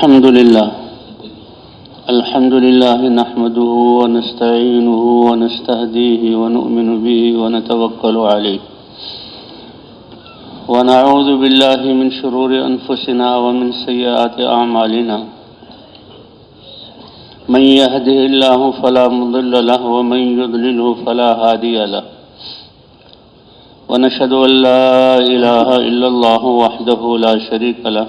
الحمد لله نحمده ونستعينه ونستهديه ونؤمن به ونتوكل عليه ونعوذ بالله من شرور أنفسنا ومن سيئات أعمالنا من يهده الله فلا مضل له ومن يضلله فلا هادي له ونشهد أن لا إله إلا الله وحده لا شريك له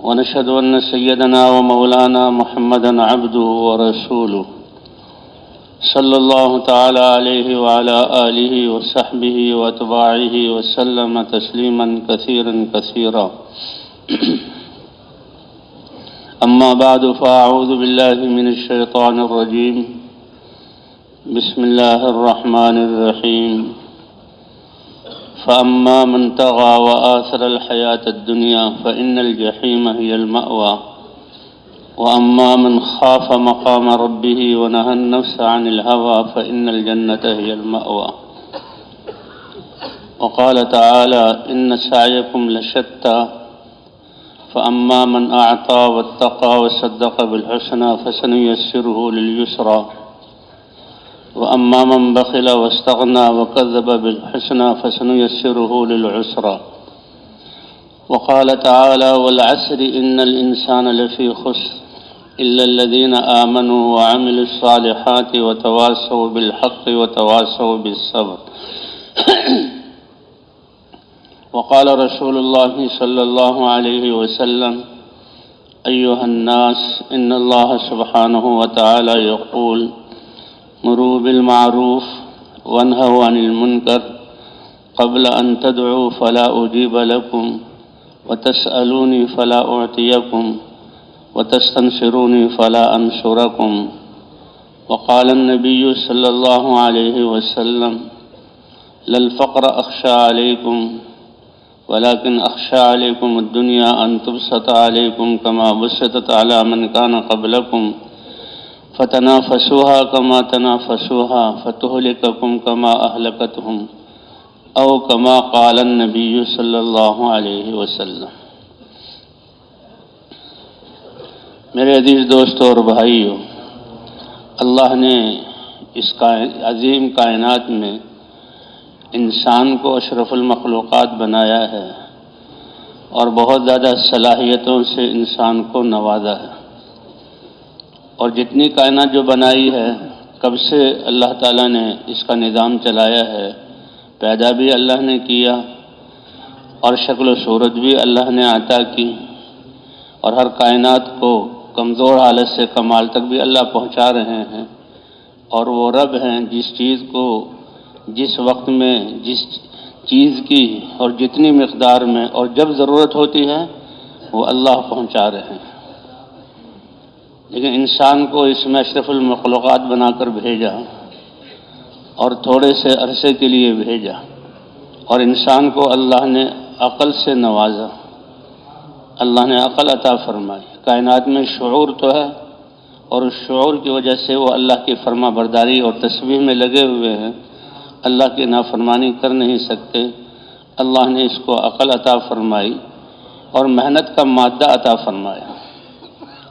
ونشهد أن سيدنا ومولانا محمدا عبده ورسوله صلى الله تعالى عليه وعلى آله وصحبه وأتباعه وسلم تسليما كثيرا كثيرا أما بعد فأعوذ بالله من الشيطان الرجيم بسم الله الرحمن الرحيم فأما من طغى وآثر الحياة الدنيا فإن الجحيم هي المأوى وأما من خاف مقام ربه ونهى النفس عن الهوى فإن الجنة هي المأوى وقال تعالى إن سعيكم لشتى فأما من أعطى واتقى وصدق بالحسنى فسنيسره لليسرى وأما من بخل واستغنى وكذب بالحسنى فسنيسره للعسرى وقال تعالى والعسر إن الإنسان لفي خسر إلا الذين آمنوا وعملوا الصالحات وتواصوا بالحق وتواصوا بالصبر وقال رسول الله صلى الله عليه وسلم أيها الناس إن الله سبحانه وتعالى يقول مروا بالمعروف وانهوا عن المنكر قبل أن تدعوا فلا أجيب لكم وتسألوني فلا أعطيكم وتستنصروني فلا أنصركم وقال النبي صلى الله عليه وسلم لا الفقر أخشى عليكم ولكن أخشى عليكم الدنيا أن تبسط عليكم كما بسطت على من كان قبلكم فتنافسوها كما تنافسوها فتهلككم كما أهلكتهم أو كما قال النبي صلی اللہ علیہ وسلم۔ میرے عزیز دوستوں اور بھائیوں، اللہ نے اس عظیم کائنات میں انسان کو اشرف المخلوقات بنایا ہے اور بہت زیادہ صلاحیتوں سے انسان کو نوازا ہے، اور جتنی کائنات جو بنائی ہے کب سے اللہ تعالیٰ نے اس کا نظام چلایا ہے، پیدا بھی اللہ نے کیا اور شکل و صورت بھی اللہ نے عطا کی، اور ہر کائنات کو کمزور حالت سے کمال تک بھی اللہ پہنچا رہے ہیں، اور وہ رب ہیں جس چیز کو جس وقت میں جس چیز کی اور جتنی مقدار میں اور جب ضرورت ہوتی ہے وہ اللہ پہنچا رہے ہیں۔ لیکن انسان کو اس میں اشرف المخلوقات بنا کر بھیجا اور تھوڑے سے عرصے کے لیے بھیجا، اور انسان کو اللہ نے عقل سے نوازا، اللہ نے عقل عطا فرمائی۔ کائنات میں شعور تو ہے، اور اس شعور کی وجہ سے وہ اللہ کی فرما برداری اور تسبیح میں لگے ہوئے ہیں، اللہ کی نافرمانی کر نہیں سکتے۔ اللہ نے اس کو عقل عطا فرمائی اور محنت کا مادہ عطا فرمایا،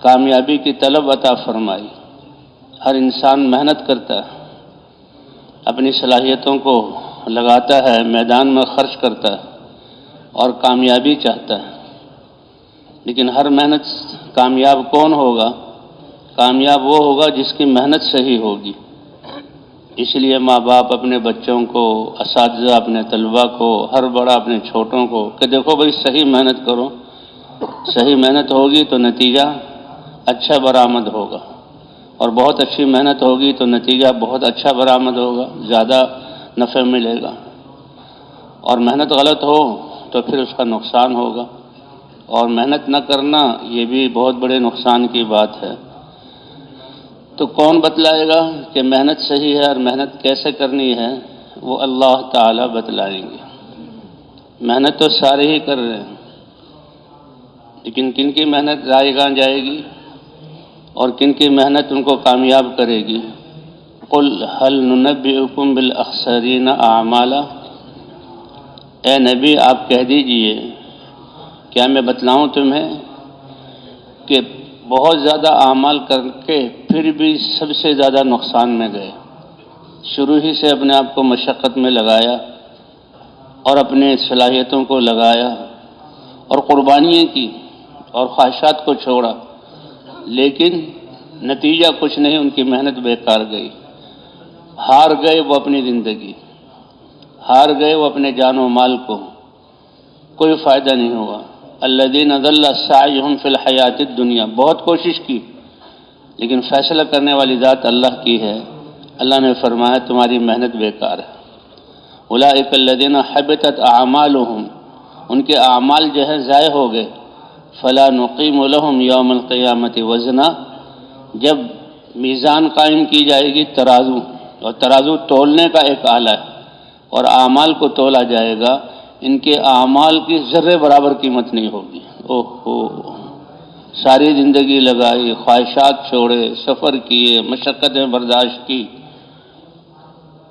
کامیابی کی طلب عطا فرمائی۔ ہر انسان محنت کرتا ہے، اپنی صلاحیتوں کو لگاتا ہے، میدان میں خرچ کرتا ہے اور کامیابی چاہتا ہے، لیکن ہر محنت کامیاب کون ہوگا؟ کامیاب وہ ہوگا جس کی محنت صحیح ہوگی۔ اس لیے ماں باپ اپنے بچوں کو، اساتذہ اپنے طلباء کو، ہر بڑا اپنے چھوٹوں کو کہ دیکھو بھائی صحیح محنت کرو، صحیح محنت ہوگی تو نتیجہ اچھا برآمد ہوگا، اور بہت اچھی محنت ہوگی تو نتیجہ بہت اچھا برآمد ہوگا، زیادہ نفع ملے گا، اور محنت غلط ہو تو پھر اس کا نقصان ہوگا، اور محنت نہ کرنا یہ بھی بہت بڑے نقصان کی بات ہے۔ تو کون بتلائے گا کہ محنت صحیح ہے اور محنت کیسے کرنی ہے؟ وہ اللہ تعالیٰ بتلائیں گے۔ محنت تو سارے ہی کر رہے ہیں، لیکن کن کی محنت رائے گاں جائے گی اور کن کی محنت ان کو کامیاب کرے گی؟ قل هل ننبئکم بالاخسرین اعمالا، اے نبی آپ کہہ دیجئے کیا میں بتلاؤں تمہیں کہ بہت زیادہ اعمال کر کے پھر بھی سب سے زیادہ نقصان میں گئے۔ شروع ہی سے اپنے آپ کو مشقت میں لگایا اور اپنے صلاحیتوں کو لگایا اور قربانیاں کی اور خواہشات کو چھوڑا، لیکن نتیجہ کچھ نہیں، ان کی محنت بیکار گئی۔ ہار گئے وہ اپنی زندگی، ہار گئے وہ اپنے جان و مال کو، کوئی فائدہ نہیں ہوا۔ الذین ضل سعیہم فی الحیات الدنیا، بہت کوشش کی لیکن فیصلہ کرنے والی ذات اللہ کی ہے۔ اللہ نے فرمایا تمہاری محنت بیکار ہے۔ اولئک الذین حبطت اعمالہم، ان کے اعمال جو ہے ضائع ہو گئے۔ فلا نقیم لہم یوم القیامت وزنا، جب میزان قائم کی جائے گی، ترازو، اور ترازو تولنے کا ایک آلہ ہے، اور اعمال کو تولا جائے گا، ان کے اعمال کی ذرے برابر قیمت نہیں ہوگی۔ اوہو، ساری زندگی لگائی، خواہشات چھوڑے، سفر کیے، مشقتیں برداشت کی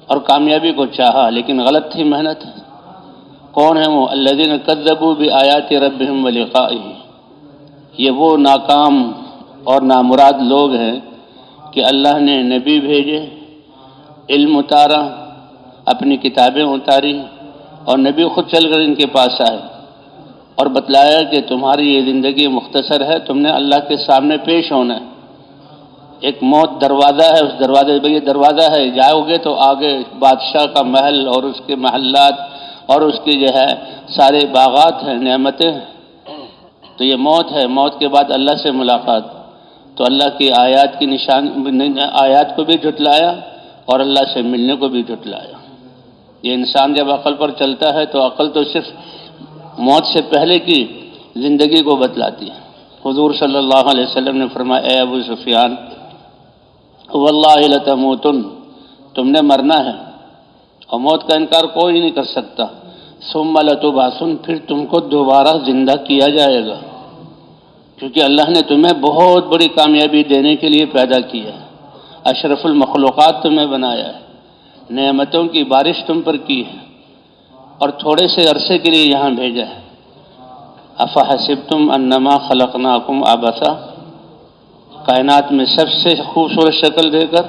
اور کامیابی کو چاہا، لیکن غلط تھی محنت۔ کون ہیں وہ؟ الذین کذبوا بآیات ربہم ولقائہ، یہ وہ ناکام اور نامراد لوگ ہیں کہ اللہ نے نبی بھیجے، علم اتارا، اپنی کتابیں اتاری، اور نبی خود چل کر ان کے پاس آئے اور بتلایا کہ تمہاری یہ زندگی مختصر ہے، تم نے اللہ کے سامنے پیش ہونا ہے۔ ایک موت دروازہ ہے، اس دروازے پہ یہ دروازہ ہے، جاؤ گے تو آگے بادشاہ کا محل اور اس کے محلات اور اس کی جو ہے سارے باغات ہیں، نعمتیں ہیں۔ تو یہ موت ہے، موت کے بعد اللہ سے ملاقات۔ تو اللہ کی آیات کی آیات کو بھی جھٹلایا اور اللہ سے ملنے کو بھی جھٹلایا۔ یہ انسان جب عقل پر چلتا ہے تو عقل تو صرف موت سے پہلے کی زندگی کو بتلاتی ہے۔ حضور صلی اللہ علیہ وسلم نے فرمایا، اے ابو سفیان، واللہ لتموتن، تم نے مرنا ہے اور موت کا انکار کوئی نہیں کر سکتا۔ ثم لتبعثن، پھر تم کو دوبارہ زندہ کیا جائے گا، کیونکہ اللہ نے تمہیں بہت بڑی کامیابی دینے کے لیے پیدا کیا ہے، اشرف المخلوقات تمہیں بنایا ہے، نعمتوں کی بارش تم پر کی ہے اور تھوڑے سے عرصے کے لیے یہاں بھیجا ہے۔ افحسبتم انما خلقناکم عبثا، کائنات میں سب سے خوبصورت شکل دے کر،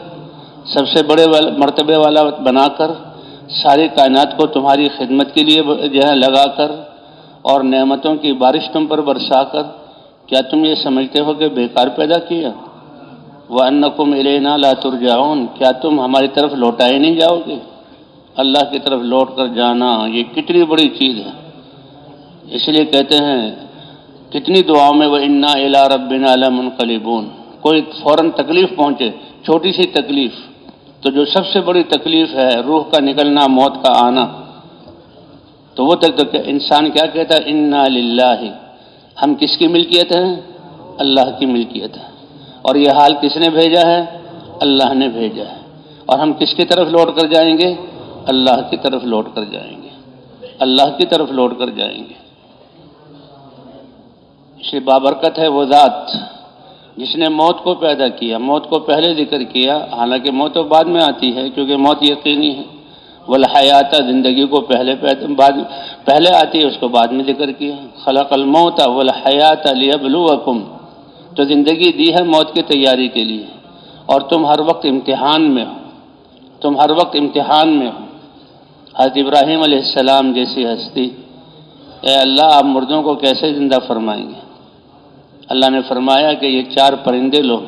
سب سے بڑے مرتبے والا بنا کر، ساری کائنات کو تمہاری خدمت کے لیے جو ہے لگا کر اور نعمتوں کی بارش تم پر برسا کر، کیا تم یہ سمجھتے ہو کہ بیکار پیدا کیا؟ وَأَنَّكُمْ إِلَيْنَا لَا تُرْجَعُونَ، کیا تم ہماری طرف لوٹائے نہیں جاؤ گے؟ اللہ کی طرف لوٹ کر جانا یہ کتنی بڑی چیز ہے۔ اس لیے کہتے ہیں کتنی دعاؤں میں وَإِنَّا إِلَىٰ رَبِّنَا لَمُنْقَلِبُونَ، کوئی فوراً تکلیف پہنچے، چھوٹی سی تکلیف، تو جو سب سے بڑی تکلیف ہے روح کا نکلنا، موت کا آنا، تو وہ تک انسان کیا کہتا ہے؟ اِنَّا لِلَّهِ، ہم کس کی ملکیت ہیں؟ اللہ کی ملکیت ہے، اور یہ حال کس نے بھیجا ہے؟ اللہ نے بھیجا ہے، اور ہم کس کی طرف لوٹ کر جائیں گے؟ اللہ کی طرف لوٹ کر جائیں گے، اللہ کی طرف لوٹ کر جائیں گے۔ اس لیے بابرکت ہے وہ ذات جس نے موت کو پیدا کیا، موت کو پہلے ذکر کیا، حالانکہ موت تو بعد میں آتی ہے کیونکہ موت یقینی ہے۔ والحیات، زندگی کو پہلے آتی ہے، اس کو بعد میں ذکر کیا۔ خلق الموت والحیات لیبلوکم، تو زندگی دی ہے موت کی تیاری کے لیے، اور تم ہر وقت امتحان میں ہو، تم ہر وقت امتحان میں ہو۔ حضرت ابراہیم علیہ السلام جیسی ہستی، اے اللہ آپ مردوں کو کیسے زندہ فرمائیں گے؟ اللہ نے فرمایا کہ یہ 4 پرندے لو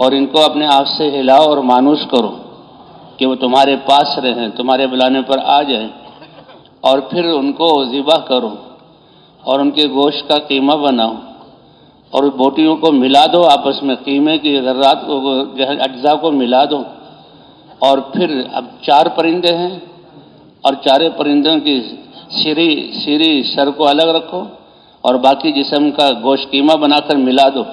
اور ان کو اپنے آپ سے ہلاؤ اور مانوس کرو کہ وہ تمہارے پاس رہیں، تمہارے بلانے پر آ جائیں، اور پھر ان کو ذبح کرو اور ان کے گوشت کا قیمہ بناؤ اور بوٹیوں کو ملا دو آپس میں، قیمے کی ذرات کو اجزاء کو ملا دو، اور پھر اب 4 پرندے ہیں اور 4 پرندوں کی سیری سر کو الگ رکھو اور باقی جسم کا گوشت قیمہ بنا کر ملا دو،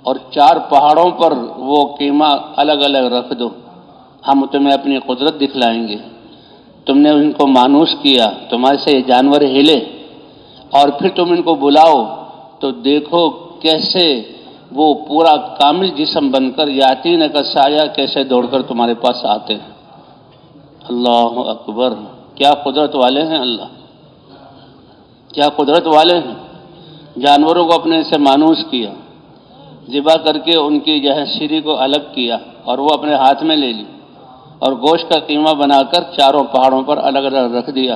اور 4 پہاڑوں پر وہ قیمہ الگ الگ رکھ دو، ہم تمہیں اپنی قدرت دکھلائیں گے۔ تم نے ان کو مانوس کیا، تمہارے سے یہ جانور ہلے، اور پھر تم ان کو بلاؤ تو دیکھو کیسے وہ پورا کامل جسم بن کر یاتین کا سایہ کیسے دوڑ کر تمہارے پاس آتے ہیں۔ اللہ اکبر، کیا قدرت والے ہیں اللہ، کیا قدرت والے ہیں۔ جانوروں کو اپنے سے مانوس کیا، ذبح کر کے ان کی جو ہے سری کو الگ کیا اور وہ اپنے ہاتھ میں لے لی اور گوشت کا قیمہ بنا کر چاروں پہاڑوں پر الگ الگ رکھ دیا،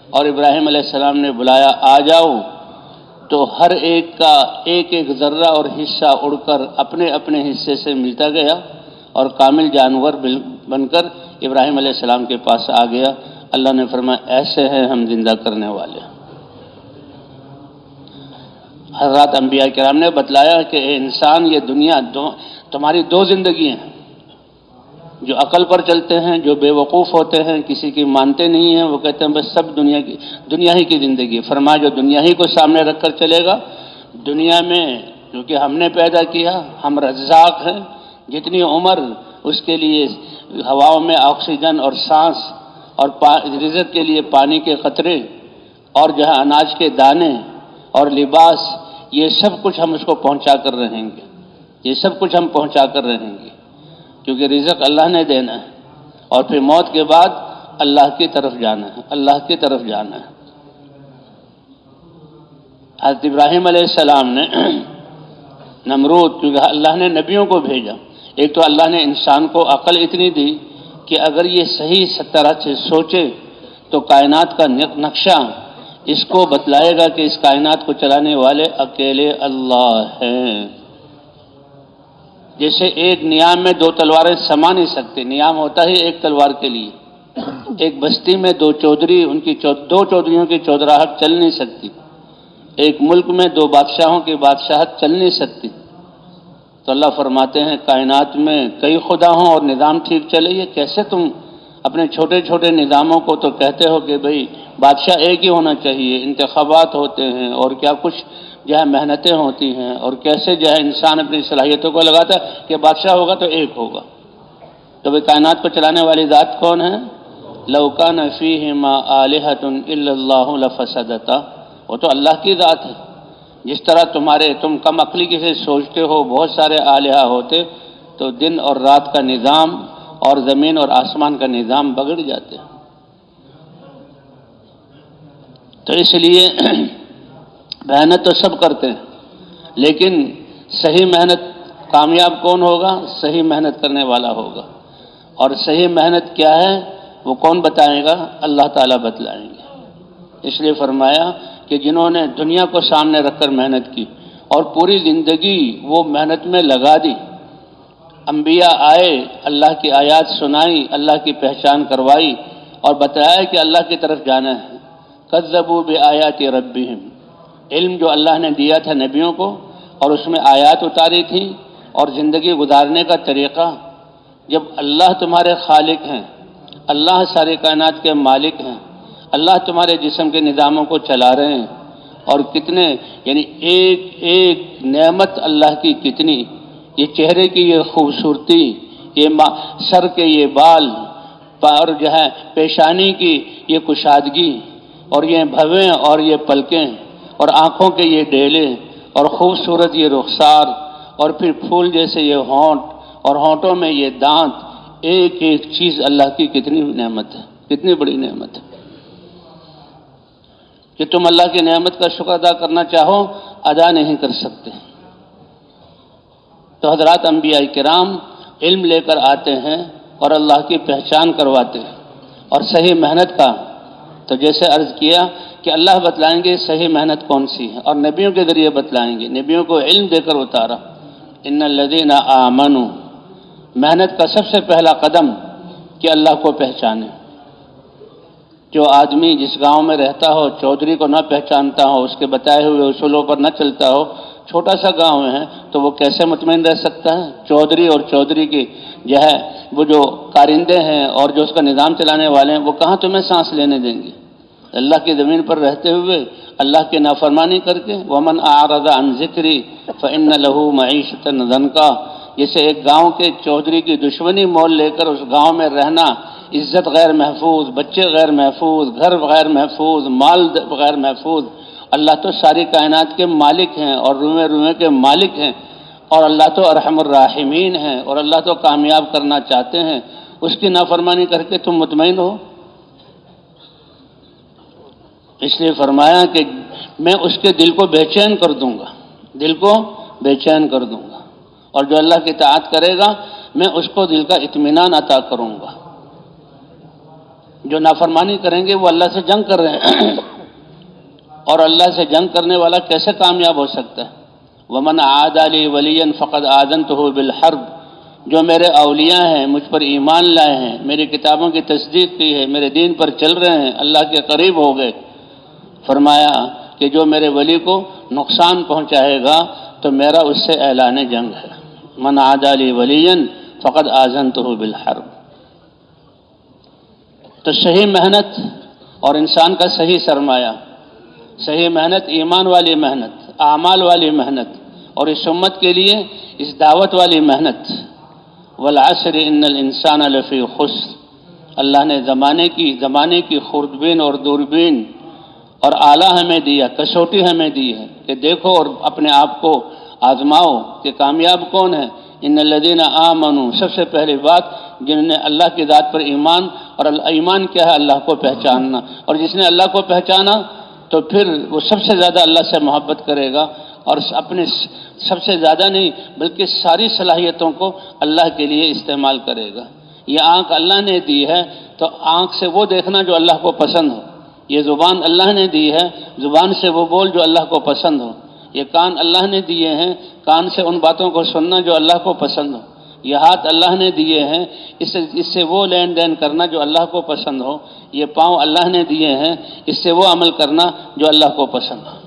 اور ابراہیم علیہ السلام نے بلایا آ جاؤ، تو ہر ایک کا ایک ایک ذرہ اور حصہ اڑ کر اپنے اپنے حصے سے ملتا گیا اور کامل جانور بن کر ابراہیم علیہ السلام کے پاس آ گیا۔ اللہ نے فرمایا ایسے ہیں ہم زندہ کرنے والے۔ حضرات انبیاء کرام نے بتلایا کہ اے انسان، یہ دنیا تمہاری دو زندگی ہیں، جو عقل پر چلتے ہیں، جو بے وقوف ہوتے ہیں، کسی کی مانتے نہیں ہیں، وہ کہتے ہیں بس سب دنیا ہی کی زندگی۔ فرمایا جو دنیا ہی کو سامنے رکھ کر چلے گا، دنیا میں کیونکہ ہم نے پیدا کیا، ہم رزاق ہیں، جتنی عمر اس کے لیے ہواؤں میں آکسیجن اور سانس اور رزق کے لیے پانی کے قطرے اور جو ہے اناج کے دانے اور لباس، یہ سب کچھ ہم اس کو پہنچا کر رہیں گے، یہ سب کچھ ہم پہنچا کر رہیں گے، کیونکہ رزق اللہ نے دینا ہے، اور پھر موت کے بعد اللہ کی طرف جانا ہے، اللہ کی طرف جانا ہے۔ حضرت ابراہیم علیہ السلام نے نمرود، کیونکہ اللہ نے نبیوں کو بھیجا، ایک تو اللہ نے انسان کو عقل اتنی دی کہ اگر یہ صحیح طرح سے سوچے تو کائنات کا نقشہ اس کو بتلائے گا کہ اس کائنات کو چلانے والے اکیلے اللہ ہیں۔ جیسے ایک نیام میں دو تلواریں سما نہیں سکتی، نیام ہوتا ہی ایک تلوار کے لیے، ایک بستی میں دو چودھری، ان کی دو چودھریوں کی چودراہٹ چل نہیں سکتی، ایک ملک میں دو بادشاہوں کی بادشاہت چل نہیں سکتی۔ تو اللہ فرماتے ہیں کائنات میں کئی خدا ہوں اور نظام ٹھیک چلے، یہ کیسے تم اپنے چھوٹے چھوٹے نظاموں کو تو کہتے ہو کہ بھئی بادشاہ ایک ہی ہونا چاہیے، انتخابات ہوتے ہیں اور کیا کچھ جو ہے محنتیں ہوتی ہیں، اور کیسے جو ہے انسان اپنی صلاحیتوں کو لگاتا ہے کہ بادشاہ ہوگا تو ایک ہوگا۔ تو بھئی کائنات کو چلانے والی ذات کون ہے؟ لَوْ كَانَ فِيهِمَا آلِهَةٌ إِلَّا اللَّهُ لَفَسَدَتَا، وہ تو اللہ کی ذات ہے۔ جس طرح تم کم عقلی سے سوچتے ہو بہت سارے آلہہ ہوتے تو دن اور رات کا نظام اور زمین اور آسمان کا نظام بگڑ جاتے۔ تو اس لیے محنت تو سب کرتے ہیں، لیکن صحیح محنت کامیاب کون ہوگا؟ صحیح محنت کرنے والا ہوگا، اور صحیح محنت کیا ہے وہ کون بتائے گا؟ اللہ تعالیٰ بتلائیں گے۔ اس لیے فرمایا کہ جنہوں نے دنیا کو سامنے رکھ کر محنت کی اور پوری زندگی وہ محنت میں لگا دی، انبیاء آئے، اللہ کی آیات سنائی، اللہ کی پہچان کروائی اور بتایا کہ اللہ کی طرف جانا ہے۔ کذبوا بآیات ربہم، علم جو اللہ نے دیا تھا نبیوں کو اور اس میں آیات اتاری تھی اور زندگی گزارنے کا طریقہ، جب اللہ تمہارے خالق ہیں، اللہ ساری کائنات کے مالک ہیں، اللہ تمہارے جسم کے نظاموں کو چلا رہے ہیں، اور کتنے یعنی ایک ایک نعمت اللہ کی کتنی، یہ چہرے کی یہ خوبصورتی، یہ سر کے یہ بال اور جو ہے پیشانی کی یہ کشادگی اور یہ بھویں اور یہ پلکیں اور آنکھوں کے یہ ڈیلے اور خوبصورت یہ رخسار اور پھر پھول جیسے یہ ہونٹ اور ہونٹوں میں یہ دانت، ایک ایک چیز اللہ کی کتنی نعمت ہے، کتنی بڑی نعمت ہے کہ تم اللہ کی نعمت کا شکر ادا کرنا چاہو ادا نہیں کر سکتے۔ تو حضرات انبیاء کرام علم لے کر آتے ہیں اور اللہ کی پہچان کرواتے ہیں اور صحیح محنت کا، تو جیسے عرض کیا کہ اللہ بتلائیں گے صحیح محنت کون سی ہے، اور نبیوں کے ذریعے بتلائیں گے، نبیوں کو علم دے کر اتارا۔ ان الذین آمنوا، محنت کا سب سے پہلا قدم کہ اللہ کو پہچانے۔ جو آدمی جس گاؤں میں رہتا ہو چودھری کو نہ پہچانتا ہو، اس کے بتائے ہوئے اصولوں پر نہ چلتا ہو، چھوٹا سا گاؤں ہے تو وہ کیسے مطمئن رہ سکتا ہے؟ چودھری اور چودھری کی جو ہے وہ جو کارندے ہیں اور جو اس کا نظام چلانے والے ہیں، وہ کہاں تمہیں سانس لینے دیں گے؟ اللہ کی زمین پر رہتے ہوئے اللہ کی نافرمانی کر کے وَمَنْ أَعْرَضَ عَنْ ذِكْرِي فَإِنَّ لَهُ مَعِيشَةً ضَنْكًا، جیسے ایک گاؤں کے چودھری کی دشمنی مول لے کر اس گاؤں میں رہنا، عزت غیر محفوظ، بچے غیر محفوظ، گھر غیر محفوظ، مال غیر محفوظ۔ اللہ تو ساری کائنات کے مالک ہیں اور روئے روئے کے مالک ہیں، اور اللہ تو ارحم الراحمین ہیں، اور اللہ تو کامیاب کرنا چاہتے ہیں، اس کی نافرمانی کر کے تم مطمئن ہو؟ اس لیے فرمایا کہ میں اس کے دل کو بے چین کر دوں گا، دل کو بے چین کر دوں گا۔ اور جو اللہ کی اطاعت کرے گا میں اس کو دل کا اطمینان عطا کروں گا۔ جو نافرمانی کریں گے وہ اللہ سے جنگ کر رہے ہیں، اور اللہ سے جنگ کرنے والا کیسے کامیاب ہو سکتا ہے؟ وَمَنْ عَادَ لِي وَلِيًّا فَقَدْ آذَنْتُهُ بِالْحَرْبِ، جو میرے اولیاء ہیں، مجھ پر ایمان لائے ہیں، میری کتابوں کی تصدیق کی ہے، میرے دین پر چل رہے ہیں، اللہ کے قریب ہو گئے، فرمایا کہ جو میرے ولی کو نقصان پہنچائے گا تو میرا اس سے اعلان جنگ ہے۔ من عادى لي وليا فقد آذنته بالحرب۔ تو صحیح محنت اور انسان کا صحیح سرمایہ، صحیح محنت، ایمان والی محنت، اعمال والی محنت، اور اس امت کے لیے اس دعوت والی محنت۔ والعصر ان الانسان لفی خسر، اللہ نے زمانے کی خوردبین اور دوربین اور آلہ ہمیں دیا، کسوٹی ہمیں دی ہے کہ دیکھو اور اپنے آپ کو آزماؤ کہ کامیاب کون ہے۔ ان الذین آمنوا، سب سے پہلی بات جنہوں نے اللہ کی ذات پر ایمان، اور ایمان کیا ہے؟ اللہ کو پہچاننا، اور جس نے اللہ کو پہچانا تو پھر وہ سب سے زیادہ اللہ سے محبت کرے گا، اور اپنے سب سے زیادہ نہیں بلکہ ساری صلاحیتوں کو اللہ کے لیے استعمال کرے گا۔ یہ آنکھ اللہ نے دی ہے تو آنکھ سے وہ دیکھنا جو اللہ کو پسند ہو، یہ زبان اللہ نے دی ہے، زبان سے وہ بول جو اللہ کو پسند ہو، یہ کان اللہ نے دیے ہیں، کان سے ان باتوں کو سننا جو اللہ کو پسند ہو، یہ ہاتھ اللہ نے دیے ہیں، اس سے وہ لین دین کرنا جو اللہ کو پسند ہو، یہ پاؤں اللہ نے دیے ہیں، اس سے وہ عمل کرنا جو اللہ کو پسند ہو۔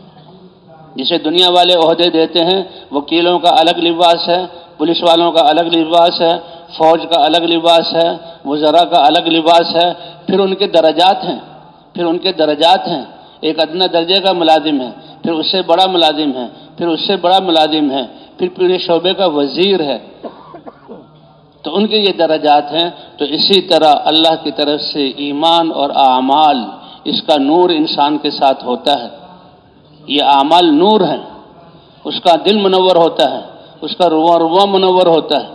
جسے دنیا والے عہدے دیتے ہیں، وکیلوں کا الگ لباس ہے، پولیس والوں کا الگ لباس ہے، فوج کا الگ لباس ہے، وزراء کا الگ لباس ہے، پھر ان کے درجات ہیں، ایک ادنیٰ درجے کا ملازم ہے، پھر اس سے بڑا ملازم ہے، پھر اس سے بڑا ملازم ہے، پھر پورے شعبے کا وزیر ہے، تو ان کے یہ درجات ہیں۔ تو اسی طرح اللہ کی طرف سے ایمان اور اعمال، اس کا نور انسان کے ساتھ ہوتا ہے، یہ اعمال نور ہیں، اس کا دل منور ہوتا ہے، اس کا رواں منور ہوتا ہے،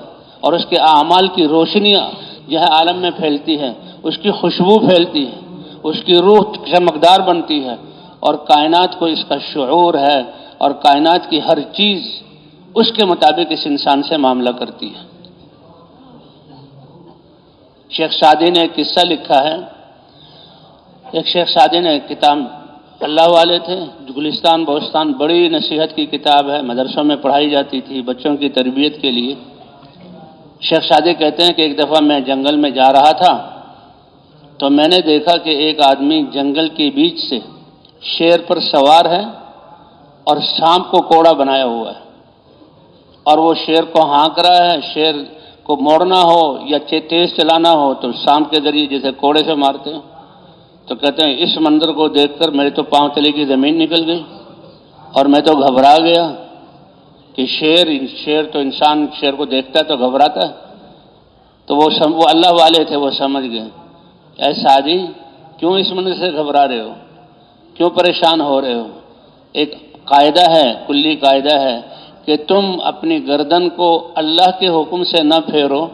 اور اس کے اعمال کی روشنیاں جو ہے عالم میں پھیلتی ہے، اس کی خوشبو پھیلتی ہے، اس کی روح چمکدار بنتی ہے، اور کائنات کو اس کا شعور ہے، اور کائنات کی ہر چیز اس کے مطابق اس انسان سے معاملہ کرتی ہے۔ شیخ سعدی نے ایک قصہ لکھا ہے، ایک شیخ سعدی نے کتاب، اللہ والے تھے، گلستان بوستان، بڑی نصیحت کی کتاب ہے، مدرسوں میں پڑھائی جاتی تھی بچوں کی تربیت کے لیے۔ شیخ سعدی کہتے ہیں کہ ایک دفعہ میں جنگل میں جا رہا تھا تو میں نے دیکھا کہ ایک آدمی جنگل کے بیچ سے شیر پر سوار ہے اور سانپ کو کوڑا بنایا ہوا ہے، اور وہ شیر کو ہانک رہا ہے۔ شیر کو موڑنا ہو یا تیز چلانا ہو تو سانپ کے ذریعے جیسے کوڑے سے مارتے ہیں۔ تو کہتے ہیں اس منظر کو دیکھ کر میرے تو پاؤں تلے کی زمین نکل گئی، اور میں تو گھبرا گیا کہ شیر تو انسان شیر کو دیکھتا ہے تو گھبراتا ہے۔ تو وہ اللہ والے تھے، وہ سمجھ گئے، اے سعدی کیوں اس منظر سے گھبرا رہے ہو، کیوں پریشان ہو رہے ہو؟ ایک قاعدہ ہے، کلی قاعدہ ہے کہ تم اپنی گردن کو اللہ کے حکم سے نہ پھیرو،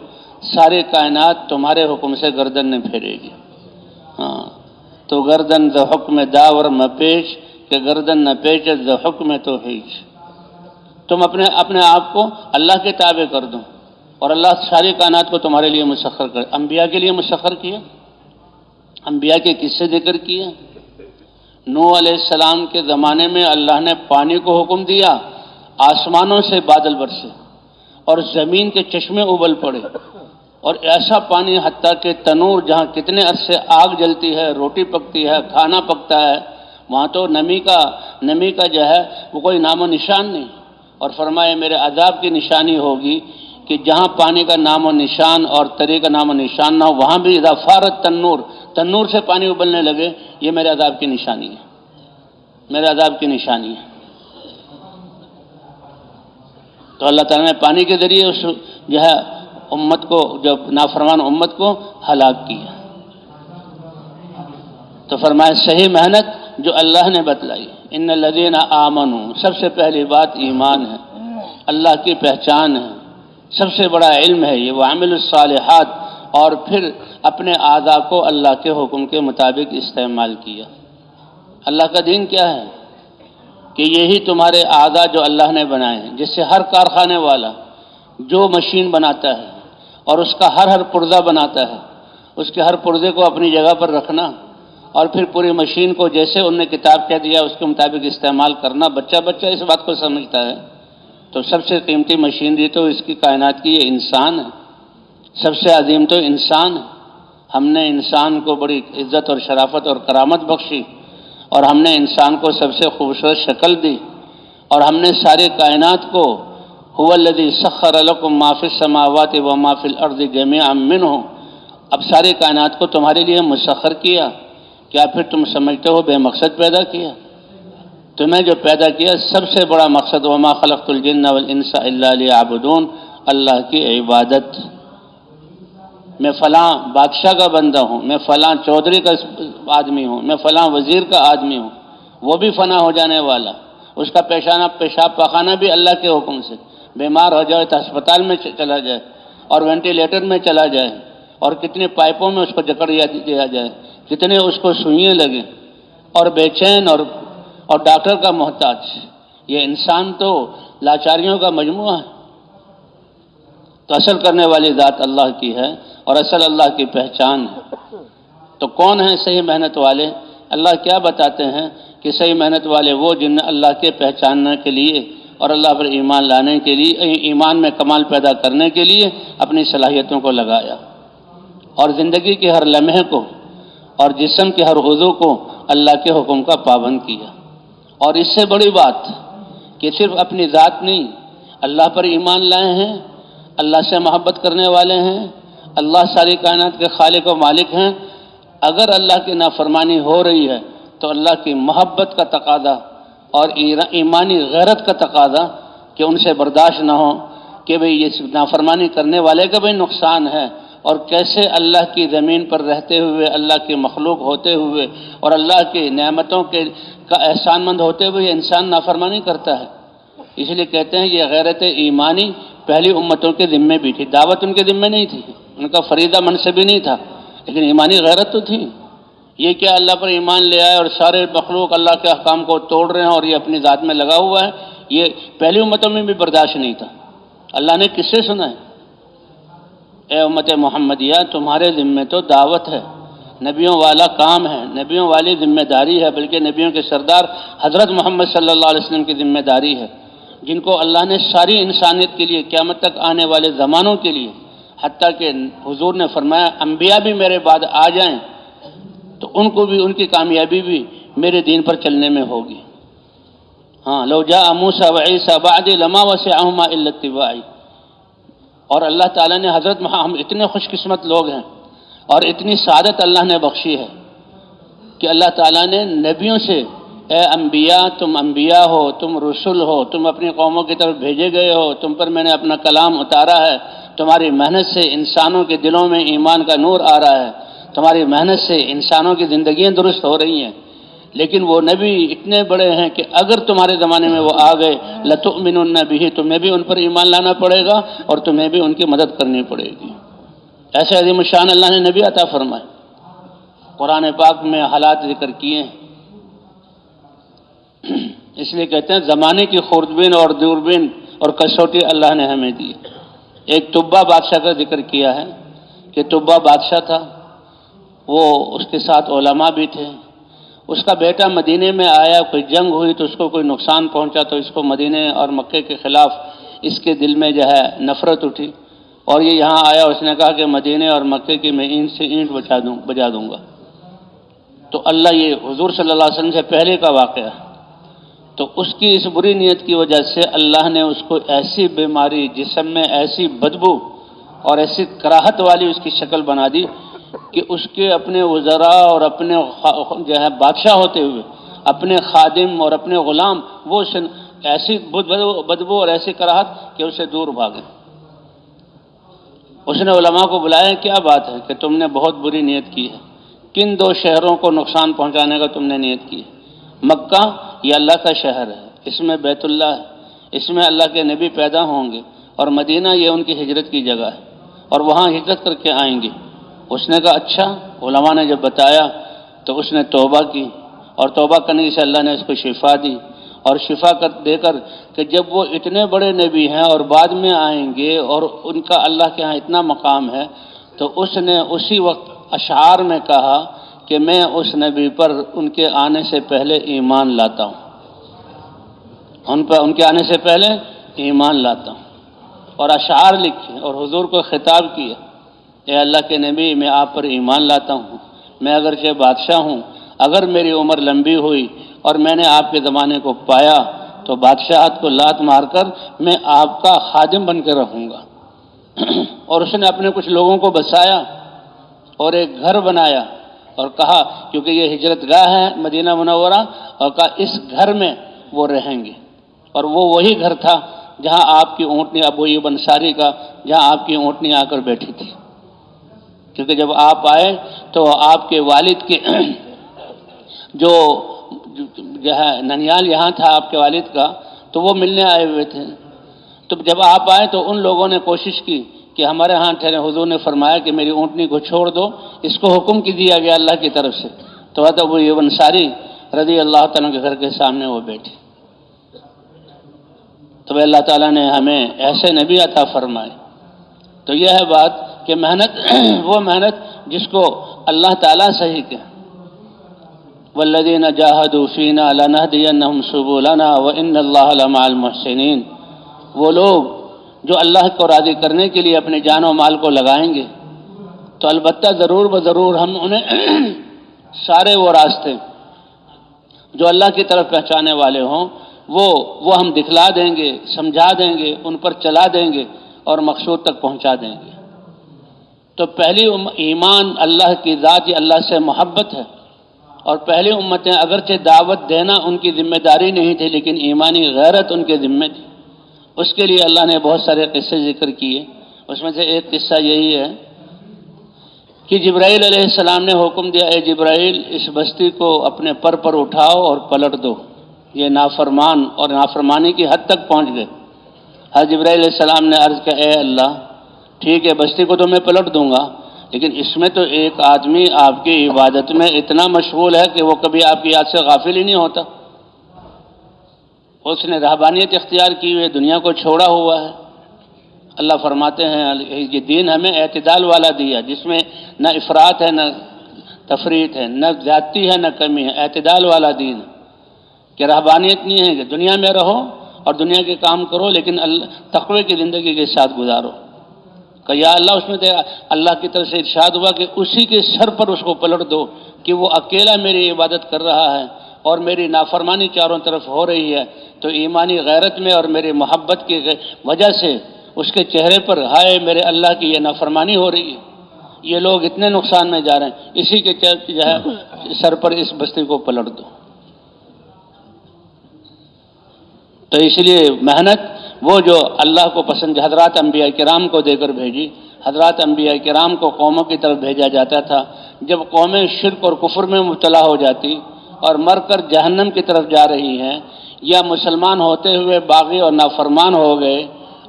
ساری کائنات تمہارے حکم سے گردن نہیں پھیرے گی۔ ہاں، تو گردن ز حکم داور مپیش، کہ گردن نہ پیچت ز حکم تو ہیچ۔ تم اپنے آپ کو اللہ کے تابع کر دو، اور اللہ ساری کائنات کو تمہارے لیے مسخر کر، انبیاء کے لیے مسخر کیا، انبیاء کے قصے ذکر کیے۔ نوح علیہ السلام کے زمانے میں اللہ نے پانی کو حکم دیا، آسمانوں سے بادل برسے اور زمین کے چشمے ابل پڑے، اور ایسا پانی حتیٰ کہ تنور جہاں کتنے عرصے آگ جلتی ہے، روٹی پکتی ہے، کھانا پکتا ہے، وہاں تو نمی کا جو ہے وہ کوئی نام و نشان نہیں۔ اور فرمایا میرے عذاب کی نشانی ہوگی کہ جہاں پانی کا نام و نشان اور تری کا نام و نشان نہ ہو، وہاں بھی اذا فارت تنور سے پانی ابلنے لگے، یہ میرے عذاب کی نشانی ہے، میرے عذاب کی نشانی ہے۔ تو اللہ تعالیٰ نے پانی کے ذریعے اس جو ہے امت کو، جب نافرمان امت کو ہلاک کیا۔ تو فرمایا صحیح محنت جو اللہ نے بتلائی، ان الذین آمنوا، سب سے پہلی بات ایمان ہے، اللہ کی پہچان ہے، سب سے بڑا علم ہے یہ، وعملوا الصالحات، اور پھر اپنے اعضاء کو اللہ کے حکم کے مطابق استعمال کیا۔ اللہ کا دین کیا ہے؟ کہ یہی تمہارے اعضاء جو اللہ نے بنائے ہیں، جس سے ہر کارخانے والا جو مشین بناتا ہے اور اس کا ہر پرزہ بناتا ہے، اس کے ہر پرزے کو اپنی جگہ پر رکھنا اور پھر پوری مشین کو جیسے انہوں نے کتاب کہہ دیا اس کے مطابق استعمال کرنا، بچہ اس بات کو سمجھتا ہے۔ تو سب سے قیمتی مشینری تو اس کی کائنات کی یہ انسان ہے، سب سے عظیم تو انسان ہے۔ ہم نے انسان کو بڑی عزت اور شرافت اور کرامت بخشی، اور ہم نے انسان کو سب سے خوبصورت شکل دی، اور ہم نے ساری کائنات کو هو الذی سخر لکم ما فی السماوات وما فی الارض جمیعا منہ، اب ساری کائنات کو تمہارے لیے مسخر کیا، کیا پھر تم سمجھتے ہو بے مقصد پیدا کیا؟ تمہیں جو پیدا کیا سب سے بڑا مقصد وما خلقت الجن والانس الا لیعبدون، اللہ کی عبادت۔ میں فلاں بادشاہ کا بندہ ہوں، میں فلاں چودھری کا آدمی ہوں، میں فلاں وزیر کا آدمی ہوں، وہ بھی فنا ہو جانے والا، اس کا پیشاب پخانہ بھی اللہ کے حکم سے، بیمار ہو جائے تو ہسپتال میں چلا جائے اور وینٹیلیٹر میں چلا جائے، اور کتنے پائپوں میں اس کو جکڑ دیا جائے، کتنے اس کو سوئیاں لگیں اور بے چین اور ڈاکٹر کا محتاج، یہ انسان تو لاچاریوں کا مجموعہ ہے۔ تو اصل کرنے والی ذات اللہ کی ہے اور اصل اللہ کی پہچان ہے۔ تو کون ہیں صحیح محنت والے؟ اللہ کیا بتاتے ہیں کہ صحیح محنت والے وہ جن نے اللہ کے پہچاننے کے لیے اور اللہ پر ایمان لانے کے لیے، ایمان میں کمال پیدا کرنے کے لیے اپنی صلاحیتوں کو لگایا، اور زندگی کے ہر لمحے کو اور جسم کے ہر عضو کو اللہ کے حکم کا پابند کیا۔ اور اس سے بڑی بات کہ صرف اپنی ذات نہیں، اللہ پر ایمان لائے ہیں، اللہ سے محبت کرنے والے ہیں، اللہ ساری کائنات کے خالق و مالک ہیں، اگر اللہ کی نافرمانی ہو رہی ہے تو اللہ کی محبت کا تقاضا اور ایمانی غیرت کا تقاضا کہ ان سے برداشت نہ ہو کہ بھئی یہ نافرمانی کرنے والے کا بھی نقصان ہے، اور کیسے اللہ کی زمین پر رہتے ہوئے، اللہ کے مخلوق ہوتے ہوئے اور اللہ کی نعمتوں کا احسان مند ہوتے ہوئے انسان نافرمانی کرتا ہے۔ اس لیے کہتے ہیں یہ غیرت ایمانی پہلی امتوں کے ذمے بھی تھی، دعوت ان کے ذمے نہیں تھی، ان کا فریضہ منصب بھی نہیں تھا، لیکن ایمانی غیرت تو تھی۔ یہ کیا اللہ پر ایمان لے آئے اور سارے مخلوق اللہ کے احکام کو توڑ رہے ہیں اور یہ اپنی ذات میں لگا ہوا ہے، یہ پہلی امتوں میں بھی برداشت نہیں تھا۔ اللہ نے کس سے سنا ہے؟ اے امت محمدیہ، تمہارے ذمے تو دعوت ہے، نبیوں والا کام ہے، نبیوں والی ذمہ داری ہے، بلکہ نبیوں کے سردار حضرت محمد صلی اللہ علیہ وسلم کی ذمہ داری ہے، جن کو اللہ نے ساری انسانیت کے لیے قیامت تک آنے والے زمانوں کے لیے، حتیٰ کہ حضور نے فرمایا انبیاء بھی میرے بعد آ جائیں تو ان کو بھی، ان کی کامیابی بھی میرے دین پر چلنے میں ہوگی۔ ہاں، لو جاء موسیٰ وعیسیٰ بعدی لما وسعہما الا اتباعی۔ اور اللہ تعالیٰ نے حضرت ہم اتنے خوش قسمت لوگ ہیں اور اتنی سعادت اللہ نے بخشی ہے کہ اللہ تعالیٰ نے نبیوں سے، اے انبیاء، تم انبیاء ہو، تم رسول ہو، تم اپنی قوموں کی طرف بھیجے گئے ہو، تم پر میں نے اپنا کلام اتارا ہے، تمہاری محنت سے انسانوں کے دلوں میں ایمان کا نور آ رہا ہے، تمہاری محنت سے انسانوں کی زندگیاں درست ہو رہی ہیں، لیکن وہ نبی اتنے بڑے ہیں کہ اگر تمہارے زمانے میں وہ آ گئے لَتُؤْمِنُنَّ بِهِ، تمہیں بھی ان پر ایمان لانا پڑے گا اور تمہیں بھی ان کی مدد کرنی پڑے گی۔ ایسے عظیم الشان اللہ نے نبی عطا فرمائے، قرآن پاک میں حالات ذکر کیے ہیں۔ اس لیے کہتے ہیں زمانے کی خوردبین اور دوربین اور کسوٹی اللہ نے ہمیں دی۔ ایک تبا بادشاہ کا ذکر کیا ہے کہ تبا بادشاہ تھا، وہ اس کے ساتھ علماء بھی تھے، اس کا بیٹا مدینے میں آیا، کوئی جنگ ہوئی تو اس کو کوئی نقصان پہنچا تو اس کو مدینے اور مکے کے خلاف اس کے دل میں جو ہے نفرت اٹھی، اور یہ یہاں آیا، اس نے کہا کہ مدینے اور مکے کی میں اینٹ سے اینٹ بجا دوں گا۔ تو اللہ، یہ حضور صلی اللہ علیہ وسلم سے پہلے کا واقعہ ہے، تو اس کی اس بری نیت کی وجہ سے اللہ نے اس کو ایسی بیماری، جسم میں ایسی بدبو اور ایسی کراہت والی اس کی شکل بنا دی کہ اس کے اپنے وزراء اور اپنے جو ہے بادشاہ ہوتے ہوئے اپنے خادم اور اپنے غلام وہ ایسی بدبو اور ایسی کراہت کہ اسے دور بھاگے۔ اس نے علماء کو بلایا، کیا بات ہے کہ تم نے بہت بری نیت کی ہے، کن دو شہروں کو نقصان پہنچانے کا تم نے نیت کی ہے؟ مکہ یہ اللہ کا شہر ہے، اس میں بیت اللہ ہے، اس میں اللہ کے نبی پیدا ہوں گے، اور مدینہ یہ ان کی ہجرت کی جگہ ہے اور وہاں ہجرت کر کے آئیں گے۔ اس نے کہا اچھا۔ علماء نے جب بتایا تو اس نے توبہ کی، اور توبہ کرنے سے اللہ نے اس کو شفا دی، اور شفا دے کر کہ جب وہ اتنے بڑے نبی ہیں اور بعد میں آئیں گے اور ان کا اللہ کے ہاں اتنا مقام ہے، تو اس نے اسی وقت اشعار میں کہا کہ میں اس نبی پر ان کے آنے سے پہلے ایمان لاتا ہوں، ان کے آنے سے پہلے ایمان لاتا ہوں، اور اشعار لکھے اور حضور کو خطاب کیا، اے اللہ کے نبی میں آپ پر ایمان لاتا ہوں، میں اگرچہ بادشاہ ہوں، اگر میری عمر لمبی ہوئی اور میں نے آپ کے زمانے کو پایا تو بادشاہت کو لات مار کر میں آپ کا خادم بن کے رہوں گا۔ اور اس نے اپنے کچھ لوگوں کو بسایا اور ایک گھر بنایا اور کہا، کیونکہ یہ ہجرت گاہ ہے مدینہ منورہ، اور کہا اس گھر میں وہ رہیں گے، اور وہ وہی گھر تھا جہاں آپ کی اونٹنی، ابو ایوب انصاری کا، جہاں آپ کی اونٹنی آ کر بیٹھی تھی، کیونکہ جب آپ آئے تو آپ کے والد کے جو ہے ننیال یہاں تھا آپ کے والد کا، تو وہ ملنے آئے ہوئے تھے۔ تو جب آپ آئے تو ان لوگوں نے کوشش کی کہ ہمارے ہاں ٹھہرے، حضور نے فرمایا کہ میری اونٹنی کو چھوڑ دو، اس کو حکم کی دیا گیا اللہ کی طرف سے۔ تو حضرت ابو ایوب انصاری رضی اللہ تعالیٰ کے گھر کے سامنے وہ بیٹھے۔ تو اللہ تعالیٰ نے ہمیں ایسے نبی عطا فرمائے۔ تو یہ ہے بات کہ محنت، وہ محنت جس کو اللہ تعالیٰ صحیح کہ والذین جاہدوا فینا لنہدینہم سبلنا وان اللہ لمع المحسنین، وہ لوگ جو اللہ کو راضی کرنے کے لیے اپنے جان و مال کو لگائیں گے تو البتہ ضرور بضرور ہم انہیں سارے وہ راستے جو اللہ کی طرف پہنچانے والے ہوں وہ ہم دکھلا دیں گے، سمجھا دیں گے، ان پر چلا دیں گے اور مقصود تک پہنچا دیں گے۔ تو پہلی ایمان اللہ کی ذات، یہ اللہ سے محبت ہے، اور پہلی امتیں اگرچہ دعوت دینا ان کی ذمہ داری نہیں تھی لیکن ایمانی غیرت ان کے ذمہ تھی۔ اس کے لیے اللہ نے بہت سارے قصے ذکر کیے، اس میں سے ایک قصہ یہی ہے کہ جبرائیل علیہ السلام نے حکم دیا، اے جبرائیل اس بستی کو اپنے پر اٹھاؤ اور پلٹ دو، یہ نافرمان اور نافرمانی کی حد تک پہنچ گئے۔ حضرت جبرائیل علیہ السلام نے عرض کیا، اے اللہ ٹھیک ہے بستی کو تو میں پلٹ دوں گا، لیکن اس میں تو ایک آدمی آپ کی عبادت میں اتنا مشغول ہے کہ وہ کبھی آپ کی یاد سے غافل ہی نہیں ہوتا، اس نے رہبانیت اختیار کی ہوئی، دنیا کو چھوڑا ہوا ہے۔ اللہ فرماتے ہیں یہ دین ہمیں اعتدال والا دیا، جس میں نہ افراط ہے نہ تفریط ہے، نہ زیادتی ہے نہ کمی ہے، اعتدال والا دین ہے کہ رہبانیت نہیں ہے کہ دنیا میں رہو اور دنیا کے کام کرو لیکن تقوی کی زندگی کے ساتھ گزارو۔ کہ یا اللہ اس میں اللہ کی طرف سے ارشاد ہوا کہ اسی کے سر پر اس کو پلٹ دو کہ وہ اکیلا میری عبادت کر رہا ہے اور میری نافرمانی چاروں طرف ہو رہی ہے، تو ایمانی غیرت میں اور میری محبت کی وجہ سے اس کے چہرے پر ہائے میرے اللہ کی یہ نافرمانی ہو رہی ہے، یہ لوگ اتنے نقصان میں جا رہے ہیں، اسی کے جو ہے سر پر اس بستی کو پلٹ دو۔ تو اس لیے محنت وہ جو اللہ کو پسند، حضرات انبیاء کرام کو دے کر بھیجی، حضرات انبیاء کرام کو قوموں کی طرف بھیجا جاتا تھا، جب قومیں شرک اور کفر میں مبتلا ہو جاتی اور مر کر جہنم کی طرف جا رہی ہیں، یا مسلمان ہوتے ہوئے باغی اور نافرمان ہو گئے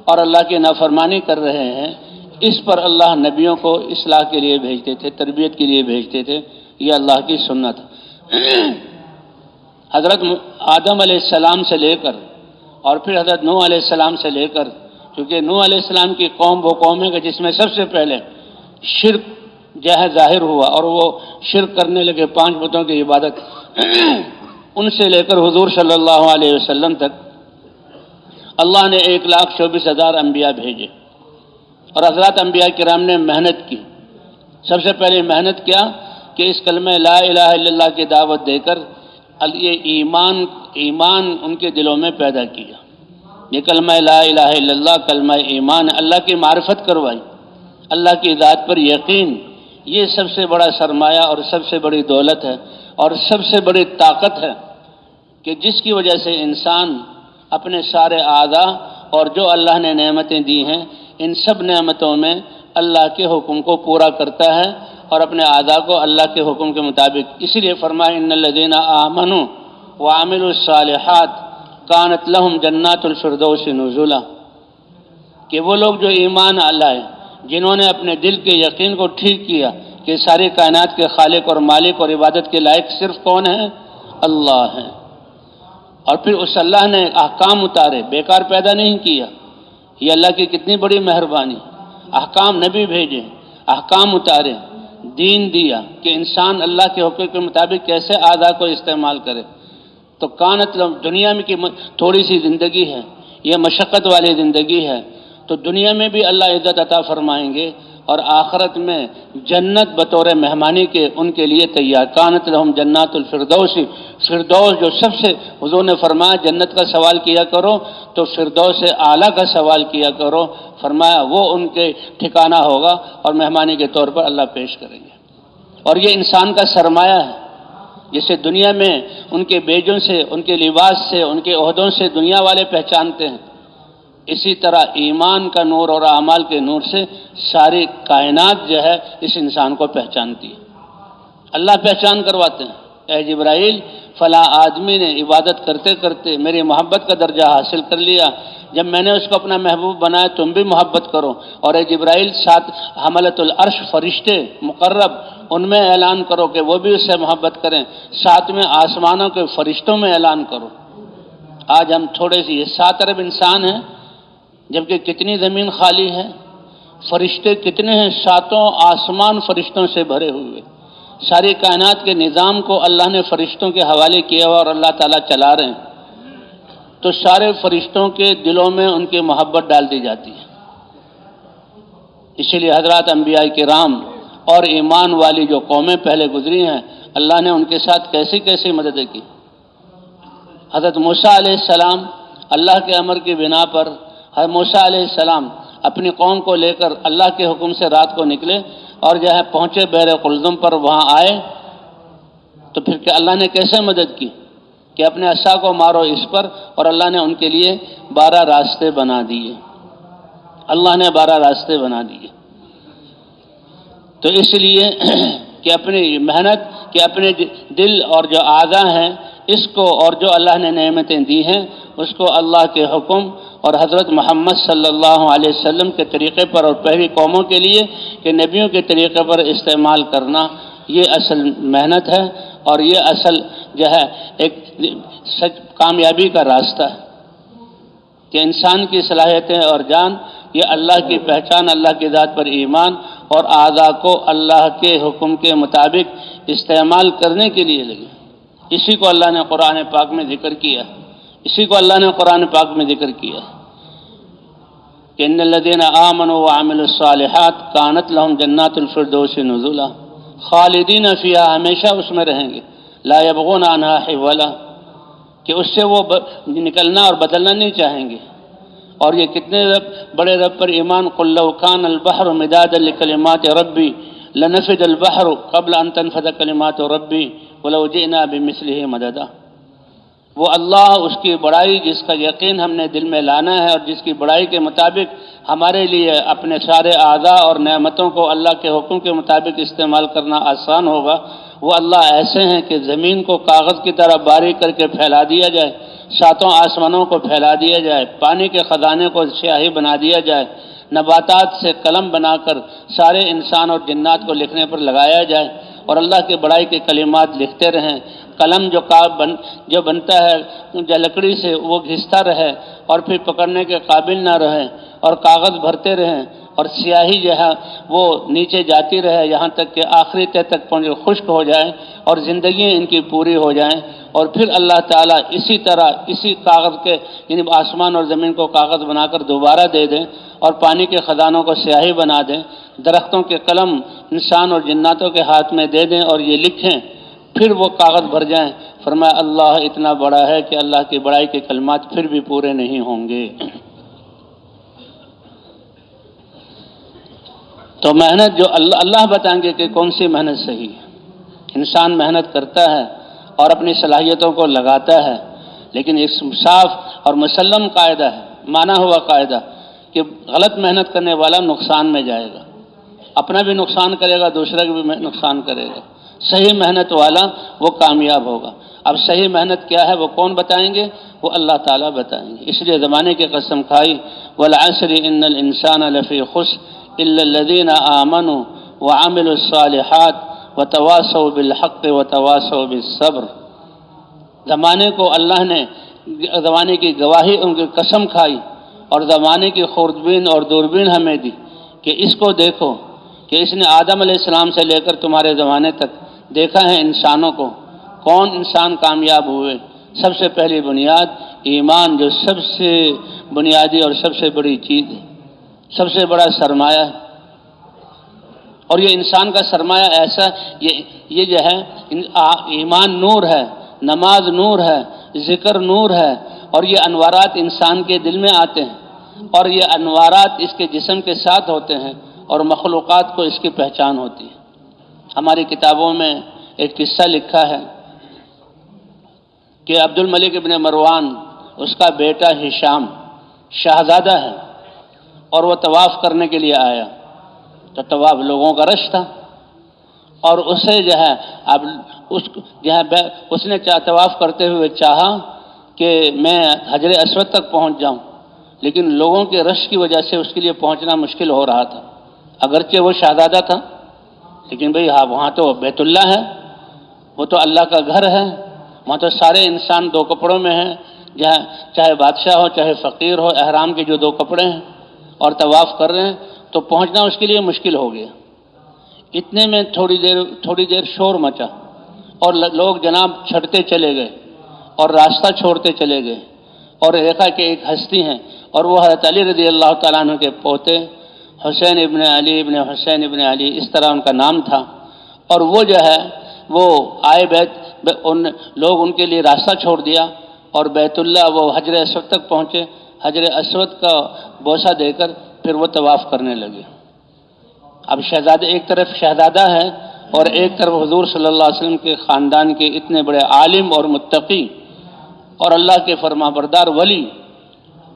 اور اللہ کی نافرمانی کر رہے ہیں، اس پر اللہ نبیوں کو اصلاح کے لیے بھیجتے تھے، تربیت کے لیے بھیجتے تھے، یہ اللہ کی سنت ہے۔ حضرت آدم علیہ السلام سے لے کر اور پھر حضرت نوح علیہ السلام سے لے کر، کیونکہ نوح علیہ السلام کی قوم وہ قوم ہے کہ جس میں سب سے پہلے شرک جو ہے ظاہر ہوا اور وہ شرک کرنے لگے، 5 بتوں کی عبادت، ان سے لے کر حضور صلی اللہ علیہ وسلم تک اللہ نے 1,24,000 انبیاء بھیجے، اور حضرات انبیاء کرام نے محنت کی۔ سب سے پہلے محنت کیا کہ اس کلمہ لا الہ الا اللہ کی دعوت دے کر یہ ایمان ان کے دلوں میں پیدا کیا۔ یہ کلمہ لا الہ الا اللہ، کلمہ ایمان، اللہ کی معرفت کروائی، اللہ کی ذات پر یقین، یہ سب سے بڑا سرمایہ اور سب سے بڑی دولت ہے اور سب سے بڑی طاقت ہے کہ جس کی وجہ سے انسان اپنے سارے اعضاء اور جو اللہ نے نعمتیں دی ہیں ان سب نعمتوں میں اللہ کے حکم کو پورا کرتا ہے اور اپنے اعضاء کو اللہ کے حکم کے مطابق، اس لیے فرمایا ان الذین آمنوا وعملوا الصالحات کانت لہم جنات الفردوس نزلا، کہ وہ لوگ جو ایمان لائے، جنہوں نے اپنے دل کے یقین کو ٹھیک کیا کہ ساری کائنات کے خالق اور مالک اور عبادت کے لائق صرف کون ہے؟ اللہ ہے، اور پھر اس اللہ نے احکام اتارے، بیکار پیدا نہیں کیا۔ یہ اللہ کی کتنی بڑی مہربانی، احکام نبی بھیجے، احکام اتارے، دین دیا کہ انسان اللہ کے حکم کے مطابق کیسے اعضاء کو استعمال کرے۔ تو کانت دنیا میں کی تھوڑی سی زندگی ہے، یہ مشقت والی زندگی ہے، تو دنیا میں بھی اللہ عزت عطا فرمائیں گے اور آخرت میں جنت بطور مہمانی کے ان کے لیے تیار۔ کانت لہم جنات الفردوس، فردوس جو سب سے، حضور نے فرمایا جنت کا سوال کیا کرو تو فردوس اعلیٰ کا سوال کیا کرو، فرمایا وہ ان کے ٹھکانہ ہوگا اور مہمانی کے طور پر اللہ پیش کریں گے۔ اور یہ انسان کا سرمایہ ہے، جسے دنیا میں ان کے بیجوں سے، ان کے لباس سے، ان کے عہدوں سے دنیا والے پہچانتے ہیں، اسی طرح ایمان کا نور اور اعمال کے نور سے ساری کائنات جو ہے اس انسان کو پہچانتی ہے۔ اللہ پہچان کرواتے ہیں، اے جبرائیل فلاں آدمی نے عبادت کرتے کرتے میری محبت کا درجہ حاصل کر لیا، جب میں نے اس کو اپنا محبوب بنایا تم بھی محبت کرو۔ اور اے جبرائیل ساتھ حملۃ العرش فرشتے مقرب، ان میں اعلان کرو کہ وہ بھی اس سے محبت کریں، ساتھ میں آسمانوں کے فرشتوں میں اعلان کرو۔ آج ہم تھوڑے سی، یہ 7 ارب انسان ہیں جبکہ کتنی زمین خالی ہے، فرشتے کتنے ہیں، 7 آسمان فرشتوں سے بھرے ہوئے، ساری کائنات کے نظام کو اللہ نے فرشتوں کے حوالے کیا ہوا اور اللہ تعالیٰ چلا رہے ہیں، تو سارے فرشتوں کے دلوں میں ان کی محبت ڈال دی جاتی ہے۔ اسی لیے حضرات انبیاء کرام اور ایمان والی جو قومیں پہلے گزری ہیں، اللہ نے ان کے ساتھ کیسی کیسی مدد کی۔ حضرت موسیٰ علیہ السلام اللہ کے امر کی بنا پر، حضرت موسیٰ علیہ السلام اپنی قوم کو لے کر اللہ کے حکم سے رات کو نکلے اور جو ہے پہنچے بحر قلزم پر، وہاں آئے تو پھر کہ اللہ نے کیسے مدد کی کہ اپنے عصا کو مارو اس پر، اور اللہ نے ان کے لیے 12 راستے بنا دیے، اللہ نے 12 راستے بنا دیے۔ تو اس لیے کہ اپنی محنت، کہ اپنے دل اور جو اعضاء ہیں اس کو، اور جو اللہ نے نعمتیں دی ہیں اس کو اللہ کے حکم اور حضرت محمد صلی اللہ علیہ وسلم کے طریقے پر، اور پہلی قوموں کے لیے کہ نبیوں کے طریقے پر استعمال کرنا، یہ اصل محنت ہے اور یہ اصل جو ہے ایک کامیابی کا راستہ ہے کہ انسان کی صلاحیتیں اور جان، یہ اللہ کی پہچان، اللہ کی ذات پر ایمان اور اعضاء کو اللہ کے حکم کے مطابق استعمال کرنے کے لیے لگے۔ اسی کو اللہ نے قرآن پاک میں ذکر کیا، اسی کو اللہ نے قرآن پاک میں ذکر کیا کہ ان الذین آمنوا وعملوا الصالحات کانت لہم جنات الفردوس نزلا خالدین فیہا، ہمیشہ اس میں رہیں گے، لا یبغون عنہا حولا، کہ اس سے وہ نکلنا اور بدلنا نہیں چاہیں گے۔ اور یہ کتنے بڑے رب پر ایمان، قل لو کان البحر مدادا لکلمات ربی لنفد البحر قبل ان تنفد کلمات ربی ولو جئنا بمثلہ مددا۔ وہ اللہ، اس کی بڑائی جس کا یقین ہم نے دل میں لانا ہے اور جس کی بڑائی کے مطابق ہمارے لیے اپنے سارے اعضاء اور نعمتوں کو اللہ کے حکم کے مطابق استعمال کرنا آسان ہوگا، وہ اللہ ایسے ہیں کہ زمین کو کاغذ کی طرح باریک کر کے پھیلا دیا جائے، 7 آسمانوں کو پھیلا دیا جائے، پانی کے خزانے کو سیاہی بنا دیا جائے، نباتات سے قلم بنا کر سارے انسان اور جنات کو لکھنے پر لگایا جائے اور اللہ کی بڑائی کے کلمات لکھتے رہیں۔ قلم جو بنتا ہے جو لکڑی سے، وہ گھستا رہے اور پھر پکڑنے کے قابل نہ رہے، اور کاغذ بھرتے رہیں اور سیاہی جو ہے وہ نیچے جاتی رہے یہاں تک کہ آخری تہ تک پہنچے، خشک ہو جائے اور زندگی ان کی پوری ہو جائیں، اور پھر اللہ تعالیٰ اسی طرح اسی کاغذ کے، یعنی آسمان اور زمین کو کاغذ بنا کر دوبارہ دے دیں اور پانی کے خزانوں کو سیاہی بنا دیں، درختوں کے قلم انسان اور جناتوں کے ہاتھ میں دے دیں اور یہ لکھیں، پھر وہ کاغذ بھر جائیں۔ فرمایا اللہ اتنا بڑا ہے کہ اللہ کی بڑائی کے کلمات پھر بھی پورے نہیں ہوں گے۔ تو محنت جو اللہ بتائیں گے کہ کون سی محنت صحیح ہے۔ انسان محنت کرتا ہے اور اپنی صلاحیتوں کو لگاتا ہے، لیکن ایک صاف اور مسلم قاعدہ ہے، مانا ہوا قاعدہ، کہ غلط محنت کرنے والا نقصان میں جائے گا، اپنا بھی نقصان کرے گا، دوسرے کا بھی نقصان کرے گا۔ صحیح محنت والا وہ کامیاب ہوگا۔ اب صحیح محنت کیا ہے وہ کون بتائیں گے؟ وہ اللہ تعالیٰ بتائیں گے۔ اس لیے زمانے کی قسم کھائی، والعصر ان الانسان لفی خسر الا الذین آمنوا وعملوا الصالحات وتواصوا بالحق وتواصوا بالصبر۔ زمانے کو اللہ نے زمانے کی گواہی، ان کی قسم کھائی اور زمانے کی خوردبین اور دوربین ہمیں دی کہ اس کو دیکھو کہ اس نے آدم علیہ السلام سے لے کر تمہارے زمانے تک دیکھا ہے انسانوں کو، کون انسان کامیاب ہوئے۔ سب سے پہلی بنیاد ایمان، جو سب سے بنیادی اور سب سے بڑی چیز ہے، سب سے بڑا سرمایہ ہے۔ اور یہ انسان کا سرمایہ ایسا، یہ جو ہے ایمان نور ہے، نماز نور ہے، ذکر نور ہے، اور یہ انوارات انسان کے دل میں آتے ہیں اور یہ انوارات اس کے جسم کے ساتھ ہوتے ہیں اور مخلوقات کو اس کی پہچان ہوتی ہے۔ ہماری کتابوں میں ایک قصہ لکھا ہے کہ عبد الملک ابن مروان، اس کا بیٹا ہشام شہزادہ ہے اور وہ طواف کرنے کے لیے آیا، تو طواف لوگوں کا رش تھا اور اسے جو ہے اب اس نے طواف کرتے ہوئے چاہا کہ میں حجر اسود تک پہنچ جاؤں، لیکن لوگوں کے رش کی وجہ سے اس کے لیے پہنچنا مشکل ہو رہا تھا، اگرچہ وہ شہزادہ تھا، لیکن بھئی وہاں تو بیت اللہ ہے، وہ تو اللہ کا گھر ہے، وہاں تو سارے انسان دو کپڑوں میں ہیں، جہاں چاہے بادشاہ ہو چاہے فقیر ہو، احرام کے جو دو کپڑے ہیں اور طواف کر رہے ہیں، تو پہنچنا اس کے لیے مشکل ہو گیا۔ اتنے میں تھوڑی دیر شور مچا اور لوگ جناب چھٹتے چلے گئے اور راستہ چھوڑتے چلے گئے، اور دیکھا کہ ایک ہستی ہیں اور وہ حضرت علی رضی اللہ تعالیٰ عنہ کے پوتے حسین ابن علی ابن حسین ابن علی، اس طرح ان کا نام تھا، اور وہ جو ہے وہ آئے لوگ ان کے لیے راستہ چھوڑ دیا اور بیت اللہ، وہ حجر اسود تک پہنچے، حجر اسود کا بوسہ دے کر پھر وہ طواف کرنے لگے۔ اب شہزادہ ایک طرف شہزادہ ہے اور ایک طرف حضور صلی اللہ علیہ وسلم کے خاندان کے اتنے بڑے عالم اور متقی اور اللہ کے فرما بردار ولی،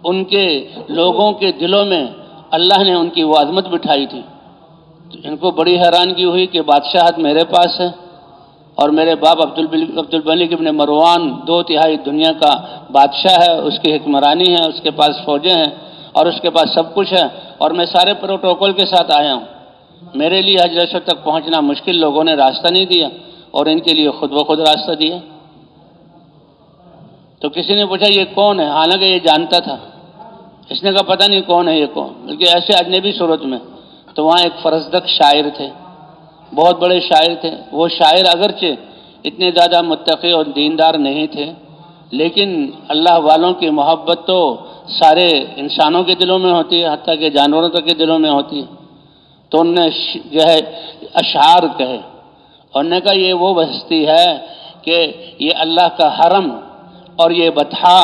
ان کے لوگوں کے دلوں میں اللہ نے ان کی وہ عظمت بٹھائی تھی۔ تو ان کو بڑی حیرانگی ہوئی کہ بادشاہت میرے پاس ہے اور میرے باپ عبد الملک ابن مروان 2/3 دنیا کا بادشاہ ہے، اس کی حکمرانی ہے، اس کے پاس فوجیں ہیں اور اس کے پاس سب کچھ ہے، اور میں سارے پروٹوکول کے ساتھ آیا ہوں، میرے لیے حجر اسود تک پہنچنا مشکل، لوگوں نے راستہ نہیں دیا اور ان کے لیے خود بخود راستہ دیا۔ تو کسی نے پوچھا یہ کون ہے، حالانکہ یہ جانتا تھا، اس نے کہا پتہ نہیں کون ہے یہ کون، بلکہ ایسے اجنبی صورت میں۔ تو وہاں ایک فرزدق شاعر تھے، بہت بڑے شاعر تھے، وہ شاعر اگرچہ اتنے زیادہ متقی اور دیندار نہیں تھے، لیکن اللہ والوں کی محبت تو سارے انسانوں کے دلوں میں ہوتی ہے، حتیٰ کہ جانوروں تک کے دلوں میں ہوتی ہے۔ تو انہوں نے جو ہے اشعار کہے، اور نے کہا یہ وہ ہستی ہے کہ یہ اللہ کا حرم اور یہ بطحا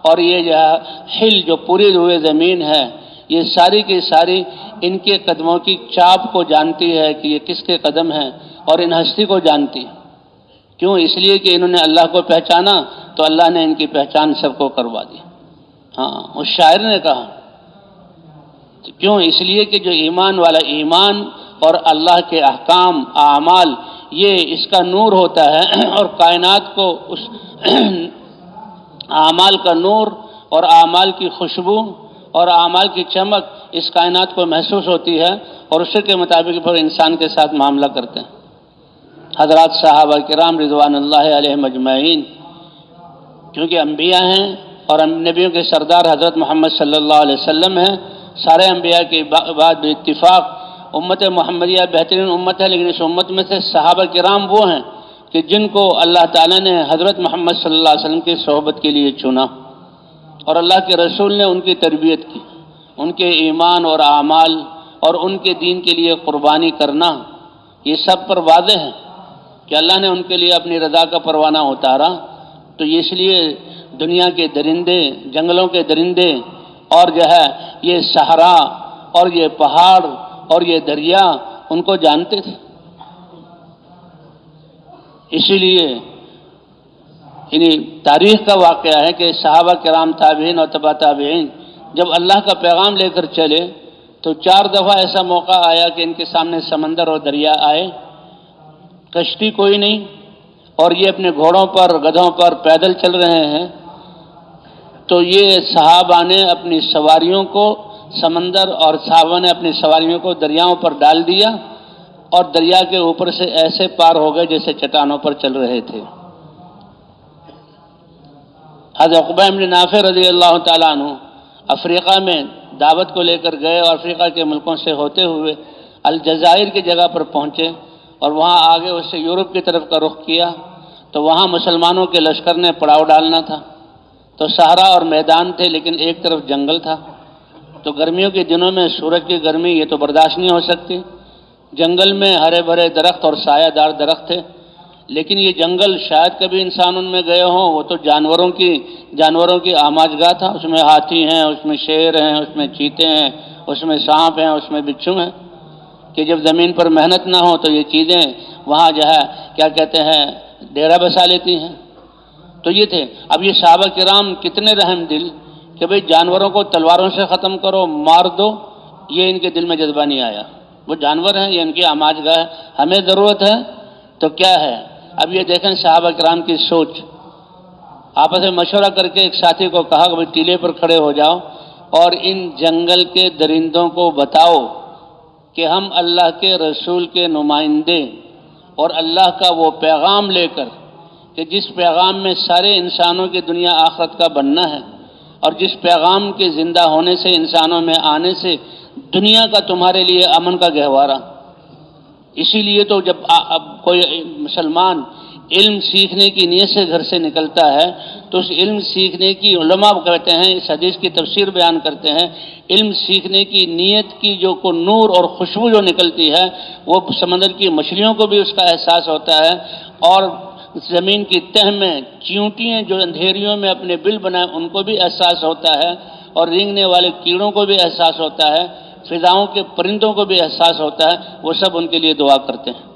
اور یہ جو ہے حل جو پوری ہوئے زمین ہے، یہ ساری کی ساری ان کے قدموں کی چاپ کو جانتی ہے کہ یہ کس کے قدم ہیں، اور ان ہستی کو جانتی ہے۔ کیوں؟ اس لیے کہ انہوں نے اللہ کو پہچانا تو اللہ نے ان کی پہچان سب کو کروا دی۔ ہاں، اس شاعر نے کہا کیوں؟ اس لیے کہ جو ایمان والا ایمان اور اللہ کے احکام اعمال، یہ اس کا نور ہوتا ہے اور کائنات کو اس اعمال کا نور اور اعمال کی خوشبو اور اعمال کی چمک اس کائنات کو محسوس ہوتی ہے اور اسی کے مطابق پھر انسان کے ساتھ معاملہ کرتے ہیں۔ حضرات صحابہ کرام رضوان اللہ علیہم اجمعین، کیونکہ انبیاء ہیں اور نبیوں کے سردار حضرت محمد صلی اللہ علیہ وسلم ہیں، سارے انبیاء کے بعد باتفاق امت محمدیہ بہترین امت ہے، لیکن اس امت میں سے صحابہ کرام وہ ہیں کہ جن کو اللہ تعالیٰ نے حضرت محمد صلی اللہ علیہ وسلم کی صحبت کے لیے چنا، اور اللہ کے رسول نے ان کی تربیت کی، ان کے ایمان اور اعمال اور ان کے دین کے لیے قربانی کرنا، یہ سب پر واضح ہے کہ اللہ نے ان کے لیے اپنی رضا کا پروانہ اتارا۔ تو اس لیے دنیا کے درندے، جنگلوں کے درندے اور جو ہے یہ صحرا اور یہ پہاڑ اور یہ دریا ان کو جانتے تھے۔ اسی لیے تاریخ کا واقعہ ہے کہ صحابہ کرام، تابعین اور تبع تابعین جب اللہ کا پیغام لے کر چلے تو 4 دفعہ ایسا موقع آیا کہ ان کے سامنے سمندر اور دریا آئے، کشتی کوئی نہیں، اور یہ اپنے گھوڑوں پر، گدھوں پر پیدل چل رہے ہیں، تو یہ صحابہ نے اپنی سواریوں کو سمندر اور صحابہ نے اپنی سواریوں کو دریاؤں پر ڈال دیا اور دریا کے اوپر سے ایسے پار ہو گئے جیسے چٹانوں پر چل رہے تھے۔ حضرت عقبہ بن نافع رضی اللہ تعالیٰ عنہ افریقہ میں دعوت کو لے کر گئے اور افریقہ کے ملکوں سے ہوتے ہوئے الجزائر کی جگہ پر پہنچے اور وہاں آگے اس سے یورپ کی طرف کا رخ کیا تو وہاں مسلمانوں کے لشکر نے پڑاؤ ڈالنا تھا، تو صحرا اور میدان تھے لیکن ایک طرف جنگل تھا، تو گرمیوں کے دنوں میں سورج کی گرمی یہ تو برداشت نہیں ہو سکتی، جنگل میں ہرے بھرے درخت اور سایہ دار درخت تھے، لیکن یہ جنگل شاید کبھی انسان ان میں گئے ہوں، وہ تو جانوروں کی آماج گاہ تھا، اس میں ہاتھی ہیں، اس میں شیر ہیں، اس میں چیتے ہیں، اس میں سانپ ہیں، اس میں بچھو ہیں، کہ جب زمین پر محنت نہ ہو تو یہ چیزیں وہاں جو ہے کیا کہتے ہیں ڈیرا بسا لیتی ہیں۔ تو یہ تھے۔ اب یہ صحابہ کرام کتنے رحم دل کہ بھئی جانوروں کو تلواروں سے ختم کرو، مار دو، یہ ان کے دل میں جذبہ نہیں آیا۔ وہ جانور ہیں، یہ ان کی آماج گاہ ہے، ہمیں ضرورت ہے تو کیا ہے۔ اب یہ دیکھیں صحابہ کرام کی سوچ، آپس میں مشورہ کر کے ایک ساتھی کو کہا کہ بھئی ٹیلے پر کھڑے ہو جاؤ اور ان جنگل کے درندوں کو بتاؤ کہ ہم اللہ کے رسول کے نمائندے اور اللہ کا وہ پیغام لے کر کہ جس پیغام میں سارے انسانوں کی دنیا آخرت کا بننا ہے اور جس پیغام کے زندہ ہونے سے انسانوں میں آنے سے دنیا کا تمہارے لیے امن کا گہوارہ۔ اسی لیے تو جب اب کوئی مسلمان علم سیکھنے کی نیت سے گھر سے نکلتا ہے تو اس علم سیکھنے کی علماء کہتے ہیں، اس حدیث کی تفسیر بیان کرتے ہیں، علم سیکھنے کی نیت کی جو کو نور اور خوشبو جو نکلتی ہے وہ سمندر کی مچھلیوں کو بھی اس کا احساس ہوتا ہے، اور زمین کی تہ میں چیونٹیاں جو اندھیریوں میں اپنے بل بنائے ان کو بھی احساس ہوتا ہے، اور رینگنے والے کیڑوں کو بھی احساس ہوتا ہے، فضاؤں کے پرندوں کو بھی احساس ہوتا ہے، وہ سب ان کے لیے دعا کرتے ہیں۔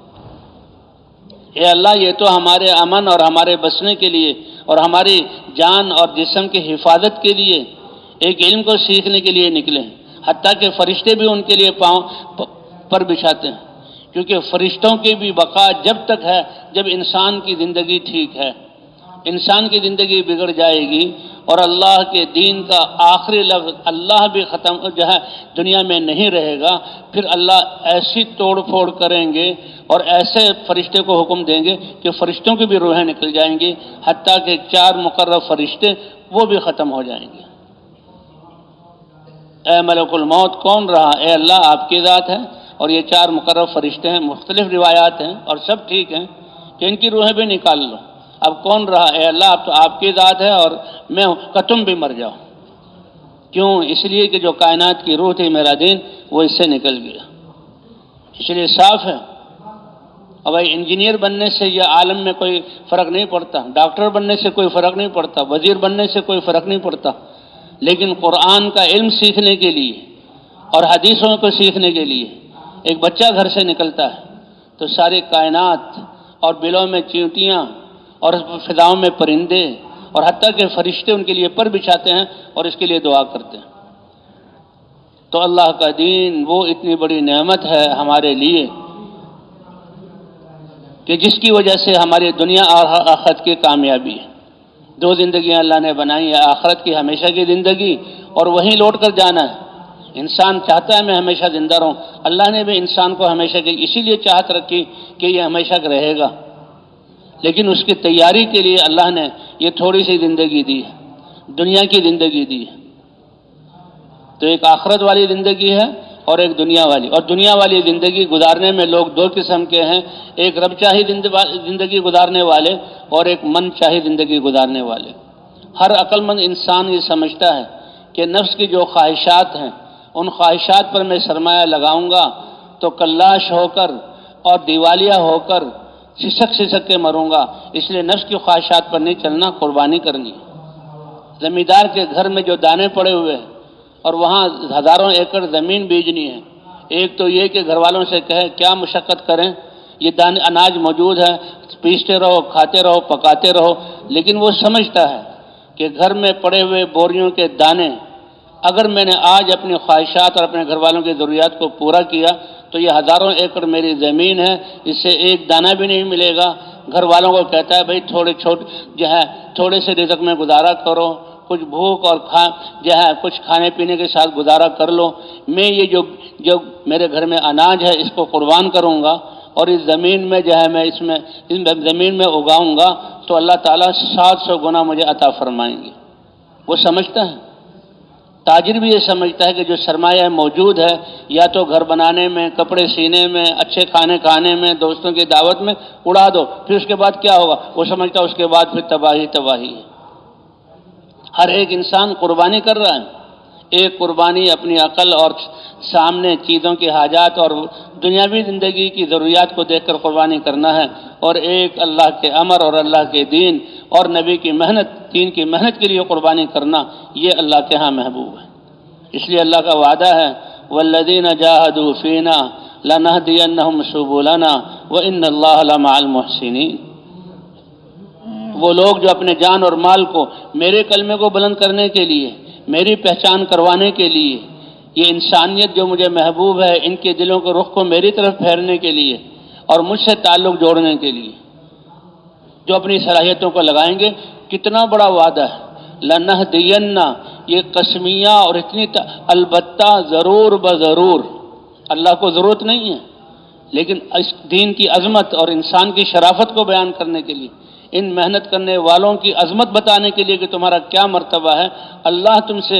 اے اللہ، یہ تو ہمارے امن اور ہمارے بسنے کے لیے اور ہماری جان اور جسم کی حفاظت کے لیے ایک علم کو سیکھنے کے لیے نکلے ہیں، حتیٰ کہ فرشتے بھی ان کے لیے پاؤں پر بچھاتے ہیں، کیونکہ فرشتوں کی بھی بقا جب تک ہے جب انسان کی زندگی ٹھیک ہے۔ انسان کی زندگی بگڑ جائے گی اور اللہ کے دین کا آخری لفظ اللہ بھی ختم جو ہے دنیا میں نہیں رہے گا، پھر اللہ ایسی توڑ پھوڑ کریں گے اور ایسے فرشتے کو حکم دیں گے کہ فرشتوں کی بھی روحیں نکل جائیں گی، حتیٰ کہ 4 مقرر فرشتے وہ بھی ختم ہو جائیں گے۔ اے ملک الموت کون رہا؟ اے اللہ آپ کی ذات ہے، اور یہ 4 مقرر فرشتے ہیں، مختلف روایات ہیں اور سب ٹھیک ہیں کہ ان کی روحیں بھی نکال لو، اب کون رہا؟ اے اللہ اب تو آپ کی ذات ہے اور میں ہوں کہ تم بھی مر جاؤ۔ کیوں؟ اس لیے کہ جو کائنات کی روح تھی میرا دین وہ اس سے نکل گیا، اس لیے صاف ہے۔ اور بھائی انجینئر بننے سے یہ عالم میں کوئی فرق نہیں پڑتا، ڈاکٹر بننے سے کوئی فرق نہیں پڑتا، وزیر بننے سے کوئی فرق نہیں پڑتا، لیکن قرآن کا علم سیکھنے کے لیے اور حدیثوں کو سیکھنے کے لیے ایک بچہ گھر سے نکلتا ہے تو ساری کائنات اور بلوں میں چیونٹیاں اور فضاؤں میں پرندے اور حتیٰ کہ فرشتے ان کے لیے پر بچھاتے ہیں اور اس کے لیے دعا کرتے ہیں۔ تو اللہ کا دین وہ اتنی بڑی نعمت ہے ہمارے لیے کہ جس کی وجہ سے ہماری دنیا اور آخرت کی کامیابی ہے۔ 2 زندگیاں اللہ نے بنائی ہیں، آخرت کی ہمیشہ کی زندگی اور وہیں لوٹ کر جانا ہے۔ انسان چاہتا ہے میں ہمیشہ زندہ رہوں، اللہ نے بھی انسان کو ہمیشہ کی اسی لیے چاہت رکھی کہ یہ ہمیشہ کا رہے گا، لیکن اس کی تیاری کے لیے اللہ نے یہ تھوڑی سی زندگی دی ہے، دنیا کی زندگی دی ہے۔ تو ایک آخرت والی زندگی ہے اور ایک دنیا والی، اور دنیا والی زندگی گزارنے میں لوگ 2 قسم کے ہیں، ایک رب چاہی زندگی گزارنے والے اور ایک من چاہی زندگی گزارنے والے۔ ہر عقل مند انسان یہ سمجھتا ہے کہ نفس کی جو خواہشات ہیں ان خواہشات پر میں سرمایہ لگاؤں گا تو کلاش ہو کر اور دیوالیہ ہو کر سسک کے مروں گا، اس لیے نفس کی خواہشات پر نہیں چلنا، قربانی کرنی۔ زمیندار کے گھر میں جو دانے پڑے ہوئے ہیں اور وہاں ہزاروں ایکڑ زمین بیجنی ہے، ایک تو یہ کہ گھر والوں سے کہے کیا مشقت کریں، یہ دانے اناج موجود ہے، پیستے رہو، کھاتے رہو، پکاتے رہو، لیکن وہ سمجھتا ہے کہ گھر میں پڑے ہوئے بوریوں کے دانے اگر میں نے آج اپنی خواہشات اور اپنے گھر والوں کی ضروریات کو پورا کیا تو یہ ہزاروں ایکڑ میری زمین ہے، اس سے ایک دانہ بھی نہیں ملے گا۔ گھر والوں کو کہتا ہے بھئی تھوڑے سے رزق میں گزارا کرو، کچھ بھوک اور کچھ کھانے پینے کے ساتھ گزارا کر لو، میں یہ جو میرے گھر میں اناج ہے اس کو قربان کروں گا اور اس زمین میں جو ہے میں اس زمین میں اگاؤں گا تو اللہ تعالیٰ 700 گنا مجھے عطا فرمائیں گے۔ وہ سمجھتا ہے، تاجر بھی یہ سمجھتا ہے کہ جو سرمایہ موجود ہے یا تو گھر بنانے میں، کپڑے سینے میں، اچھے کھانے کھانے میں، دوستوں کی دعوت میں اڑا دو، پھر اس کے بعد کیا ہوگا؟ وہ سمجھتا ہے اس کے بعد پھر تباہی تباہی ہے۔ ہر ایک انسان قربانی کر رہا ہے، ایک قربانی اپنی عقل اور سامنے چیزوں کی حاجات اور دنیاوی زندگی کی ضروریات کو دیکھ کر قربانی کرنا ہے، اور ایک اللہ کے امر اور اللہ کے دین اور نبی کی محنت، دین کی محنت کے لیے قربانی کرنا، یہ اللہ کے ہاں محبوب ہے۔ اس لیے اللہ کا وعدہ ہے والذین جاہدوا فینا لنہدینہم سبلنا وان اللہ لمع المحسنین۔ وہ لوگ جو اپنے جان اور مال کو میرے کلمے کو بلند کرنے کے لیے، میری پہچان کروانے کے لیے، یہ انسانیت جو مجھے محبوب ہے، ان کے دلوں کے رخ کو میری طرف پھیرنے کے لیے اور مجھ سے تعلق جوڑنے کے لیے جو اپنی صلاحیتوں کو لگائیں گے، کتنا بڑا وعدہ ہے۔ لنہدینہ، یہ قسمیہ اور اتنی البتہ، ضرور بضرور، اللہ کو ضرورت نہیں ہے، لیکن اس دین کی عظمت اور انسان کی شرافت کو بیان کرنے کے لیے، ان محنت کرنے والوں کی عظمت بتانے کے لیے کہ تمہارا کیا مرتبہ ہے، اللہ تم سے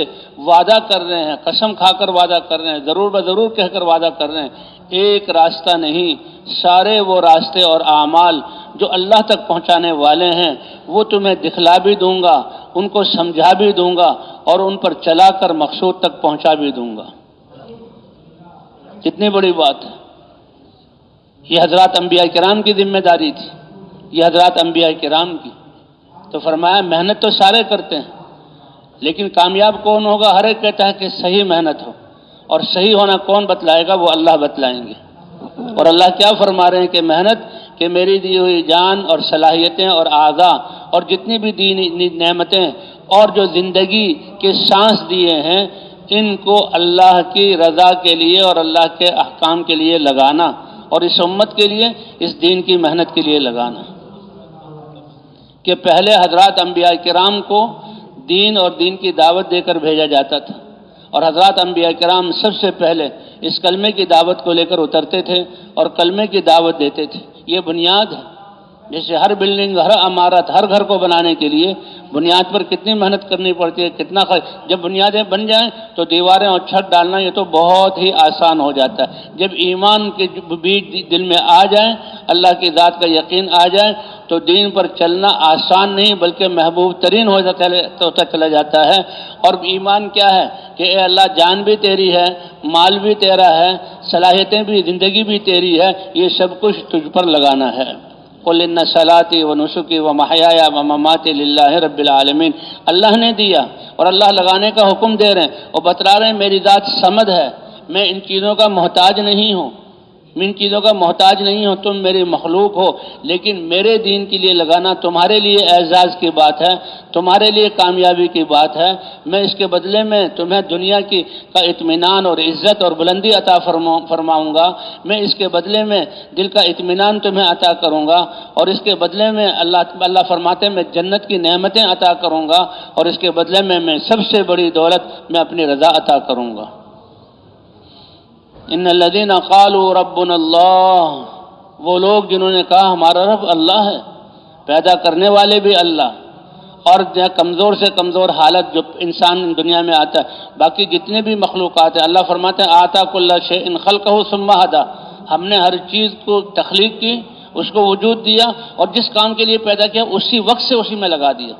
وعدہ کر رہے ہیں، قسم کھا کر وعدہ کر رہے ہیں، ضرور بضرور کہہ کر وعدہ کر رہے ہیں، ایک راستہ نہیں، سارے وہ راستے اور اعمال جو اللہ تک پہنچانے والے ہیں وہ تمہیں دکھلا بھی دوں گا، ان کو سمجھا بھی دوں گا، اور ان پر چلا کر مقصود تک پہنچا بھی دوں گا۔ کتنی بڑی بات ہے۔ یہ حضرات انبیاء کرام کی ذمہ داری تھی، یہ حضرات انبیاء کرام کی۔ تو فرمایا محنت تو سارے کرتے ہیں، لیکن کامیاب کون ہوگا؟ ہر ایک کہتا ہے کہ صحیح محنت ہو، اور صحیح ہونا کون بتلائے گا؟ وہ اللہ بتلائیں گے۔ اور اللہ کیا فرما رہے ہیں کہ محنت، کہ میری دی ہوئی جان اور صلاحیتیں اور اعضاء اور جتنی بھی دینی نعمتیں اور جو زندگی کے سانس دیے ہیں، ان کو اللہ کی رضا کے لیے اور اللہ کے احکام کے لیے لگانا، اور اس امت کے لیے، اس دین کی محنت کے لیے لگانا۔ کہ پہلے حضرات انبیاء کرام کو دین اور دین کی دعوت دے کر بھیجا جاتا تھا، اور حضرات انبیاء کرام سب سے پہلے اس کلمے کی دعوت کو لے کر اترتے تھے اور کلمے کی دعوت دیتے تھے۔ یہ بنیاد ہے۔ جیسے ہر بلڈنگ، ہر عمارت، ہر گھر کو بنانے کے لیے بنیاد پر کتنی محنت کرنی پڑتی ہے، کتنا جب بنیادیں بن جائیں تو دیواریں اور چھت ڈالنا یہ تو بہت ہی آسان ہو جاتا ہے۔ جب ایمان کے بیج دل میں آ جائیں، اللہ کی ذات کا یقین آ جائے، تو دین پر چلنا آسان نہیں بلکہ محبوب ترین ہوتا چلا جاتا ہے۔ اور ایمان کیا ہے کہ اے اللہ، جان بھی تیری ہے، مال بھی تیرا ہے، صلاحیتیں بھی، زندگی بھی تیری ہے، یہ سب کچھ تجھ پر لگانا ہے۔ قل ان صلاتی و نسکی و محیای و مماتی للہ رب العالمین، اللہ نے دیا اور اللہ لگانے کا حکم دے رہے ہیں، اور بتلا رہے ہیں میری ذات صمد ہے، میں ان چیزوں کا محتاج نہیں ہوں، میں ان چیزوں کا محتاج نہیں ہوں، تم میری مخلوق ہو، لیکن میرے دین کے لیے لگانا تمہارے لیے اعزاز کی بات ہے، تمہارے لیے کامیابی کی بات ہے۔ میں اس کے بدلے میں تمہیں دنیا کا اطمینان اور عزت اور بلندی عطا فرماؤں گا، میں اس کے بدلے میں دل کا اطمینان تمہیں عطا کروں گا، اور اس کے بدلے میں اللہ فرماتے ہیں میں جنت کی نعمتیں عطا کروں گا، اور اس کے بدلے میں سب سے بڑی دولت میں اپنی رضا عطا کروں گا۔ ان الذین قالوا ربنا اللہ، وہ لوگ جنہوں نے کہا ہمارا رب اللہ ہے، پیدا کرنے والے بھی اللہ، اور کمزور سے کمزور حالت جو انسان دنیا میں آتا ہے، باقی جتنے بھی مخلوقات ہیں، اللہ فرماتے ہیں آتا کل شیء خلقہ ثم ہدی، ہم نے ہر چیز کو تخلیق کی، اس کو وجود دیا، اور جس کام کے لیے پیدا کیا اسی وقت سے اسی میں لگا دیا۔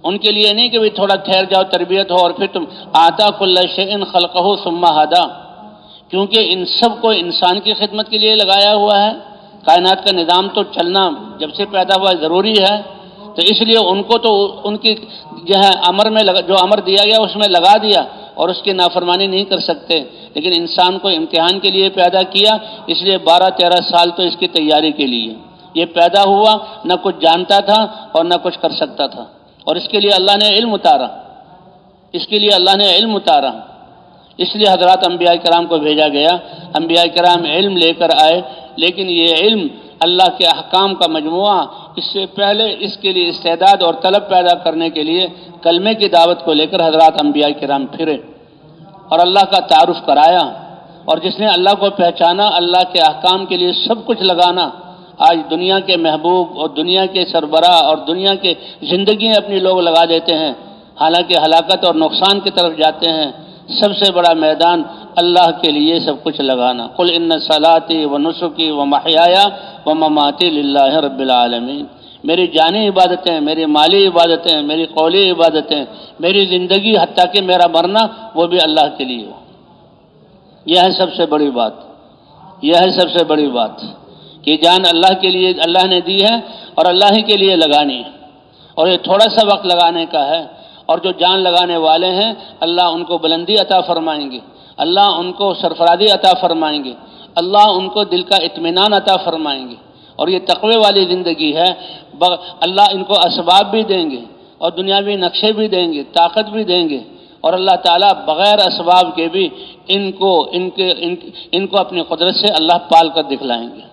ان کے لیے نہیں کہ بھی تھوڑا ٹھہر جاؤ، تربیت ہو، اور پھر تم آتا کل شیء خلقہ ثم ہدی، کیونکہ ان سب کو انسان کی خدمت کے لیے لگایا ہوا ہے۔ کائنات کا نظام تو چلنا جب سے پیدا ہوا ضروری ہے، تو اس لیے ان کو تو ان کی جو ہے جو امر دیا گیا اس میں لگا دیا، اور اس کی نافرمانی نہیں کر سکتے، لیکن انسان کو امتحان کے لیے پیدا کیا، اس لیے 12-13 سال تو اس کی تیاری کے لیے یہ پیدا ہوا، نہ کچھ جانتا تھا اور نہ کچھ کر سکتا تھا، اور اس کے لیے اللہ نے علم اتارا، اس کے لیے اللہ نے علم اتارا، اس لیے حضرات انبیاء کرام کو بھیجا گیا۔ انبیاء کرام علم لے کر آئے، لیکن یہ علم اللہ کے احکام کا مجموعہ، اس سے پہلے اس کے لیے استعداد اور طلب پیدا کرنے کے لیے کلمے کی دعوت کو لے کر حضرات انبیاء کرام پھرے اور اللہ کا تعارف کرایا، اور جس نے اللہ کو پہچانا، اللہ کے احکام کے لیے سب کچھ لگانا، آج دنیا کے محبوب اور دنیا کے سربراہ اور دنیا کے زندگیاں اپنی لوگ لگا دیتے ہیں، حالانکہ ہلاکت اور نقصان کی طرف جاتے ہیں۔ سب سے بڑا میدان اللہ کے لیے سب کچھ لگانا۔ قل ان صلاتی و نسکی و محیایا و مماتی للہ رب العالمین، میری جانی عبادتیں، میری مالی عبادتیں، میری قولی عبادتیں، میری زندگی حتیٰ کہ میرا مرنا وہ بھی اللہ کے لیے ہو۔ یہ ہے سب سے بڑی بات، یہ ہے سب سے بڑی بات کہ جان اللہ کے لیے اللہ نے دی ہے اور اللہ ہی کے لیے لگانی ہے، اور یہ تھوڑا سا وقت لگانے کا ہے، اور جو جان لگانے والے ہیں اللہ ان کو بلندی عطا فرمائیں گے، اللہ ان کو سرفرازی عطا فرمائیں گے، اللہ ان کو دل کا اطمینان عطا فرمائیں گے، اور یہ تقوی والی زندگی ہے۔ اللہ ان کو اسباب بھی دیں گے اور دنیاوی نقشے بھی دیں گے، طاقت بھی دیں گے، اور اللہ تعالیٰ بغیر اسباب کے بھی ان کو اپنی قدرت سے اللہ پال کر دکھلائیں گے۔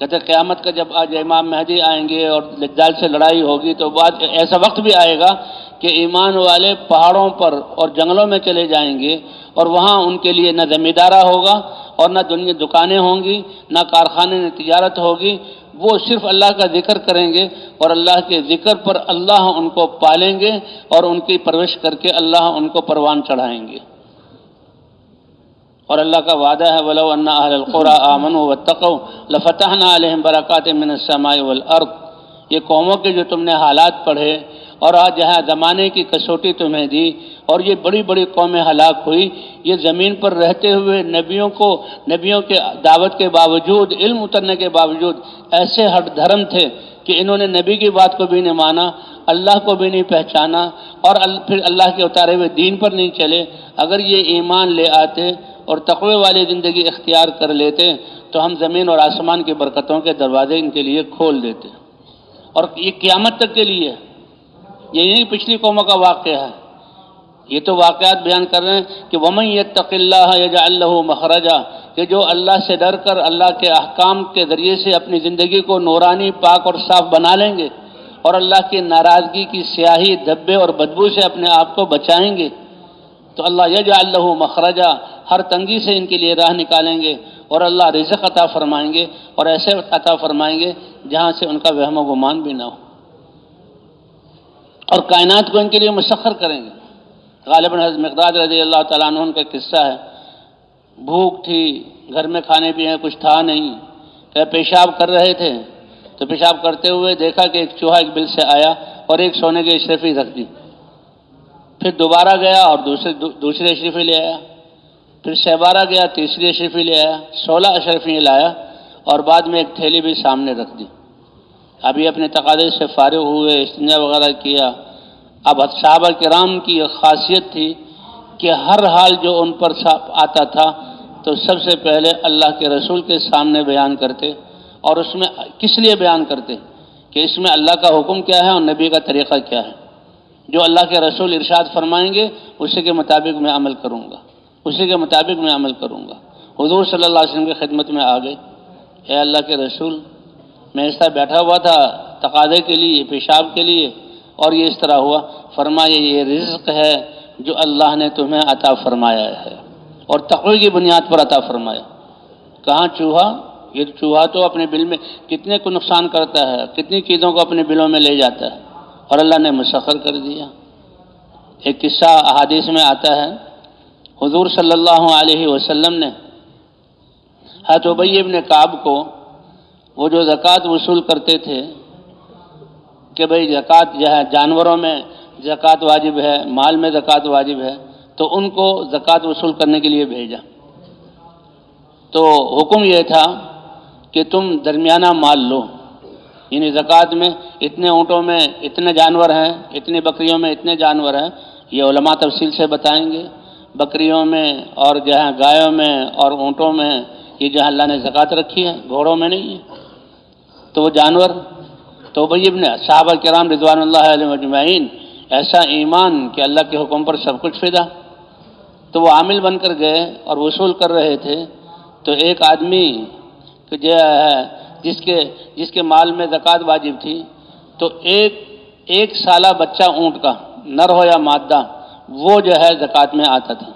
کہتے قیامت کا جب آج امام مہدی آئیں گے اور دجال سے لڑائی ہوگی تو بعد ایسا وقت بھی آئے گا کہ ایمان والے پہاڑوں پر اور جنگلوں میں چلے جائیں گے، اور وہاں ان کے لیے نہ زمیندارہ ہوگا اور نہ دکانیں ہوں گی، نہ کارخانے، نہ تجارت ہوگی، وہ صرف اللہ کا ذکر کریں گے، اور اللہ کے ذکر پر اللہ ان کو پالیں گے اور ان کی پرورش کر کے اللہ ان کو پروان چڑھائیں گے۔ اور اللہ کا وعدہ ہے وَلَوْ أَنَّ أَهْلَ الْقُرَىٰ آمَنُوا وَاتَّقَوْا لَفَتَحْنَا عَلَيْهِمْ بَرَكَاتٍ مِّنَ السَّمَاءِ وَالْأَرْضِ۔ یہ قوموں کے جو تم نے حالات پڑھے اور آج جہاں زمانے کی کسوٹی تمہیں دی اور یہ بڑی بڑی قومیں ہلاک ہوئی، یہ زمین پر رہتے ہوئے نبیوں کے دعوت کے باوجود، علم اترنے کے باوجود ایسے ہٹ دھرم تھے کہ انہوں نے نبی کی بات کو بھی نہیں مانا، اللہ کو بھی نہیں پہچانا، اور پھر اللہ کے اتارے ہوئے دین پر نہیں چلے۔ اگر یہ ایمان لے آتے اور تقوی والی زندگی اختیار کر لیتے تو ہم زمین اور آسمان کی برکتوں کے دروازے ان کے لیے کھول دیتے، اور یہ قیامت تک کے لیے، یہ نہیں پچھلی قوموں کا واقعہ ہے، یہ تو واقعات بیان کر رہے ہیں کہ وَمَن يَتَّقِ اللَّهَ يَجْعَل لَّهُ مَخْرَجًا، کہ جو اللہ سے ڈر کر اللہ کے احکام کے ذریعے سے اپنی زندگی کو نورانی، پاک اور صاف بنا لیں گے، اور اللہ کی ناراضگی کی سیاہی، دھبے اور بدبو سے اپنے آپ کو بچائیں گے، تو اللہ یجعل لہ مخرجا، ہر تنگی سے ان کے لیے راہ نکالیں گے، اور اللہ رزق عطا فرمائیں گے، اور ایسے عطا فرمائیں گے جہاں سے ان کا وہم و گمان بھی نہ ہو، اور کائنات کو ان کے لیے مسخر کریں گے۔ غالباً حضرت مقداد رضی اللہ تعالیٰ عنہ کا قصہ ہے، بھوک تھی، گھر میں کھانے پینے کچھ تھا نہیں، کہ پیشاب کر رہے تھے تو پیشاب کرتے ہوئے دیکھا کہ ایک چوہا ایک بل سے آیا اور ایک سونے کی اشرفی رکھ دی، پھر دوبارہ گیا اور دوسری اشرفی لے آیا، پھر سہ گیا، تیسری اشرفی لے آیا، 16 اشرفی لایا، اور بعد میں ایک تھیلی بھی سامنے رکھ دی۔ ابھی اپنے تقاضے سے فارغ ہوئے، استنجا وغیرہ کیا۔ اب صحابہ کرام کی ایک خاصیت تھی کہ ہر حال جو ان پر آتا تھا تو سب سے پہلے اللہ کے رسول کے سامنے بیان کرتے، اور اس میں کس لیے بیان کرتے کہ اس میں اللہ کا حکم کیا ہے اور نبی کا طریقہ کیا ہے، جو اللہ کے رسول ارشاد فرمائیں گے اسی کے مطابق میں عمل کروں گا، اسی کے مطابق میں عمل کروں گا۔ حضور صلی اللہ علیہ وسلم کی خدمت میں آ گئے، اے اللہ کے رسول، میں اس طرح بیٹھا ہوا تھا تقاضے کے لیے، پیشاب کے لیے، اور یہ اس طرح ہوا۔ فرمایا یہ رزق ہے جو اللہ نے تمہیں عطا فرمایا ہے، اور تقوی کی بنیاد پر عطا فرمایا۔ کہاں چوہا؟ یہ چوہا تو اپنے بل میں کتنے کو نقصان کرتا ہے، کتنی چیزوں کو اپنے بلوں میں لے جاتا ہے، اور اللہ نے مسخر کر دیا۔ ایک قصہ احادیث میں آتا ہے، حضور صلی اللہ علیہ وسلم نے حضرت ابی بن کعب کو، وہ جو زکوٰۃ وصول کرتے تھے کہ بھئی زکوٰۃ جو ہے جانوروں میں زکوٰۃ واجب ہے، مال میں زکوٰۃ واجب ہے، تو ان کو زکوٰۃ وصول کرنے کے لیے بھیجا۔ تو حکم یہ تھا کہ تم درمیانہ مال لو، یعنی زکوٰۃ میں اتنے اونٹوں میں اتنے جانور ہیں، اتنی بکریوں میں اتنے جانور ہیں، یہ علماء تفصیل سے بتائیں گے۔ بکریوں میں اور جہاں گایوں میں اور اونٹوں میں، یہ جہاں اللہ نے زکوٰۃ رکھی ہے، گھوڑوں میں نہیں ہے، تو وہ جانور۔ تو ابی ابن صحابہ کرام رضوان اللہ علیہم اجمعین، ایسا ایمان کہ اللہ کے حکم پر سب کچھ فدا، تو وہ عامل بن کر گئے اور وصول کر رہے تھے۔ تو ایک آدمی جو ہے جس کے مال میں زکوٰۃ واجب تھی، تو ایک سالہ بچہ اونٹ کا، نر ہو یا مادہ، وہ جو ہے زکوٰۃ میں آتا تھا۔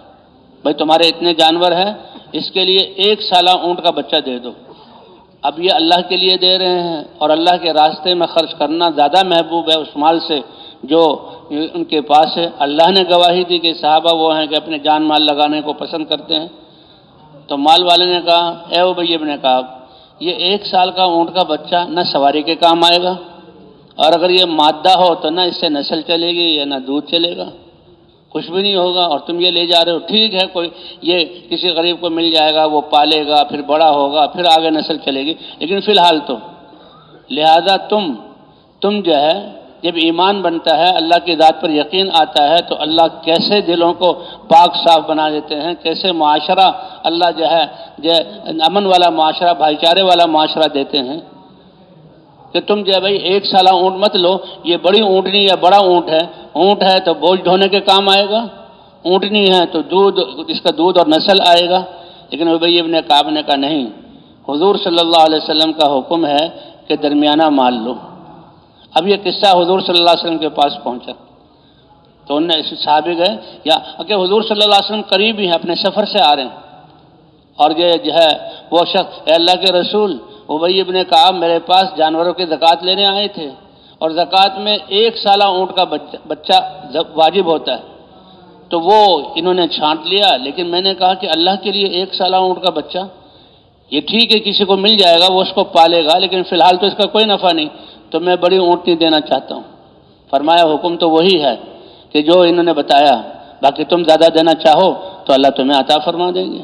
بھائی تمہارے اتنے جانور ہیں، اس کے لیے 1 سالہ اونٹ کا بچہ دے دو۔ اب یہ اللہ کے لیے دے رہے ہیں، اور اللہ کے راستے میں خرچ کرنا زیادہ محبوب ہے اس مال سے جو ان کے پاس ہے۔ اللہ نے گواہی دی کہ صحابہ وہ ہیں کہ اپنے جان مال لگانے کو پسند کرتے ہیں۔ تو مال والے نے کہا، اے ابی بن کعب، یہ 1 سال کا اونٹ کا بچہ نہ سواری کے کام آئے گا، اور اگر یہ مادہ ہو تو نہ اس سے نسل چلے گی یا نہ دودھ چلے گا، کچھ بھی نہیں ہوگا، اور تم یہ لے جا رہے ہو۔ ٹھیک ہے، کوئی یہ کسی غریب کو مل جائے گا، وہ پالے گا، پھر بڑا ہوگا، پھر آگے نسل چلے گی، لیکن فی الحال تو لہذا تم جو ہے جب ایمان بنتا ہے، اللہ کی ذات پر یقین آتا ہے، تو اللہ کیسے دلوں کو پاک صاف بنا دیتے ہیں، کیسے معاشرہ اللہ جو ہے امن والا معاشرہ، بھائی چارے والا معاشرہ دیتے ہیں کہ تم جو ہے بھائی 1 سالہ اونٹ مت لو، یہ بڑی اونٹنی یا بڑا اونٹ ہے تو بوجھ ڈھونے کے کام آئے گا، اونٹنی ہے تو اس کا دودھ اور نسل آئے گا۔ لیکن ابی ابن کعب نے کہا نہیں، حضور صلی اللہ علیہ وسلم کا حکم ہے کہ درمیانہ مال لو۔ اب یہ قصہ حضور صلی اللہ علیہ وسلم کے پاس پہنچا تو انہوں نے صحابی گئے، یا کہ حضور صلی اللہ علیہ وسلم قریب ہی ہیں، اپنے سفر سے آ رہے ہیں، اور یہ جو ہے وہ شخص، اے اللہ کے رسول، ابی ابن کعب میرے پاس جانوروں کی زکوٰۃ لینے آئے تھے، اور زکوٰۃ میں 1 سالہ اونٹ کا بچہ واجب ہوتا ہے، تو وہ انہوں نے چھانٹ لیا، لیکن میں نے کہا کہ اللہ کے لیے 1 سالہ اونٹ کا بچہ، یہ ٹھیک ہے کسی کو مل جائے گا وہ اس کو پالے گا، لیکن فی الحال تو اس کا کوئی نفع نہیں، تو میں بڑی اونٹنی دینا چاہتا ہوں۔ فرمایا حکم تو وہی ہے کہ جو انہوں نے بتایا، باقی تم زیادہ دینا چاہو تو اللہ تمہیں عطا فرما دیں گے۔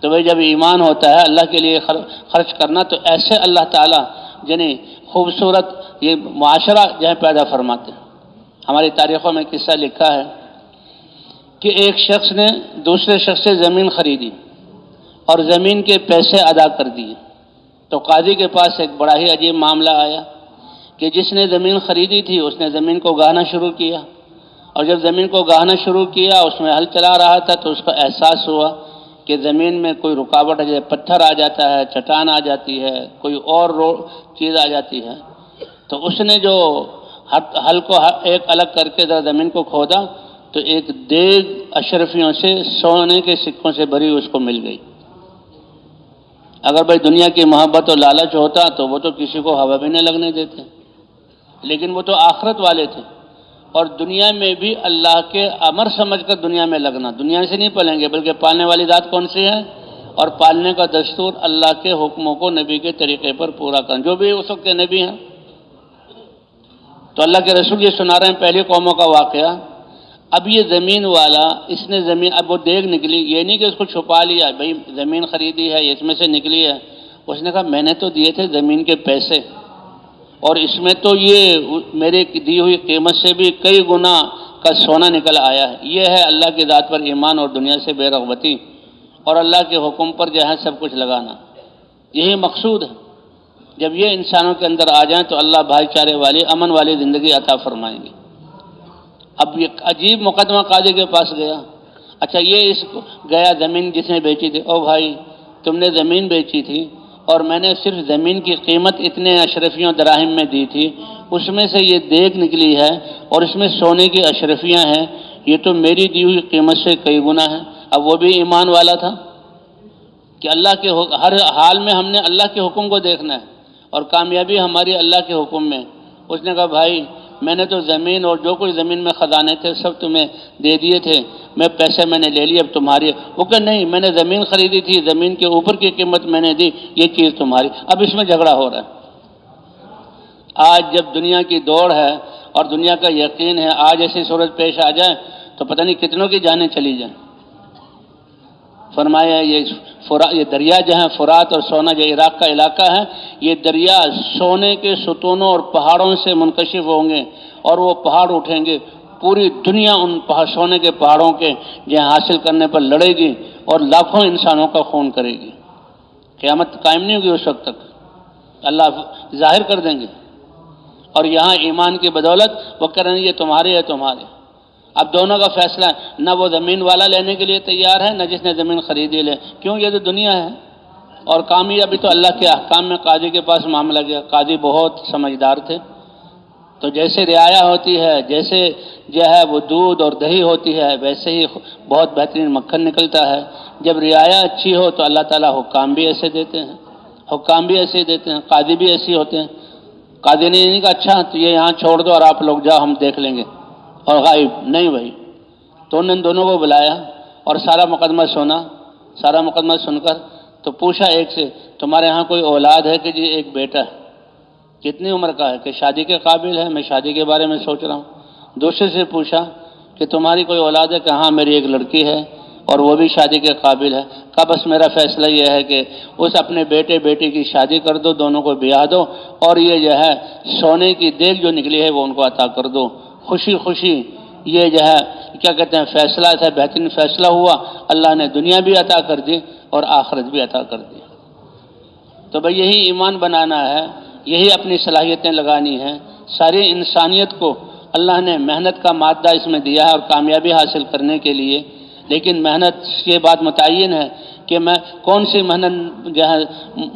تو بھائی جب ایمان ہوتا ہے اللہ کے لیے خرچ کرنا، تو ایسے اللہ تعالیٰ یعنی خوبصورت یہ معاشرہ جہاں پیدا فرماتے ہیں۔ ہماری تاریخوں میں قصہ لکھا ہے کہ ایک شخص نے دوسرے شخص سے زمین خریدی اور زمین کے پیسے ادا کر دیے، تو قاضی کے پاس ایک بڑا ہی عجیب معاملہ آیا کہ جس نے زمین خریدی تھی اس نے زمین کو گاہنا شروع کیا، اور جب زمین کو گاہنا شروع کیا، اس میں ہل چلا رہا تھا، تو اس کو احساس ہوا کہ زمین میں کوئی رکاوٹ ہے، جیسے پتھر آ جاتا ہے، چٹان آ جاتی ہے، کوئی اور چیز آ جاتی ہے، تو اس نے جو ہل کو ایک الگ کر کے ذرا زمین کو کھودا، تو ایک دیگ اشرفیوں سے سونے کے سکوں سے بھری اس کو مل گئی۔ اگر بھائی دنیا کی محبت اور لالچ ہوتا تو وہ تو کسی کو ہوا بھی نہیں لگنے دیتے، لیکن وہ تو آخرت والے تھے، اور دنیا میں بھی اللہ کے امر سمجھ کر دنیا میں لگنا، دنیا سے نہیں پالیں گے بلکہ پالنے والی ذات کون سی ہے، اور پالنے کا دستور اللہ کے حکموں کو نبی کے طریقے پر پورا کرنا، جو بھی اس وقت کے نبی ہیں۔ تو اللہ کے رسول یہ سنا رہے ہیں پہلی قوموں کا واقعہ۔ اب یہ زمین والا، اس نے زمین، اب وہ دیگ نکلی، یہ نہیں کہ اس کو چھپا لیا، بھائی زمین خریدی ہے اس میں سے نکلی ہے، اس نے کہا میں نے تو دیے تھے زمین کے پیسے، اور اس میں تو یہ میرے دی ہوئی قیمت سے بھی کئی گنا کا سونا نکل آیا ہے۔ یہ ہے اللہ کی ذات پر ایمان اور دنیا سے بے رغبتی، اور اللہ کے حکم پر جو ہے سب کچھ لگانا، یہی مقصود ہے۔ جب یہ انسانوں کے اندر آ جائیں تو اللہ بھائی چارے والی، امن والی زندگی عطا فرمائیں گے۔ اب یہ عجیب مقدمہ قاضی کے پاس گیا، اچھا یہ اس گیا زمین جس نے بیچی تھی، او بھائی تم نے زمین بیچی تھی، اور میں نے صرف زمین کی قیمت اتنے اشرفیوں دراہم میں دی تھی، اس میں سے یہ دیگ نکلی ہے اور اس میں سونے کی اشرفیاں ہیں، یہ تو میری دی ہوئی قیمت سے کئی گنا ہے۔ اب وہ بھی ایمان والا تھا کہ اللہ کے ہر حال میں ہم نے اللہ کے حکم کو دیکھنا ہے، اور کامیابی ہماری اللہ کے حکم میں۔ اس نے کہا بھائی میں نے تو زمین اور جو کچھ زمین میں خزانے تھے سب تمہیں دے دیے تھے، میں پیسے میں نے لے لیے، اب تمہاری۔ وہ کہ نہیں، میں نے زمین خریدی تھی، زمین کے اوپر کی قیمت میں نے دی، یہ چیز تمہاری۔ اب اس میں جھگڑا ہو رہا ہے۔ آج جب دنیا کی دوڑ ہے اور دنیا کا یقین ہے، آج ایسی صورت پیش آ جائے تو پتہ نہیں کتنوں کی جانیں چلی جائیں۔ فرمایا یہ دریا جو ہے فرات اور سونا، جو عراق کا علاقہ ہے، یہ دریا سونے کے ستونوں اور پہاڑوں سے منکشف ہوں گے، اور وہ پہاڑ اٹھیں گے، پوری دنیا ان سونے کے پہاڑوں کے جہاں حاصل کرنے پر لڑے گی اور لاکھوں انسانوں کا خون کرے گی۔ قیامت قائم نہیں ہوگی اس وقت تک، اللہ ظاہر کر دیں گے، اور یہاں ایمان کی بدولت وہ کہہ رہے ہیں یہ تمہارے ہے، تمہارے۔ اب دونوں کا فیصلہ ہے، نہ وہ زمین والا لینے کے لیے تیار ہے، نہ جس نے زمین خریدی لے، کیوں؟ یہ تو دنیا ہے، اور کامیابی تو اللہ کے احکام میں۔ قاضی کے پاس معاملہ گیا، قاضی بہت سمجھدار تھے، تو جیسے رعایا ہوتی ہے، جیسے جو ہے وہ دودھ اور دہی ہوتی ہے، ویسے ہی بہت بہترین مکھن نکلتا ہے۔ جب رعایا اچھی ہو تو اللہ تعالیٰ حکام بھی ایسے دیتے ہیں، حکام بھی ایسے دیتے ہیں، قاضی بھی ایسے ہوتے ہیں۔ قاضی نے نہیں کہا اچھا تو یہ یہاں چھوڑ دو اور آپ لوگ جاؤ ہم دیکھ لیں گے، اور غائب نہیں بھائی، تو انہوں نے دونوں کو بلایا اور سارا مقدمہ سنا۔ سارا مقدمہ سن کر تو پوچھا ایک سے، تمہارے ہاں کوئی اولاد ہے؟ کہ جی ایک بیٹا ہے۔ کتنی عمر کا ہے؟ کہ شادی کے قابل ہے، میں شادی کے بارے میں سوچ رہا ہوں۔ دوسرے سے پوچھا کہ تمہاری کوئی اولاد ہے؟ کہ ہاں میری ایک لڑکی ہے اور وہ بھی شادی کے قابل ہے۔ کہا بس میرا فیصلہ یہ ہے کہ اس اپنے بیٹے بیٹی کی شادی کر دو، دونوں کو بیاہ دو، اور یہ جو ہے سونے کی دیگ جو نکلی ہے وہ ان کو عطا کر دو۔ خوشی خوشی یہ جو ہے کیا کہتے ہیں فیصلہ تھا، بہترین فیصلہ ہوا، اللہ نے دنیا بھی عطا کر دی اور آخرت بھی عطا کر دی۔ تو بھئی یہی ایمان بنانا ہے، یہی اپنی صلاحیتیں لگانی ہیں۔ ساری انسانیت کو اللہ نے محنت کا مادہ اس میں دیا ہے اور کامیابی حاصل کرنے کے لیے، لیکن محنت یہ بات متعین ہے کہ میں کون سی محنت جو ہے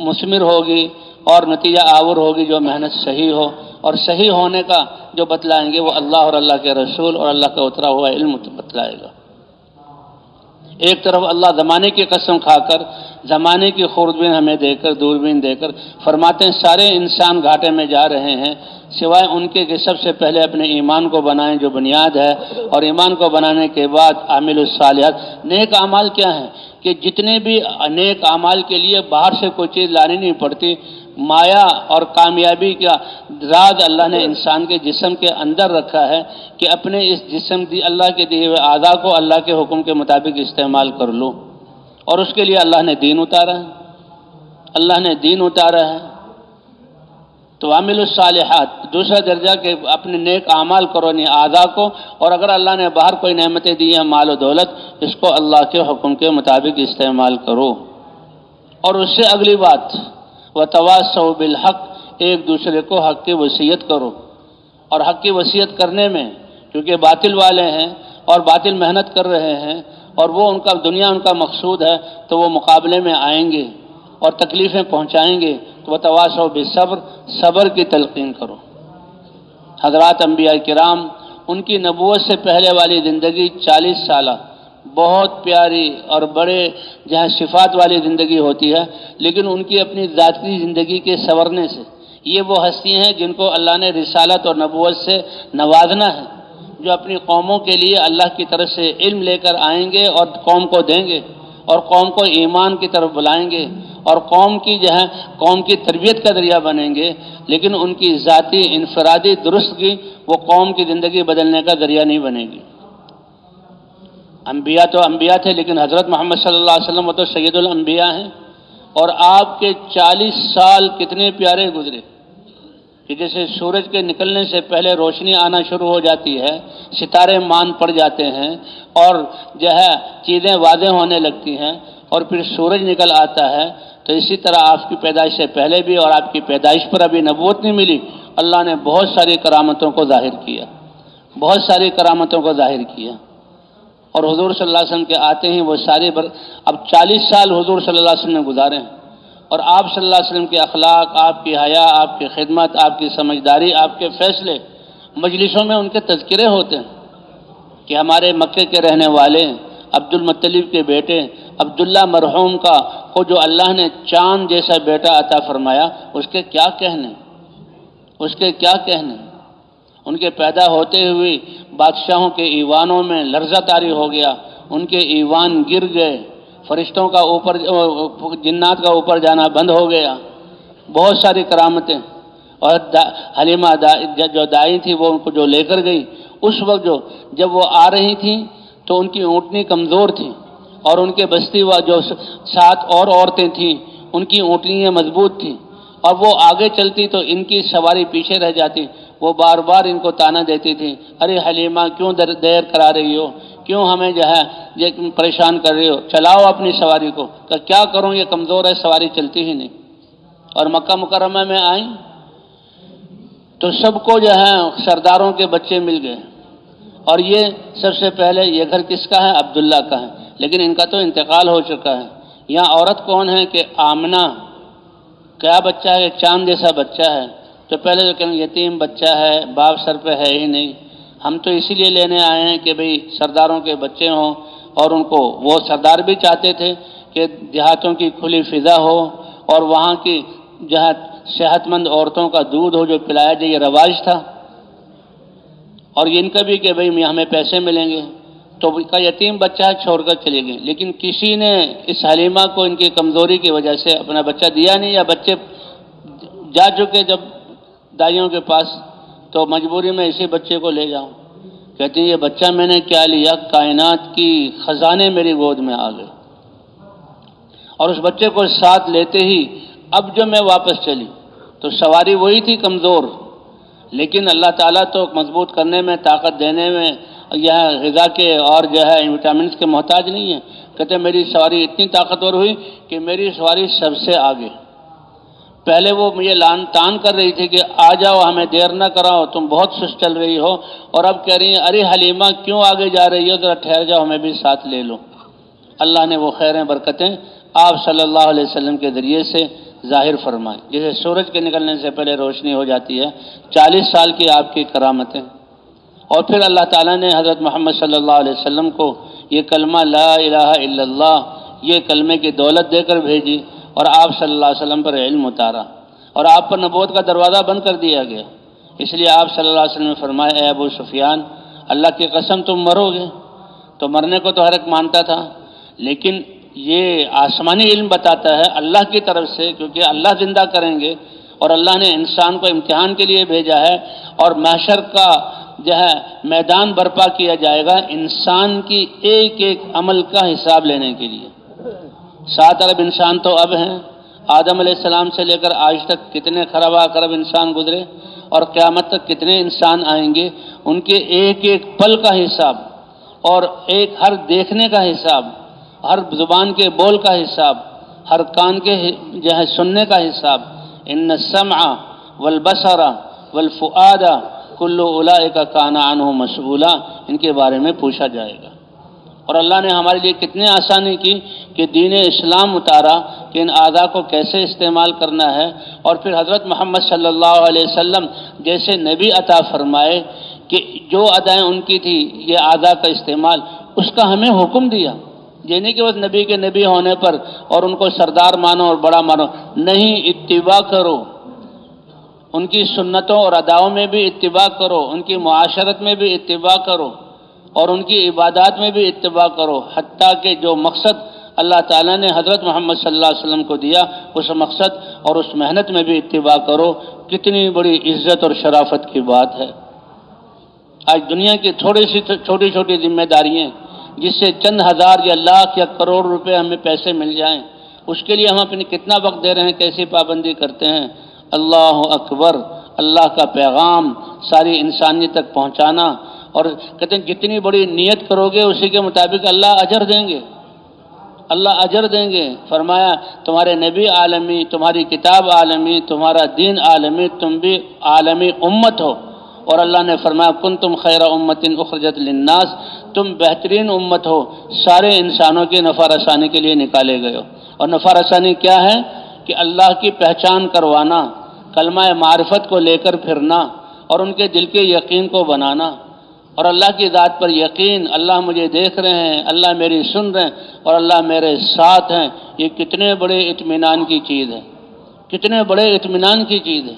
مثمر ہوگی اور نتیجہ آور ہوگی، جو محنت صحیح ہو، اور صحیح ہونے کا جو بتلائیں گے وہ اللہ اور اللہ کے رسول اور اللہ کا اترا ہوا علم بتلائے گا۔ ایک طرف اللہ زمانے کی قسم کھا کر، زمانے کی خوردبین ہمیں دے کر، دوربین دے کر فرماتے ہیں سارے انسان گھاٹے میں جا رہے ہیں سوائے ان کے کہ سب سے پہلے اپنے ایمان کو بنائیں جو بنیاد ہے، اور ایمان کو بنانے کے بعد عامل الصالحات۔ نیک اعمال کیا ہیں؟ کہ جتنے بھی نیک اعمال کے لیے باہر سے کوئی چیز لانی نہیں پڑتی، مایا اور کامیابی کا راز اللہ نے انسان کے جسم کے اندر رکھا ہے کہ اپنے اس جسم اللہ کے دیے ہوئے اعضاء کو اللہ کے حکم کے مطابق استعمال کر لو، اور اس کے لیے اللہ نے دین اتارا ہے، اللہ نے دین اتارا ہے۔ تو عامل الصالحات دوسرا درجہ کہ اپنے نیک اعمال کرو نہیں اعضاء کو، اور اگر اللہ نے باہر کوئی نعمتیں دی ہیں مال و دولت، اس کو اللہ کے حکم کے مطابق استعمال کرو۔ اور اس سے اگلی بات وتواصوا بالحق، ایک دوسرے کو حق کی وصیت کرو۔ اور حق کی وصیت کرنے میں کیونکہ باطل والے ہیں اور باطل محنت کر رہے ہیں اور وہ ان کا دنیا ان کا مقصود ہے، تو وہ مقابلے میں آئیں گے اور تکلیفیں پہنچائیں گے، تو وتواصوا بالصبر، صبر کی تلقین کرو۔ حضرات انبیاء کرام ان کی نبوت سے پہلے والی زندگی 40 سالہ بہت پیاری اور بڑے جہاں صفات والی زندگی ہوتی ہے، لیکن ان کی اپنی ذاتی زندگی کے سنورنے سے یہ وہ ہستی ہیں جن کو اللہ نے رسالت اور نبوت سے نوازنا ہے، جو اپنی قوموں کے لیے اللہ کی طرف سے علم لے کر آئیں گے اور قوم کو دیں گے اور قوم کو ایمان کی طرف بلائیں گے اور قوم کی تربیت کا ذریعہ بنیں گے، لیکن ان کی ذاتی انفرادی درستگی وہ قوم کی زندگی بدلنے کا ذریعہ نہیں بنے گی۔ انبیاء تو انبیاء تھے، لیکن حضرت محمد صلی اللہ علیہ وسلم وہ تو سید الانبیاء ہیں، اور آپ کے 40 سال کتنے پیارے گزرے کہ جیسے سورج کے نکلنے سے پہلے روشنی آنا شروع ہو جاتی ہے، ستارے مان پڑ جاتے ہیں اور جو ہے چیزیں واضح ہونے لگتی ہیں، اور پھر سورج نکل آتا ہے، تو اسی طرح آپ کی پیدائش سے پہلے بھی اور آپ کی پیدائش پر ابھی نبوت نہیں ملی، اللہ نے بہت ساری کرامتوں کو ظاہر کیا، بہت ساری کرامتوں کو ظاہر کیا، اور حضور صلی اللہ علیہ وسلم کے آتے ہیں وہ سارے اب 40 سال حضور صلی اللہ علیہ وسلم نے گزارے ہیں، اور آپ صلی اللہ علیہ وسلم کے اخلاق، آپ کی حیا، آپ کی خدمت، آپ کی سمجھداری، آپ کے فیصلے مجلسوں میں ان کے تذکرے ہوتے ہیں کہ ہمارے مکے کے رہنے والے عبد المطلب کے بیٹے عبداللہ مرحوم کو جو اللہ نے چاند جیسا بیٹا عطا فرمایا، اس کے کیا کہنے، اس کے کیا کہنے۔ ان کے پیدا ہوتے ہوئے بادشاہوں کے ایوانوں میں لرزہ طاری ہو گیا، ان کے ایوان گر گئے، فرشتوں کا اوپر جنات کا اوپر جانا بند ہو گیا، بہت ساری کرامتیں۔ اور حلیمہ جو دائی تھی وہ ان کو جو لے کر گئی، اس وقت جب وہ آ رہی تھیں تو ان کی اونٹنی کمزور تھی، اور ان کے بستی جو 7 اور عورتیں تھیں ان کی اونٹنیاں مضبوط تھیں، اور وہ آگے چلتی تو ان کی سواری پیچھے رہ جاتی، وہ بار بار ان کو تانا دیتی تھی، ارے حلیمہ کیوں دیر کرا رہی ہو، کیوں ہمیں جو ہے یہ پریشان کر رہی ہو، چلاؤ اپنی سواری کو۔ کہ کیا کروں، یہ کمزور ہے، سواری چلتی ہی نہیں۔ اور مکہ مکرمہ میں آئیں تو سب کو جو ہے سرداروں کے بچے مل گئے، اور یہ سب سے پہلے یہ گھر کس کا ہے؟ عبداللہ کا ہے، لیکن ان کا تو انتقال ہو چکا ہے۔ یہاں عورت کون ہے؟ کہ آمنہ، کیا بچہ ہے؟ چاند جیسا بچہ ہے، تو پہلے تو کہیں یتیم بچہ ہے، باپ سر پہ ہے ہی نہیں، ہم تو اسی لیے لینے آئے ہیں کہ بھئی سرداروں کے بچے ہوں، اور ان کو وہ سردار بھی چاہتے تھے کہ دیہاتوں کی کھلی فضا ہو اور وہاں کی جہاں صحت مند عورتوں کا دودھ ہو جو پلایا جائے، یہ رواج تھا، اور ان کا بھی کہ بھئی ہمیں پیسے ملیں گے، تو کا یتیم بچہ چھوڑ کر چلے گئے، لیکن کسی نے اس حلیمہ کو ان کی کمزوری کی وجہ سے اپنا بچہ دیا نہیں، یا بچے جا چکے جب دائیوں کے پاس، تو مجبوری میں اسی بچے کو لے جاؤں۔ کہتی ہیں یہ بچہ میں نے کیا لیا، کائنات کی خزانے میری گود میں آ گئے، اور اس بچے کو ساتھ لیتے ہی اب جو میں واپس چلی تو سواری وہی تھی کمزور، لیکن اللہ تعالیٰ تو مضبوط کرنے میں، طاقت دینے میں، یہ غذا کے اور جو ہے وٹامنس کے محتاج نہیں ہے۔ کہتے ہیں میری سواری اتنی طاقتور ہوئی کہ میری سواری سب سے آگے۔ پہلے وہ مجھے لان تان کر رہی تھی کہ آ جاؤ، ہمیں دیر نہ کراؤ، تم بہت سست چل رہی ہو، اور اب کہہ رہی ہیں ارے حلیمہ کیوں آگے جا رہی ہو، ذرا ٹھہر جاؤ، ہمیں بھی ساتھ لے لو۔ اللہ نے وہ خیریں برکتیں آپ صلی اللہ علیہ وسلم کے ذریعے سے ظاہر فرمائیں، جیسے سورج کے نکلنے سے پہلے روشنی ہو جاتی ہے، 40 سال کی آپ کی کرامتیں، اور پھر اللہ تعالیٰ نے حضرت محمد صلی اللہ علیہ وسلم کو یہ کلمہ لا الہ الا اللہ، یہ کلمے کی دولت دے کر بھیجی، اور آپ صلی اللہ علیہ وسلم پر علم اتارا، اور آپ پر نبوت کا دروازہ بند کر دیا گیا۔ اس لیے آپ صلی اللہ علیہ وسلم نے فرمایا اے ابو سفیان، اللہ کی قسم تم مرو گے، تو مرنے کو تو ہر ایک مانتا تھا، لیکن یہ آسمانی علم بتاتا ہے اللہ کی طرف سے، کیونکہ اللہ زندہ کریں گے، اور اللہ نے انسان کو امتحان کے لیے بھیجا ہے، اور محشر کا جو ہے میدان برپا کیا جائے گا انسان کی ایک ایک عمل کا حساب لینے کے لیے۔ 7 ارب انسان تو اب ہیں، آدم علیہ السلام سے لے کر آج تک کتنے خرابہ خراب انسان گزرے، اور قیامت تک کتنے انسان آئیں گے، ان کے ایک ایک پل کا حساب، اور ایک ہر دیکھنے کا حساب، ہر زبان کے بول کا حساب، ہر کان کے جو ہے سننے کا حساب۔ ان السمع والبصر والفؤاد کل اولئک کان عنہ مسئولا، ان کے بارے میں پوچھا جائے گا۔ اور اللہ نے ہمارے لیے کتنے آسانی کی کہ دین اسلام اتارا کہ ان اعضاء کو کیسے استعمال کرنا ہے، اور پھر حضرت محمد صلی اللہ علیہ وسلم جیسے نبی عطا فرمائے کہ جو ادائیں ان کی تھی یہ اعضاء کا استعمال، اس کا ہمیں حکم دیا۔ یہ نہیں کہ بس نبی کے نبی ہونے پر اور ان کو سردار مانو اور بڑا مانو، نہیں، اتباع کرو، ان کی سنتوں اور اداؤں میں بھی اتباع کرو، ان کی معاشرت میں بھی اتباع کرو، اور ان کی عبادات میں بھی اتباع کرو، حتیٰ کہ جو مقصد اللہ تعالیٰ نے حضرت محمد صلی اللہ علیہ وسلم کو دیا اس مقصد اور اس محنت میں بھی اتباع کرو۔ کتنی بڑی عزت اور شرافت کی بات ہے۔ آج دنیا کی چھوٹی چھوٹی ذمہ داریاں جس سے چند ہزار یا لاکھ یا کروڑ روپے ہمیں پیسے مل جائیں، اس کے لیے ہم اپنی کتنا وقت دے رہے ہیں، کیسی پابندی کرتے ہیں۔ اللہ اکبر، اللہ کا پیغام ساری انسانیت تک پہنچانا، اور کہتے ہیں جتنی بڑی نیت کرو گے اسی کے مطابق اللہ اجر دیں گے، اللہ اجر دیں گے۔ فرمایا تمہارے نبی عالمی، تمہاری کتاب عالمی، تمہارا دین عالمی، تم بھی عالمی امت ہو، اور اللہ نے فرمایا کنتم خیر امت اخرجت للناس، تم بہترین امت ہو، سارے انسانوں کی نفع رسانی کے لیے نکالے گئے ہو۔ اور نفع رسانی کیا ہے کہ اللہ کی پہچان کروانا، کلمہ معرفت کو لے کر پھرنا، اور ان کے دل کے یقین کو بنانا، اور اللہ کی ذات پر یقین، اللہ مجھے دیکھ رہے ہیں، اللہ میری سن رہے ہیں، اور اللہ میرے ساتھ ہیں۔ یہ کتنے بڑے اطمینان کی چیز ہے، کتنے بڑے اطمینان کی چیز ہے۔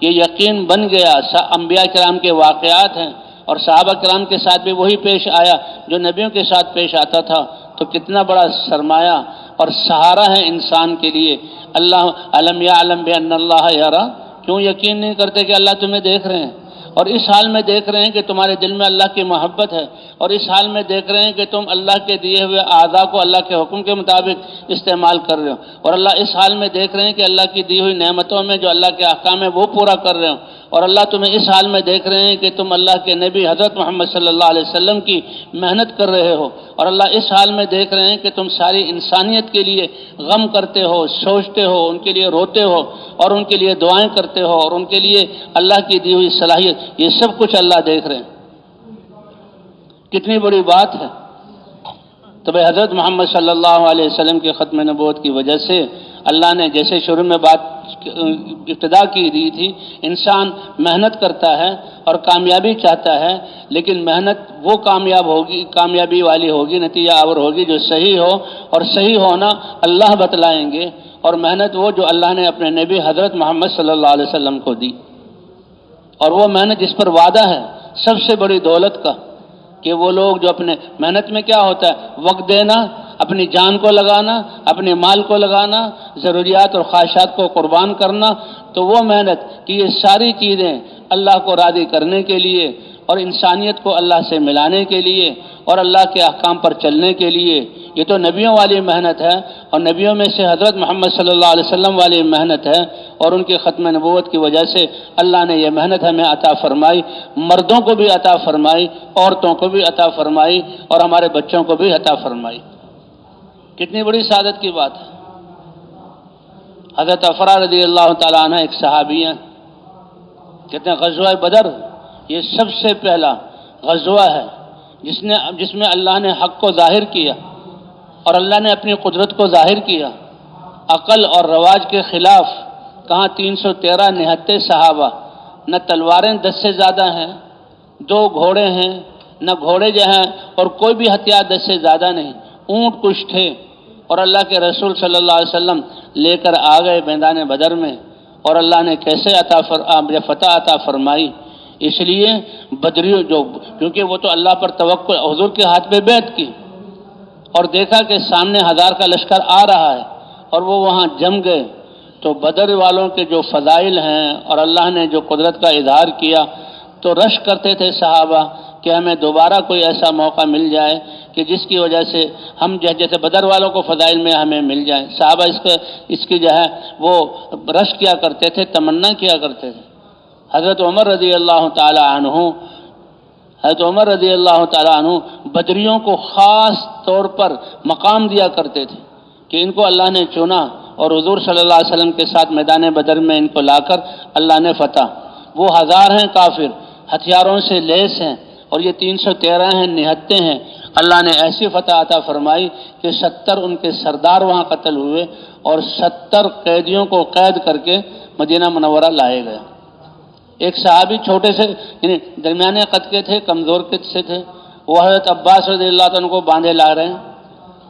یہ یقین بن گیا۔ انبیاء کرام کے واقعات ہیں، اور صحابہ کرام کے ساتھ بھی وہی پیش آیا جو نبیوں کے ساتھ پیش آتا تھا، تو کتنا بڑا سرمایہ اور سہارا ہے انسان کے لیے۔ اللہ علم یعلم بان اللہ یرا، کیوں یقین نہیں کرتے کہ اللہ تمہیں دیکھ رہے ہیں، اور اس حال میں دیکھ رہے ہیں کہ تمہارے دل میں اللہ کی محبت ہے، اور اس حال میں دیکھ رہے ہیں کہ تم اللہ کے دیے ہوئے اعضاء کو اللہ کے حکم کے مطابق استعمال کر رہے ہو، اور اللہ اس حال میں دیکھ رہے ہیں کہ اللہ کی دی ہوئی نعمتوں میں جو اللہ کے احکام ہے وہ پورا کر رہے ہو، اور اللہ تمہیں اس حال میں دیکھ رہے ہیں کہ تم اللہ کے نبی حضرت محمد صلی اللہ علیہ وسلم کی محنت کر رہے ہو، اور اللہ اس حال میں دیکھ رہے ہیں کہ تم ساری انسانیت کے لیے غم کرتے ہو، سوچتے ہو، ان کے لیے روتے ہو، اور ان کے لیے دعائیں کرتے ہو، اور ان کے لیے اللہ کی دی ہوئی صلاحیت، یہ سب کچھ اللہ دیکھ رہے ہیں۔ کتنی بڑی بات ہے۔ تو بھائی حضرت محمد صلی اللہ علیہ وسلم کے ختم نبوت کی وجہ سے اللہ نے جیسے شروع میں بات ابتدا کی دی تھی، انسان محنت کرتا ہے اور کامیابی چاہتا ہے، لیکن محنت وہ کامیابی والی ہوگی، نتیجہ آور ہوگی جو صحیح ہو، اور صحیح ہونا اللہ بتلائیں گے، اور محنت وہ جو اللہ نے اپنے نبی حضرت محمد صلی اللہ علیہ وسلم کو دی، اور وہ محنت جس پر وعدہ ہے سب سے بڑی دولت کا، کہ وہ لوگ جو اپنے محنت میں کیا ہوتا ہے، وقت دینا، اپنی جان کو لگانا، اپنے مال کو لگانا، ضروریات اور خواہشات کو قربان کرنا، تو وہ محنت کہ یہ ساری چیزیں اللہ کو راضی کرنے کے لیے اور انسانیت کو اللہ سے ملانے کے لیے اور اللہ کے احکام پر چلنے کے لیے، یہ تو نبیوں والی محنت ہے، اور نبیوں میں سے حضرت محمد صلی اللہ علیہ وسلم والی محنت ہے، اور ان کی ختم نبوت کی وجہ سے اللہ نے یہ محنت ہمیں عطا فرمائی، مردوں کو بھی عطا فرمائی، عورتوں کو بھی عطا فرمائی، اور ہمارے بچوں کو بھی عطا فرمائی۔ کتنی بڑی سعادت کی بات ہے۔ حضرت افرا رضی اللہ تعالیٰ عنہ ایک صحابی ہیں، کہتے ہیں غزوہ بدر یہ سب سے پہلا غزوہ ہے جس میں اللہ نے حق کو ظاہر کیا، اور اللہ نے اپنی قدرت کو ظاہر کیا، عقل اور رواج کے خلاف۔ کہاں 313 نہتے صحابہ، نہ تلواریں 10 سے زیادہ ہیں، 2 گھوڑے ہیں، نہ گھوڑے جو ہیں، اور کوئی بھی ہتھیار 10 سے زیادہ نہیں، اونٹ کچھ تھے، اور اللہ کے رسول صلی اللہ علیہ وسلم لے کر آ گئے میدان بدر میں، اور اللہ نے کیسے فتح عطا فرمائی۔ اس لیے بدریوں کیونکہ وہ تو اللہ پر توکل، حضور کے ہاتھ پہ بیعت کی، اور دیکھا کہ سامنے 1000 کا لشکر آ رہا ہے، اور وہ وہاں جم گئے، تو بدر والوں کے جو فضائل ہیں اور اللہ نے جو قدرت کا اظہار کیا، تو رش کرتے تھے صحابہ کہ ہمیں دوبارہ کوئی ایسا موقع مل جائے کہ جس کی وجہ سے ہم جیسے بدر والوں کو فضائل میں ہمیں مل جائیں۔ صحابہ اس کی جو ہے وہ رش کیا کرتے تھے، تمنا کیا کرتے تھے۔ حضرت عمر رضی اللہ تعالیٰ عنہ بدریوں کو خاص طور پر مقام دیا کرتے تھے کہ ان کو اللہ نے چنا، اور حضور صلی اللہ علیہ وسلم کے ساتھ میدان بدر میں ان کو لا کر اللہ نے فتح۔ وہ 1000 ہیں کافر، ہتھیاروں سے لیس ہیں، اور یہ 313 ہیں، نہتے ہیں۔ اللہ نے ایسی فتح عطا فرمائی کہ 70 ان کے سردار وہاں قتل ہوئے، اور 70 قیدیوں کو قید کر کے مدینہ منورہ لائے گئے۔ ایک صحابی چھوٹے سے یعنی درمیانے قد کے تھے، کمزور قد سے تھے، وہ حضرت عباس رضی اللہ تعالیٰ کو باندھے لا رہے ہیں،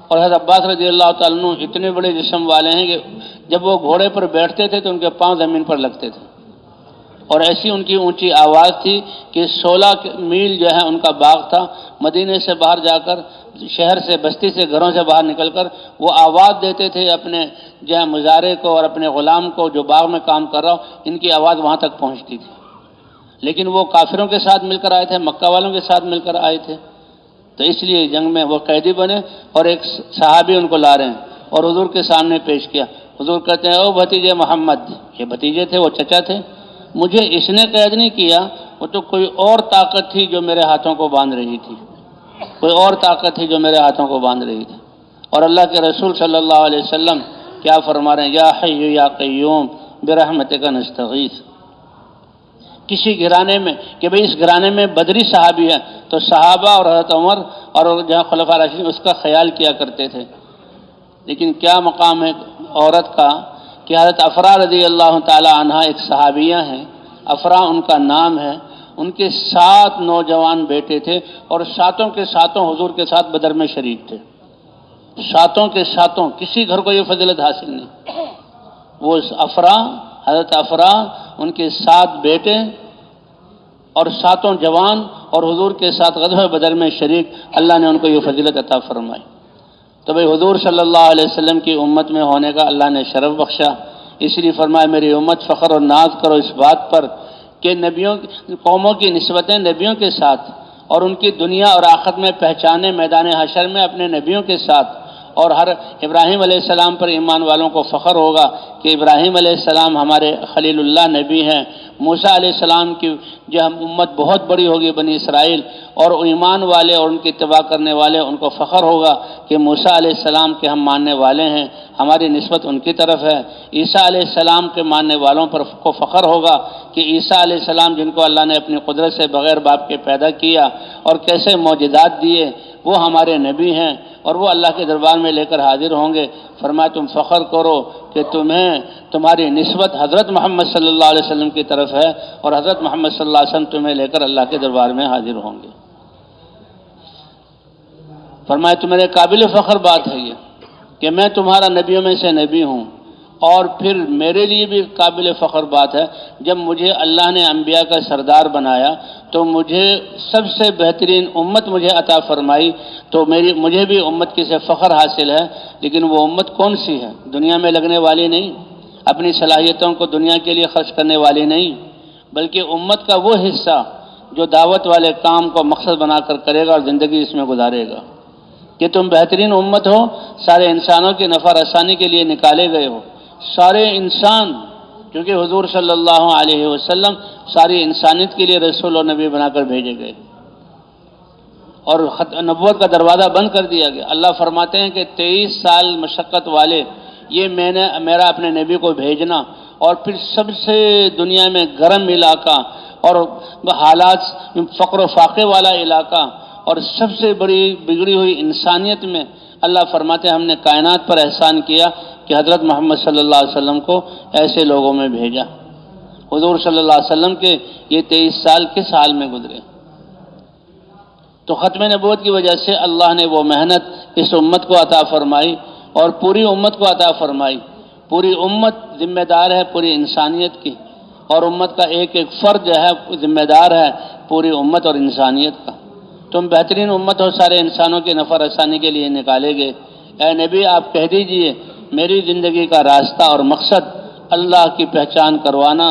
اور حضرت عباس رضی اللہ تعالیٰ اتنے بڑے جسم والے ہیں کہ جب وہ گھوڑے پر بیٹھتے تھے تو ان کے پاؤں زمین پر لگتے تھے، اور ایسی ان کی اونچی آواز تھی کہ 16 میل جو ہے ان کا باغ تھا، مدینے سے باہر جا کر، شہر سے، بستی سے، گھروں سے باہر نکل کر وہ آواز دیتے تھے اپنے جو ہے مزارے کو اور اپنے غلام کو جو باغ میں کام کر رہا ہو، ان کی آواز وہاں تک پہنچتی تھی۔ لیکن وہ کافروں کے ساتھ مل کر آئے تھے، مکہ والوں کے ساتھ مل کر آئے تھے، تو اس لیے جنگ میں وہ قیدی بنے، اور ایک صحابی ان کو لا رہے ہیں اور حضور کے سامنے پیش کیا۔ حضور کہتے ہیں او بھتیجے محمد، یہ بھتیجے تھے، وہ چچا تھے، مجھے اس نے قید نہیں کیا، وہ تو کوئی اور طاقت تھی جو میرے ہاتھوں کو باندھ رہی تھی، کوئی اور طاقت تھی جو میرے ہاتھوں کو باندھ رہی تھی۔ اور اللہ کے رسول صلی اللہ علیہ وسلم کیا فرما رہے ہیں، یا حی یا قیوم برحمتک نستغیث۔ کسی گھرانے میں کہ بھئی اس گھرانے میں بدری صحابی ہے، تو صحابہ اور حضرت عمر اور جہاں خلفاء راشدین اس کا خیال کیا کرتے تھے۔ لیکن کیا مقام ہے عورت کا کہ حضرت افرا رضی اللہ تعالی عنہ ایک صحابیہ ہیں، افرا ان کا نام ہے، ان کے 7 نوجوان بیٹے تھے، اور 7 کے 7 حضور کے ساتھ بدر میں شریک تھے، 7 کے 7 کسی گھر کو یہ فضیلت حاصل نہیں۔ وہ حضرت افرا، ان کے 7 بیٹے اور 7 جوان، اور حضور کے ساتھ غزوہ بدر میں شریک، اللہ نے ان کو یہ فضیلت عطا فرمائی۔ تو بھئی حضور صلی اللہ علیہ وسلم کی امت میں ہونے کا اللہ نے شرف بخشا، اس لیے فرمایا میری امت فخر اور ناز کرو اس بات پر کہ قوموں کی نسبتیں نبیوں کے ساتھ، اور ان کی دنیا اور آخرت میں پہچانے میدان حشر میں اپنے نبیوں کے ساتھ، اور ہر ابراہیم علیہ السلام پر ایمان والوں کو فخر ہوگا کہ ابراہیم علیہ السلام ہمارے خلیل اللہ نبی ہیں، موسیٰ علیہ السلام کی جو امت بہت بڑی ہوگی بنی اسرائیل، اور ایمان والے اور ان کی اتباع کرنے والے ان کو فخر ہوگا کہ موسیٰ علیہ السلام کے ہم ماننے والے ہیں، ہماری نسبت ان کی طرف ہے۔ عیسیٰ علیہ السلام کے ماننے والوں پر کو فخر ہوگا کہ عیسیٰ علیہ السلام جن کو اللہ نے اپنی قدرت سے بغیر باپ کے پیدا کیا اور کیسے معجزات دیے، وہ ہمارے نبی ہیں، اور وہ اللہ کے دربار میں لے کر حاضر ہوں گے۔ فرمایا تم فخر کرو کہ تمہاری نسبت حضرت محمد صلی اللہ علیہ وسلم کی طرف ہے، اور حضرت محمد صلی اللہ علیہ وسلم تمہیں لے کر اللہ کے دربار میں حاضر ہوں گے۔ فرمایا تو میرے قابل فخر بات ہے یہ کہ میں تمہارا نبیوں میں سے نبی ہوں، اور پھر میرے لیے بھی قابل فخر بات ہے جب مجھے اللہ نے انبیاء کا سردار بنایا تو مجھے سب سے بہترین امت مجھے عطا فرمائی، تو مجھے بھی امت کی سے فخر حاصل ہے، لیکن وہ امت کون سی ہے؟ دنیا میں لگنے والی نہیں، اپنی صلاحیتوں کو دنیا کے لیے خرچ کرنے والی نہیں، بلکہ امت کا وہ حصہ جو دعوت والے کام کو مقصد بنا کر کرے گا اور زندگی اس میں گزارے گا۔ کہ تم بہترین امت ہو، سارے انسانوں کی نفع رسانی کے لیے نکالے گئے ہو، سارے انسان، کیونکہ حضور صلی اللہ علیہ وسلم ساری انسانیت کے لیے رسول اور نبی بنا کر بھیجے گئے، اور نبوت کا دروازہ بند کر دیا گیا۔ اللہ فرماتے ہیں کہ 23 سال مشقت والے یہ میرا اپنے نبی کو بھیجنا، اور پھر سب سے دنیا میں گرم علاقہ اور حالات فقر و فاقے والا علاقہ اور سب سے بڑی بگڑی ہوئی انسانیت میں اللہ فرماتے ہیں ہم نے کائنات پر احسان کیا کہ حضرت محمد صلی اللہ علیہ وسلم کو ایسے لوگوں میں بھیجا۔ حضور صلی اللہ علیہ وسلم کے یہ 23 سال کس حال میں گزرے؟ تو ختم نبوت کی وجہ سے اللہ نے وہ محنت اس امت کو عطا فرمائی اور پوری امت کو عطا فرمائی۔ پوری امت ذمہ دار ہے پوری انسانیت کی، اور امت کا ایک ایک فرد جو ہے ذمہ دار ہے پوری امت اور انسانیت کا۔ تم بہترین امت ہو، سارے انسانوں کے نفع رسانی کے لیے نکالے گئے۔ اے نبی آپ کہہ دیجئے میری زندگی کا راستہ اور مقصد اللہ کی پہچان کروانا،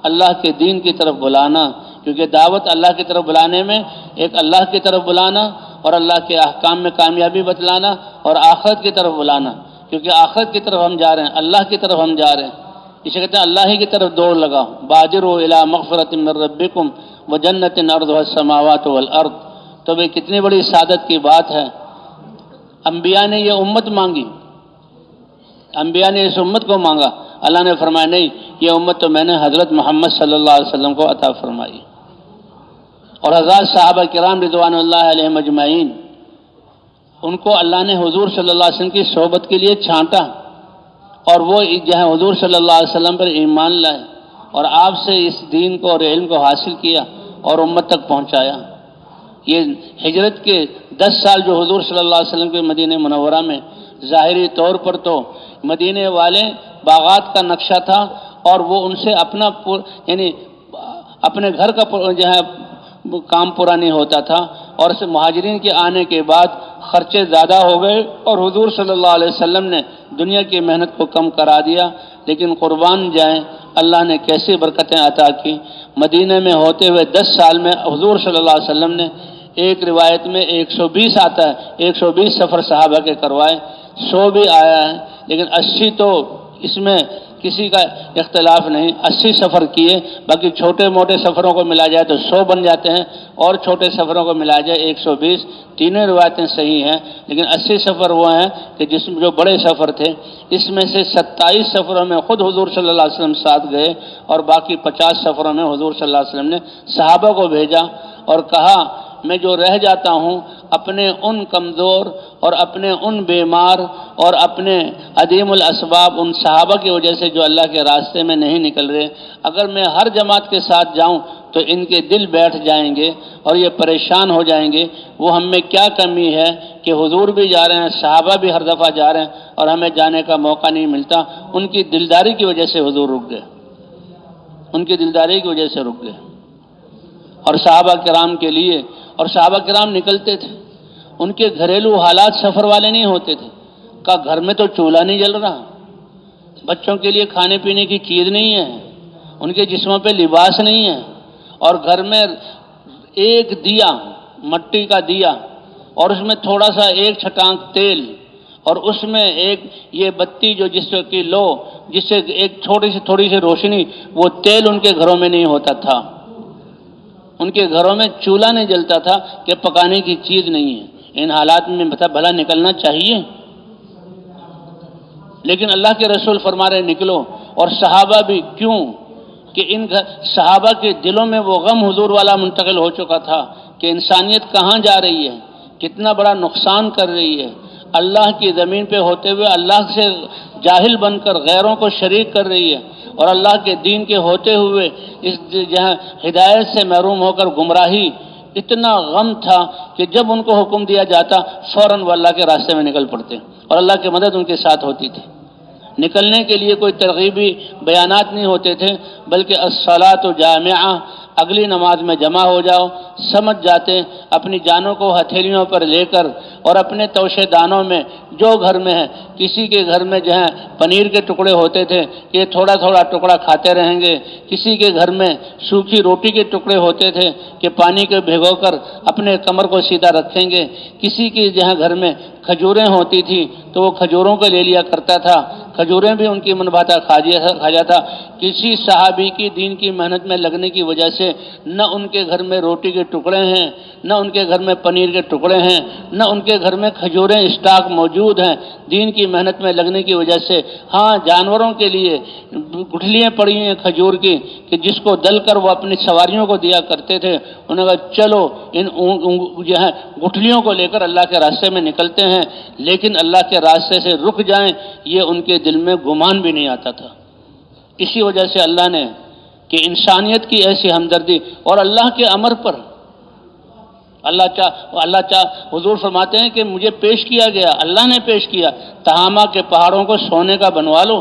اللہ کے دین کی طرف بلانا، کیونکہ دعوت اللہ کی طرف بلانے میں ایک اللہ کی طرف بلانا اور اللہ کے احکام میں کامیابی بتلانا اور آخرت کی طرف بلانا، کیونکہ آخرت کی طرف ہم جا رہے ہیں، اللہ کی طرف ہم جا رہے ہیں۔ اسے کہتے ہیں اللہ ہی کی طرف دوڑ لگاؤ، بادروا الی مغفرۃ من ربکم وجنۃ عرضها السماوات والارض۔ تو بھئی کتنی بڑی سعادت کی بات ہے۔ انبیاء نے یہ امت مانگی، انبیاء نے اس امت کو مانگا، اللہ نے فرمایا نہیں، یہ امت تو میں نے حضرت محمد صلی اللہ علیہ وسلم کو عطا فرمائی۔ اور ہزار صحابہ کرام رضوان اللہ علیہم اجمعین، ان کو اللہ نے حضور صلی اللہ علیہ وسلم کی صحبت کے لیے چھانٹا، اور وہ جو ہے حضور صلی اللہ علیہ وسلم پر ایمان لائے اور آپ سے اس دین کو اور علم کو حاصل کیا اور امت تک پہنچایا۔ یہ ہجرت کے 10 سال جو حضور صلی اللہ علیہ وسلم کے مدینہ منورہ میں ظاہری طور پر تو مدینے والے باغات کا نقشہ تھا، اور وہ ان سے یعنی اپنے گھر کا جو ہے کام پورا نہیں ہوتا تھا، اور اس مہاجرین کے آنے کے بعد خرچے زیادہ ہو گئے اور حضور صلی اللہ علیہ وسلم نے دنیا کی محنت کو کم کرا دیا۔ لیکن قربان جائیں اللہ نے کیسی برکتیں عطا کی۔ مدینہ میں ہوتے ہوئے 10 سال میں حضور صلی اللہ علیہ وسلم نے، ایک روایت میں 120 آتا ہے، 120 سفر صحابہ کے کروائے، 100 بھی آیا ہے، لیکن 80 تو اس میں کسی کا اختلاف نہیں، 80 سفر کیے، باقی چھوٹے موٹے سفروں کو ملا جائے تو 100 بن جاتے ہیں، اور چھوٹے سفروں کو ملا جائے 120، تینوں روایتیں صحیح ہیں، لیکن 80 سفر وہ ہیں کہ جو بڑے سفر تھے۔ اس میں سے 27 سفروں میں خود حضور صلی اللہ علیہ وسلم ساتھ گئے، اور باقی 50 سفروں میں حضور صلی اللہ علیہ وسلم نے صحابہ کو بھیجا اور کہا میں جو رہ جاتا ہوں اپنے ان کمزور اور اپنے ان بیمار اور اپنے عدیم الاسباب ان صحابہ کی وجہ سے جو اللہ کے راستے میں نہیں نکل رہے، اگر میں ہر جماعت کے ساتھ جاؤں تو ان کے دل بیٹھ جائیں گے اور یہ پریشان ہو جائیں گے۔ وہ ہم میں کیا کمی ہے کہ حضور بھی جا رہے ہیں، صحابہ بھی ہر دفعہ جا رہے ہیں اور ہمیں جانے کا موقع نہیں ملتا۔ ان کی دلداری کی وجہ سے حضور رک گئے، ان کی دلداری کی وجہ سے رک گئے۔ اور صحابہ کرام کے لیے، اور صحابہ کرام نکلتے تھے، ان کے گھریلو حالات سفر والے نہیں ہوتے تھے، کہ گھر میں تو چولہا نہیں جل رہا، بچوں کے لیے کھانے پینے کی چیز نہیں ہے، ان کے جسموں پہ لباس نہیں ہے، اور گھر میں ایک دیا، مٹی کا دیا، اور اس میں تھوڑا سا ایک چھٹانک تیل، اور اس میں ایک یہ بتی جو جس کی لو، جس سے ایک تھوڑی سی روشنی، وہ تیل ان کے گھروں میں نہیں ہوتا تھا۔ ان کے گھروں میں چولہا نہیں جلتا تھا کہ پکانے کی چیز نہیں ہے۔ ان حالات میں بھلا نکلنا چاہیے، لیکن اللہ کے رسول فرما رہے نکلو۔ اور صحابہ بھی کیوں کہ صحابہ کے دلوں میں وہ غم حضور والا منتقل ہو چکا تھا کہ انسانیت کہاں جا رہی ہے، کتنا بڑا نقصان کر رہی ہے، اللہ کی زمین پہ ہوتے ہوئے اللہ سے جاہل بن کر غیروں کو شریک کر رہی ہے، اور اللہ کے دین کے ہوتے ہوئے اس جہاں ہدایت سے محروم ہو کر گمراہی، اتنا غم تھا کہ جب ان کو حکم دیا جاتا فوراً وہ اللہ کے راستے میں نکل پڑتے، اور اللہ کی مدد ان کے ساتھ ہوتی تھی۔ نکلنے کے لیے کوئی ترغیبی بیانات نہیں ہوتے تھے، بلکہ الصلاۃ جامعہ، اگلی نماز میں جمع ہو جاؤ، سمجھ جاتے، اپنی جانوں کو ہتھیلیوں پر لے کر اور اپنے توشے دانوں میں جو گھر میں ہے، کسی کے گھر میں جو ہے پنیر کے ٹکڑے ہوتے تھے کہ تھوڑا تھوڑا ٹکڑا کھاتے رہیں گے، کسی کے گھر میں سوکھی روٹی کے ٹکڑے ہوتے تھے کہ پانی کے بھگو کر اپنے کمر کو سیدھا رکھیں گے، کسی کے جہاں گھر میں کھجوریں ہوتی تھی تو وہ کھجوروں کو لے لیا کرتا تھا، کھجوریں بھی ان کی من بھاتا کھا جاتا۔ کسی صحابی کی دین کی محنت میں لگنے کی وجہ سے نہ ان کے گھر میں روٹی کے ٹکڑے ہیں، نہ ان کے گھر میں پنیر کے ٹکڑے ہیں، نہ ان کے گھر میں کھجوریں اسٹاک موجود ہیں، دین کی محنت میں لگنے کی وجہ سے۔ ہاں، جانوروں کے لیے گٹھلیاں پڑی ہیں کھجور کی کہ جس کو دل کر وہ اپنی سواریوں کو دیا کرتے تھے، انہوں نے کہا چلو ان جو ہے گٹھلیوں کو لے کر اللہ کے راستے میں نکلتے ہیں، لیکن اللہ کے راستے سے رک جائیں یہ ان کے دل میں گمان بھی نہیں آتا تھا۔ اسی وجہ سے اللہ نے کہ انسانیت کی ایسی ہمدردی اور اللہ کے امر پر اللہ حضور فرماتے ہیں کہ مجھے پیش کیا گیا، اللہ نے پیش کیا، تہامہ کے پہاڑوں کو سونے کا بنوا لو،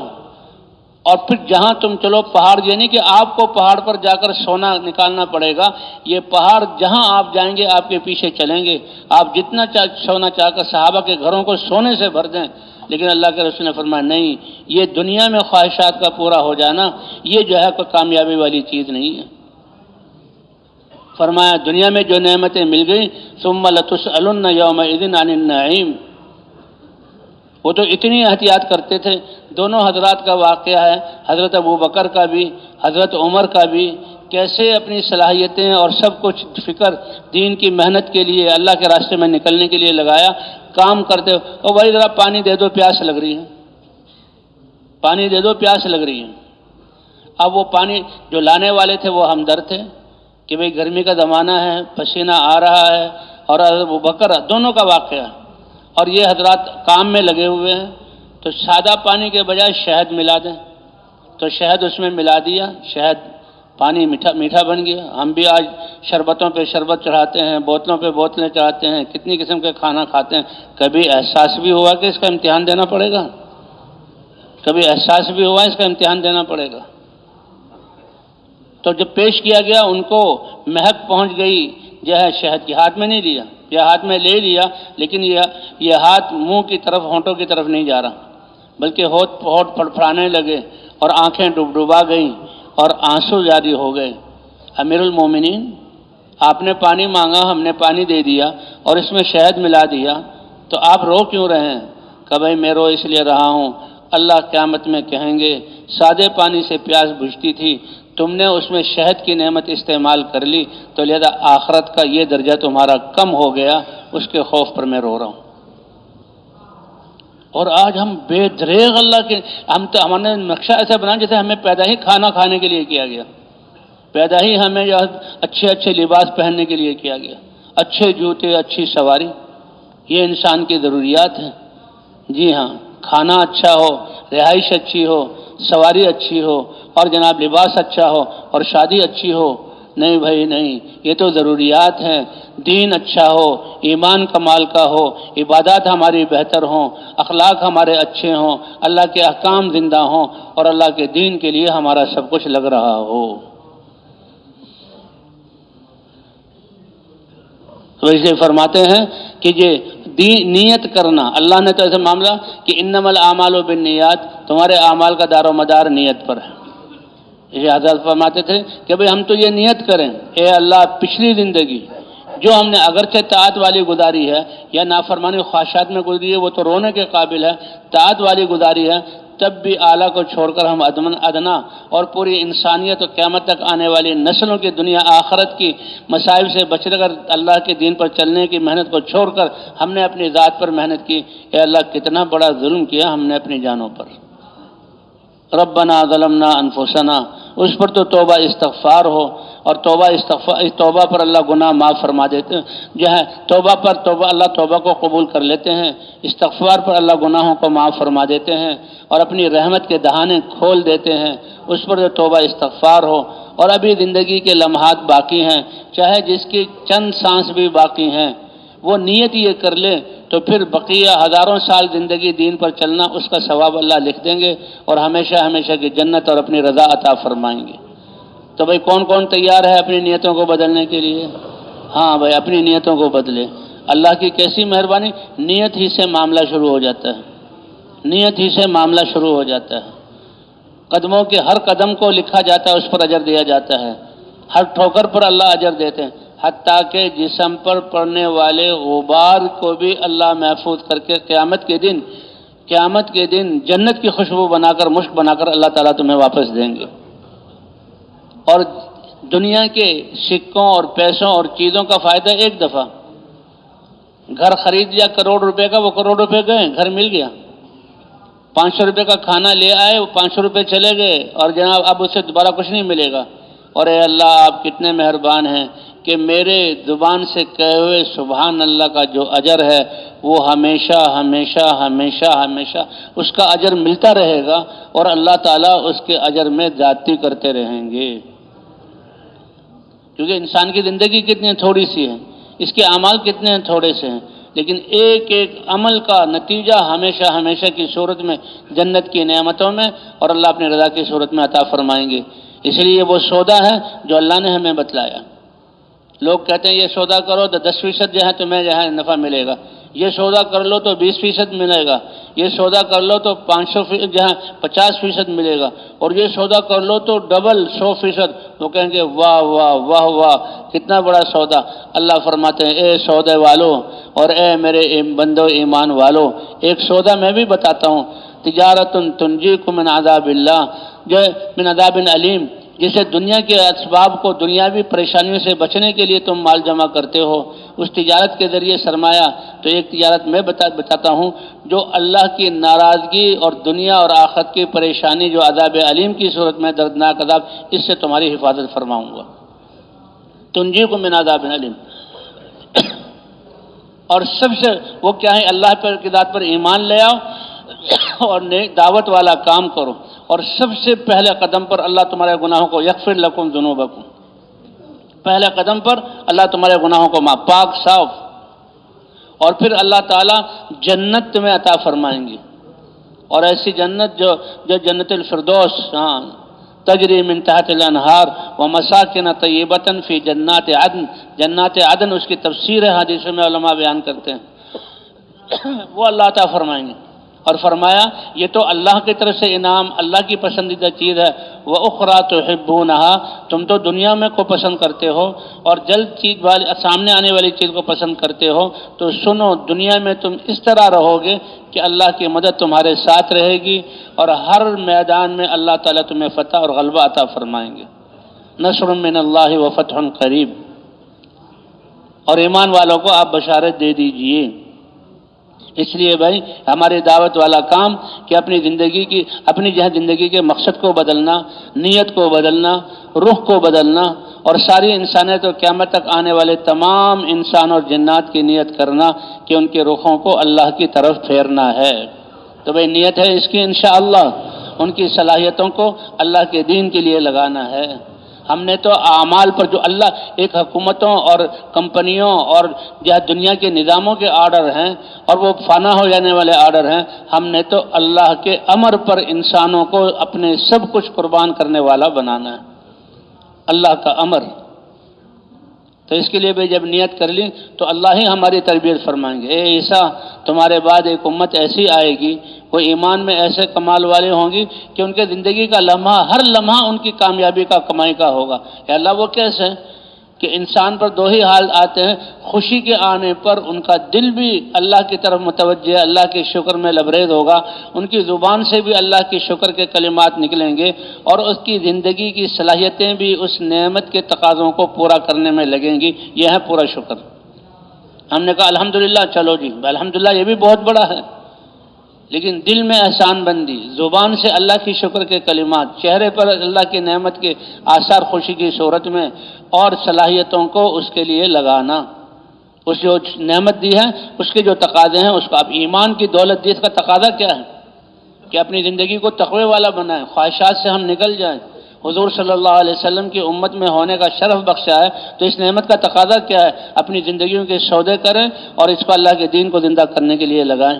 اور پھر جہاں تم چلو پہاڑ، یہ نہیں کہ آپ کو پہاڑ پر جا کر سونا نکالنا پڑے گا، یہ پہاڑ جہاں آپ جائیں گے آپ کے پیچھے چلیں گے، آپ جتنا سونا چاہ کر صحابہ کے گھروں کو سونے سے بھر دیں، لیکن اللہ کے رسول نے فرمایا نہیں، یہ دنیا میں خواہشات کا پورا ہو جانا یہ جو ہے کوئی کامیابی والی چیز نہیں ہے۔ فرمایا دنیا میں جو نعمتیں مل گئیں ثم لتسألن یومئذ عن النعیم، وہ تو اتنی احتیاط کرتے تھے۔ دونوں حضرات کا واقعہ ہے، حضرت ابوبکر کا بھی، حضرت عمر کا بھی، کیسے اپنی صلاحیتیں اور سب کچھ فکر دین کی محنت کے لیے اللہ کے راستے میں نکلنے کے لیے لگایا، کام کرتے او بھائی ذرا پانی دے دو پیاس لگ رہی ہے، پانی دے دو پیاس لگ رہی ہے۔ اب وہ پانی جو لانے والے تھے وہ ہمدرد تھے کہ بھئی گرمی کا زمانہ ہے، پسینہ آ رہا ہے، اور ابوبکر دونوں کا واقعہ، اور یہ حضرات کام میں لگے ہوئے ہیں، تو سادہ پانی کے بجائے شہد ملا دیں، تو شہد اس میں ملا دیا، شہد پانی میٹھا بن گیا۔ ہم بھی آج شربتوں پہ شربت چڑھاتے ہیں، بوتلوں پہ بوتلیں چڑھاتے ہیں، کتنی قسم کے کھانا کھاتے ہیں، کبھی احساس بھی ہوا کہ اس کا امتحان دینا پڑے گا؟ کبھی احساس بھی ہوا اس کا امتحان دینا پڑے گا؟ تو جب پیش کیا گیا ان کو مہک پہنچ گئی، جو ہے شہد کی ہاتھ میں نہیں لیا، یہ ہاتھ میں لے لیا، لیکن یہ ہاتھ منہ کی طرف، ہونٹوں کی طرف نہیں جا رہا، بلکہ ہونٹ پھڑپھڑانے لگے اور آنکھیں ڈبڈبا گئیں اور آنسو جاری ہو گئے۔ امیر المومنین، آپ نے پانی مانگا، ہم نے پانی دے دیا اور اس میں شہد ملا دیا، تو آپ رو کیوں رہے ہیں؟ کہ بھائی میں رو اس لیے رہا ہوں، اللہ قیامت میں کہیں گے سادے پانی سے پیاس بجھتی تھی، تم نے اس میں شہد کی نعمت استعمال کر لی، تو لہذا آخرت کا یہ درجہ تمہارا کم ہو گیا، اس کے خوف پر میں رو رہا ہوں۔ اور آج ہم بے دریغ اللہ کے، ہمارے نقشہ ایسا بنا جیسے ہمیں پیدا ہی کھانا کھانے کے لیے کیا گیا، پیدا ہی ہمیں اچھے اچھے لباس پہننے کے لیے کیا گیا، اچھے جوتے، اچھی سواری، یہ انسان کی ضروریات ہیں۔ جی ہاں، کھانا اچھا ہو، رہائش اچھی ہو، سواری اچھی ہو، اور جناب لباس اچھا ہو، اور شادی اچھی ہو، نہیں بھائی نہیں، یہ تو ضروریات ہیں۔ دین اچھا ہو، ایمان کمال کا ہو، عبادات ہماری بہتر ہوں، اخلاق ہمارے اچھے ہوں، اللہ کے احکام زندہ ہوں، اور اللہ کے دین کے لیے ہمارا سب کچھ لگ رہا ہو۔ تو اسے فرماتے ہیں کہ یہ نیت کرنا، اللہ نے تو ایسا معاملہ کہ انما الاعمال بالنیات، تمہارے اعمال کا دار و مدار نیت پر ہے۔ یہ حضرت فرماتے تھے کہ بھئی ہم تو یہ نیت کریں، اے اللہ پچھلی زندگی جو ہم نے اگرچہ طاعت والی گزاری ہے یا نافرمانی خواہشات میں گزری ہے وہ تو رونے کے قابل ہے، طاعت والی گزاری ہے، تب بھی اعلیٰ کو چھوڑ کر ہم ادنا اور پوری انسانیت و قیامت تک آنے والی نسلوں کی دنیا آخرت کی مصائب سے بچ کر اللہ کے دین پر چلنے کی محنت کو چھوڑ کر ہم نے اپنی ذات پر محنت کی۔ اے اللہ کتنا بڑا ظلم کیا ہم نے اپنی جانوں پر۔ ربنا ظلمنا انفسنا اس پر تو توبہ استغفار ہو، اور توبہ پر اللہ گناہ معاف فرما دیتے ہیں، جو ہے توبہ پر اللہ توبہ کو قبول کر لیتے ہیں، استغفار پر اللہ گناہوں کو معاف فرما دیتے ہیں اور اپنی رحمت کے دہانے کھول دیتے ہیں۔ اس پر جو توبہ استغفار ہو، اور ابھی زندگی کے لمحات باقی ہیں، چاہے جس کی چند سانس بھی باقی ہیں، وہ نیت یہ کر لے تو پھر بقیہ ہزاروں سال زندگی دین پر چلنا، اس کا ثواب اللہ لکھ دیں گے اور ہمیشہ ہمیشہ کی جنت اور اپنی رضا عطا فرمائیں گے۔ تو بھائی کون کون تیار ہے اپنی نیتوں کو بدلنے کے لیے؟ ہاں بھائی، اپنی نیتوں کو بدلے۔ اللہ کی کیسی مہربانی، نیت ہی سے معاملہ شروع ہو جاتا ہے، نیت ہی سے معاملہ شروع ہو جاتا ہے۔ قدموں کے ہر قدم کو لکھا جاتا ہے، اس پر اجر دیا جاتا ہے، ہر ٹھوکر پر اللہ اجر دیتے ہیں، حتیٰ کہ جسم پر پڑنے والے غبار کو بھی اللہ محفوظ کر کے قیامت کے دن جنت کی خوشبو بنا کر، مشک بنا کر اللہ تعالیٰ تمہیں واپس دیں گے۔ اور دنیا کے سکوں اور پیسوں اور چیزوں کا فائدہ ایک دفعہ، گھر خرید لیا کروڑ روپے کا، وہ کروڑ روپے گئے، گھر مل گیا۔ 500 روپے کا کھانا لے آئے، وہ 500 روپے چلے گئے اور جناب اب اسے دوبارہ کچھ نہیں ملے گا۔ اور اے اللہ آپ کتنے مہربان ہیں کہ میرے زبان سے کہے ہوئے سبحان اللہ کا جو اجر ہے وہ ہمیشہ ہمیشہ ہمیشہ ہمیشہ اس کا اجر ملتا رہے گا، اور اللہ تعالیٰ اس کے اجر میں زیادتی کرتے رہیں گے۔ کیونکہ انسان کی زندگی کتنی تھوڑی سی ہے، اس کے اعمال کتنے تھوڑے سے ہیں، لیکن ایک ایک عمل کا نتیجہ ہمیشہ ہمیشہ کی صورت میں جنت کی نعمتوں میں اور اللہ اپنی رضا کی صورت میں عطا فرمائیں گے۔ اس لیے وہ سودا ہے جو اللہ نے ہمیں بتلایا۔ لوگ کہتے ہیں یہ سودا کرو تو 10% جو ہے تمہیں جو ہے نفع ملے گا، یہ سودا کر لو تو 20% ملے گا، یہ سودا کر لو تو 500 جو ہے 50% ملے گا، اور یہ سودا کر لو تو ڈبل 100%۔ وہ کہیں گے واہ واہ واہ واہ کتنا بڑا سودا۔ اللہ فرماتے ہیں اے سودے والو اور اے میرے بندو ایمان والو، ایک سودا میں بھی بتاتا ہوں، تجارت تنجیکم من عذاب اللہ، جو من عذاب علیم، جسے دنیا کے اسباب کو، دنیاوی پریشانیوں سے بچنے کے لیے تم مال جمع کرتے ہو، اس تجارت کے ذریعے سرمایہ، تو ایک تجارت میں بتاتا ہوں جو اللہ کی ناراضگی اور دنیا اور آخرت کی پریشانی، جو عذاب علیم کی صورت میں دردناک عذاب، اس سے تمہاری حفاظت فرماؤں گا۔ تنجیکم من عذاب علیم۔ اور سب سے وہ کیا ہے، اللہ کی ذات پر ایمان لے آؤ اور دعوت والا کام کرو، اور سب سے پہلے قدم پر اللہ تمہارے گناہوں کو یغفر لکم ذنوبکم، پہلے قدم پر اللہ تمہارے گناہوں کو پاک صاف، اور پھر اللہ تعالیٰ جنت تمہیں عطا فرمائیں گے، اور ایسی جنت جو جنت الفردوس، تجری من تحت الانہار ومساکن طیبۃ فی جنات عدن، جنات عدن اس کی تفسیر ہے، حدیثوں میں علماء بیان کرتے ہیں، وہ اللہ عطا فرمائیں گے۔ اور فرمایا یہ تو اللہ کی طرف سے انعام، اللہ کی پسندیدہ چیز ہے، وَأُخْرَى تُحِبُّونَهَا، تم تو دنیا میں کو پسند کرتے ہو اور جلد چیز والی سامنے آنے والی چیز کو پسند کرتے ہو، تو سنو دنیا میں تم اس طرح رہو گے کہ اللہ کی مدد تمہارے ساتھ رہے گی، اور ہر میدان میں اللہ تعالیٰ تمہیں فتح اور غلبہ عطا فرمائیں گے۔ نصر من اللہ وفتح قریب۔ اور ایمان والوں کو آپ بشارت دے دیجئے۔ اس لیے بھائی ہماری دعوت والا کام کہ اپنی زندگی کے مقصد کو بدلنا، نیت کو بدلنا، روح کو بدلنا، اور ساری انسانیت اور قیامت تک آنے والے تمام انسان اور جنات کی نیت کرنا کہ ان کے رخوں کو اللہ کی طرف پھیرنا ہے۔ تو بھائی نیت ہے اس کی انشاءاللہ، ان کی صلاحیتوں کو اللہ کے دین کے لیے لگانا ہے۔ ہم نے تو اعمال پر جو اللہ ایک حکومتوں اور کمپنیوں اور دنیا کے نظاموں کے آرڈر ہیں اور وہ فنا ہو جانے والے آرڈر ہیں، ہم نے تو اللہ کے امر پر انسانوں کو اپنے سب کچھ قربان کرنے والا بنانا ہے، اللہ کا امر۔ تو اس کے لیے بھی جب نیت کر لی تو اللہ ہی ہماری تربیت فرمائیں گے، اے عیسیٰ تمہارے بعد ایک امت ایسی آئے گی، وہ ایمان میں ایسے کمال والے ہوں گی کہ ان کے زندگی کا لمحہ، ہر لمحہ ان کی کامیابی کا، کمائی کا ہوگا۔ اے اللہ وہ کیسے ہیں کہ انسان پر دو ہی حال آتے ہیں، خوشی کے آنے پر ان کا دل بھی اللہ کی طرف متوجہ، اللہ کے شکر میں لبریز ہوگا، ان کی زبان سے بھی اللہ کی شکر کے کلمات نکلیں گے، اور اس کی زندگی کی صلاحیتیں بھی اس نعمت کے تقاضوں کو پورا کرنے میں لگیں گی۔ یہ ہے پورا شکر۔ ہم نے کہا الحمدللہ، چلو جی الحمدللہ یہ بھی بہت بڑا ہے، لیکن دل میں احسان بندی، زبان سے اللہ کی شکر کے کلمات، چہرے پر اللہ کی نعمت کے آثار خوشی کی صورت میں، اور صلاحیتوں کو اس کے لیے لگانا، اس جو نعمت دی ہے اس کے جو تقاضے ہیں اس کو، اب ایمان کی دولت دی، اس کا تقاضا کیا ہے کہ اپنی زندگی کو تقوی والا بنائیں، خواہشات سے ہم نکل جائیں، حضور صلی اللہ علیہ وسلم کی امت میں ہونے کا شرف بخشا ہے، تو اس نعمت کا تقاضا کیا ہے؟ اپنی زندگیوں کے سودے کریں اور اس کو اللہ کے دین کو زندہ کرنے کے لیے لگائیں،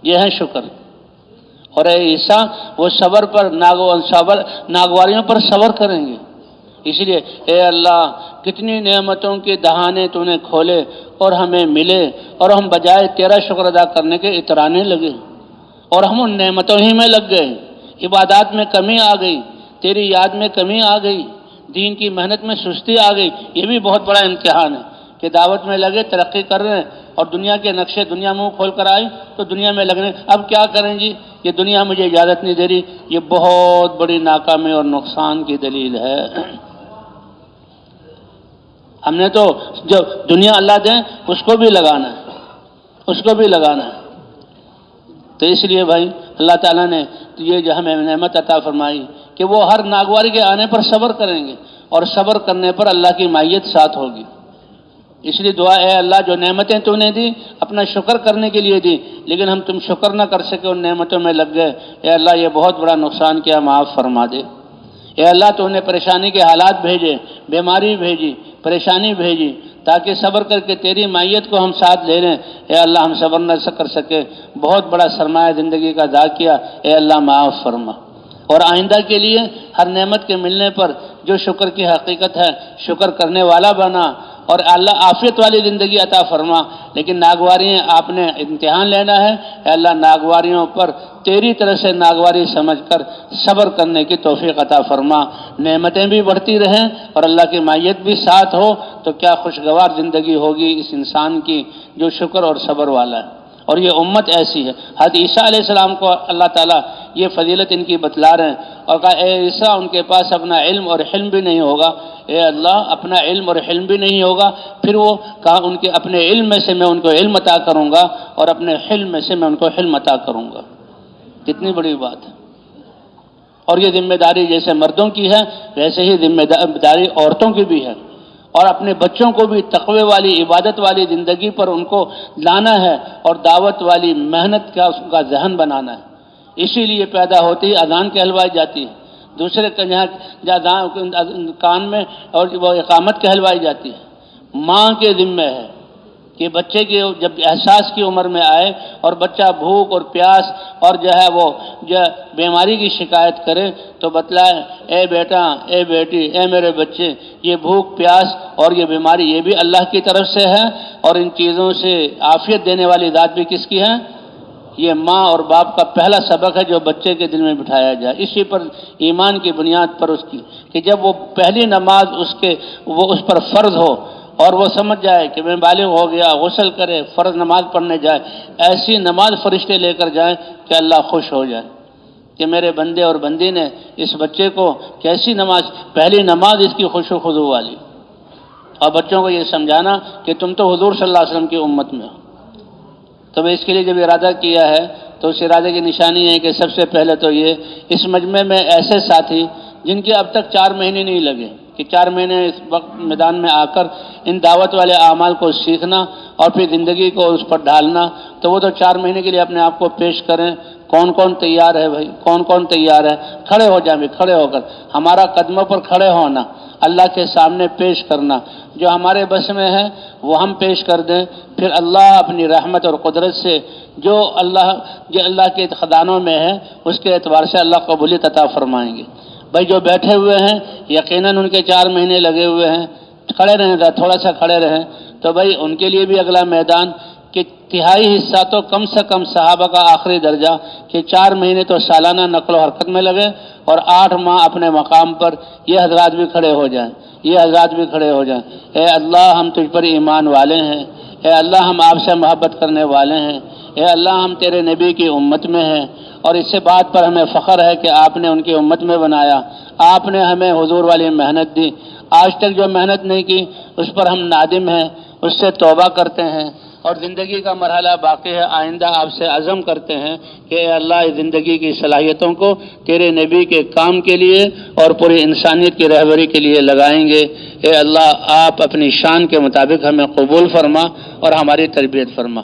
یہ ہے شکر۔ اور اے عیسیٰ، وہ صبر پر ناگواریوں پر صبر کریں گے، اس لیے اے اللہ کتنی نعمتوں کے دہانے تو نے کھولے اور ہمیں ملے، اور ہم بجائے تیرا شکر ادا کرنے کے اترانے لگے، اور ہم ان نعمتوں ہی میں لگ گئے، عبادات میں کمی آ گئی، تیری یاد میں کمی آ گئی، دین کی محنت میں سستی آ گئی۔ یہ بھی بہت بڑا امتحان ہے کہ دعوت میں لگے، ترقی کر رہے ہیں، اور دنیا کے نقشے دنیا منہ کھول کر آئی تو دنیا میں لگنے، اب کیا کریں جی، یہ دنیا مجھے اجازت نہیں دے رہی، یہ بہت بڑی ناکامی اور نقصان کی دلیل ہے۔ ہم نے تو جو دنیا اللہ دیں اس کو بھی لگانا ہے، اس کو بھی لگانا ہے۔ تو اس لیے بھائی اللہ تعالیٰ نے یہ جو ہمیں نعمت عطا فرمائی کہ وہ ہر ناگواری کے آنے پر صبر کریں گے، اور صبر کرنے پر اللہ کی معیت ساتھ ہوگی۔ اس لیے دعا، اے اللہ جو نعمتیں تو نے دی اپنا شکر کرنے کے لیے دی، لیکن ہم تم شکر نہ کر سکے، ان نعمتوں میں لگ گئے، اے اللہ یہ بہت بڑا نقصان کیا، معاف فرما دے۔ اے اللہ تو نے پریشانی کے حالات بھیجے، بیماری بھیجی، پریشانی بھیجی، تاکہ صبر کر کے تیری معیت کو ہم ساتھ لے لیں، اے اللہ ہم صبر نہ کر سکے، بہت بڑا سرمایہ زندگی کا ادا کیا، اے اللہ معاف فرما۔ اور آئندہ کے لیے ہر نعمت کے ملنے پر جو شکر کی حقیقت ہے شکر کرنے والا بنا، اور اللہ عافیت والی زندگی عطا فرما۔ لیکن ناگواریاں آپ نے امتحان لینا ہے، اے اللہ ناگواریوں پر تیری طرح سے ناگواری سمجھ کر صبر کرنے کی توفیق عطا فرما، نعمتیں بھی بڑھتی رہیں اور اللہ کی معیت بھی ساتھ ہو، تو کیا خوشگوار زندگی ہوگی اس انسان کی جو شکر اور صبر والا ہے۔ اور یہ امت ایسی ہے، حضرت عیسیٰ علیہ السلام کو اللہ تعالیٰ یہ فضیلت ان کی بتلا رہے ہیں، اور کہا اے عیسیٰ ان کے پاس اپنا علم اور حلم بھی نہیں ہوگا، اے اللہ اپنا علم اور حلم بھی نہیں ہوگا، پھر وہ کہا ان کے اپنے علم میں سے میں ان کو علم عطا کروں گا، اور اپنے حلم میں سے میں ان کو حلم عطا کروں گا۔ کتنی بڑی بات ہے۔ اور یہ ذمہ داری جیسے مردوں کی ہے ویسے ہی ذمہ داری عورتوں کی بھی ہے، اور اپنے بچوں کو بھی تقوی والی عبادت والی زندگی پر ان کو لانا ہے، اور دعوت والی محنت کا اس کا ذہن بنانا ہے۔ اسی لیے پیدا ہوتی ہی اذان کہلوائی جاتی ہے، دوسرے کان میں اور وہ اقامت کہلوائی جاتی ہے۔ ماں کے ذمہ ہے کہ بچے کے جب احساس کی عمر میں آئے اور بچہ بھوک اور پیاس اور جو ہے وہ جو بیماری کی شکایت کرے تو بتلائے، اے بیٹا، اے بیٹی، اے میرے بچے، یہ بھوک پیاس اور یہ بیماری یہ بھی اللہ کی طرف سے ہے، اور ان چیزوں سے عافیت دینے والی ذات بھی کس کی ہے؟ یہ ماں اور باپ کا پہلا سبق ہے جو بچے کے دل میں بٹھایا جائے، اسی پر ایمان کی بنیاد پر اس کی، کہ جب وہ پہلی نماز وہ اس پر فرض ہو اور وہ سمجھ جائے کہ میں بالغ ہو گیا، غسل کرے، فرض نماز پڑھنے جائے، ایسی نماز فرشتے لے کر جائیں کہ اللہ خوش ہو جائے کہ میرے بندے اور بندی نے اس بچے کو کیسی نماز، پہلی نماز اس کی خشوع و خضوع والی۔ اور بچوں کو یہ سمجھانا کہ تم تو حضور صلی اللہ علیہ وسلم کی امت میں ہو۔ تو اس کے لیے جب ارادہ کیا ہے تو اس ارادے کی نشانی ہے کہ سب سے پہلے تو یہ اس مجمع میں ایسے ساتھی جن کے اب تک 4 مہینے نہیں لگے، کہ 4 مہینے اس وقت میدان میں آ کر ان دعوت والے اعمال کو سیکھنا اور پھر زندگی کو اس پر ڈھالنا، تو وہ تو 4 مہینے کے لیے اپنے آپ کو پیش کریں۔ کون کون تیار ہے بھائی؟ کون کون تیار ہے؟ کھڑے ہو جائیں، کھڑے ہو کر ہمارا قدموں پر کھڑے ہونا، اللہ کے سامنے پیش کرنا، جو ہمارے بس میں ہے وہ ہم پیش کر دیں، پھر اللہ اپنی رحمت اور قدرت سے جو اللہ کے خزانوں میں ہے اس کے اعتبار سے اللہ قبولیت عطا فرمائیں گے۔ بھائی جو بیٹھے ہوئے ہیں یقیناً ان کے 4 مہینے لگے ہوئے ہیں، کھڑے رہیں گا، تھوڑا سا کھڑے رہیں، تو بھائی ان کے لیے بھی اگلا میدان کہ تہائی حصہ تو کم سے کم صحابہ کا آخری درجہ کہ 4 مہینے تو سالانہ نقل و حرکت میں لگے، اور 8 ماہ اپنے مقام پر یہ حضرات بھی کھڑے ہو جائیں، یہ حضرات بھی کھڑے ہو جائیں۔ اے اللہ ہم تجھ پر ایمان والے ہیں، اے اللہ ہم آپ سے محبت کرنے والے ہیں، اے اللہ ہم تیرے نبی کی امت میں ہیں، اور اس سے بات پر ہمیں فخر ہے کہ آپ نے ان کی امت میں بنایا، آپ نے ہمیں حضور والی محنت دی، آج تک جو محنت نہیں کی اس پر ہم نادم ہیں، اس سے توبہ کرتے ہیں، اور زندگی کا مرحلہ باقی ہے. آئندہ آپ سے عزم کرتے ہیں کہ اے اللہ اس زندگی کی صلاحیتوں کو تیرے نبی کے کام کے لیے اور پوری انسانیت کی رہبری کے لیے لگائیں گے. اے اللہ آپ اپنی شان کے مطابق ہمیں قبول فرما اور ہماری تربیت فرما.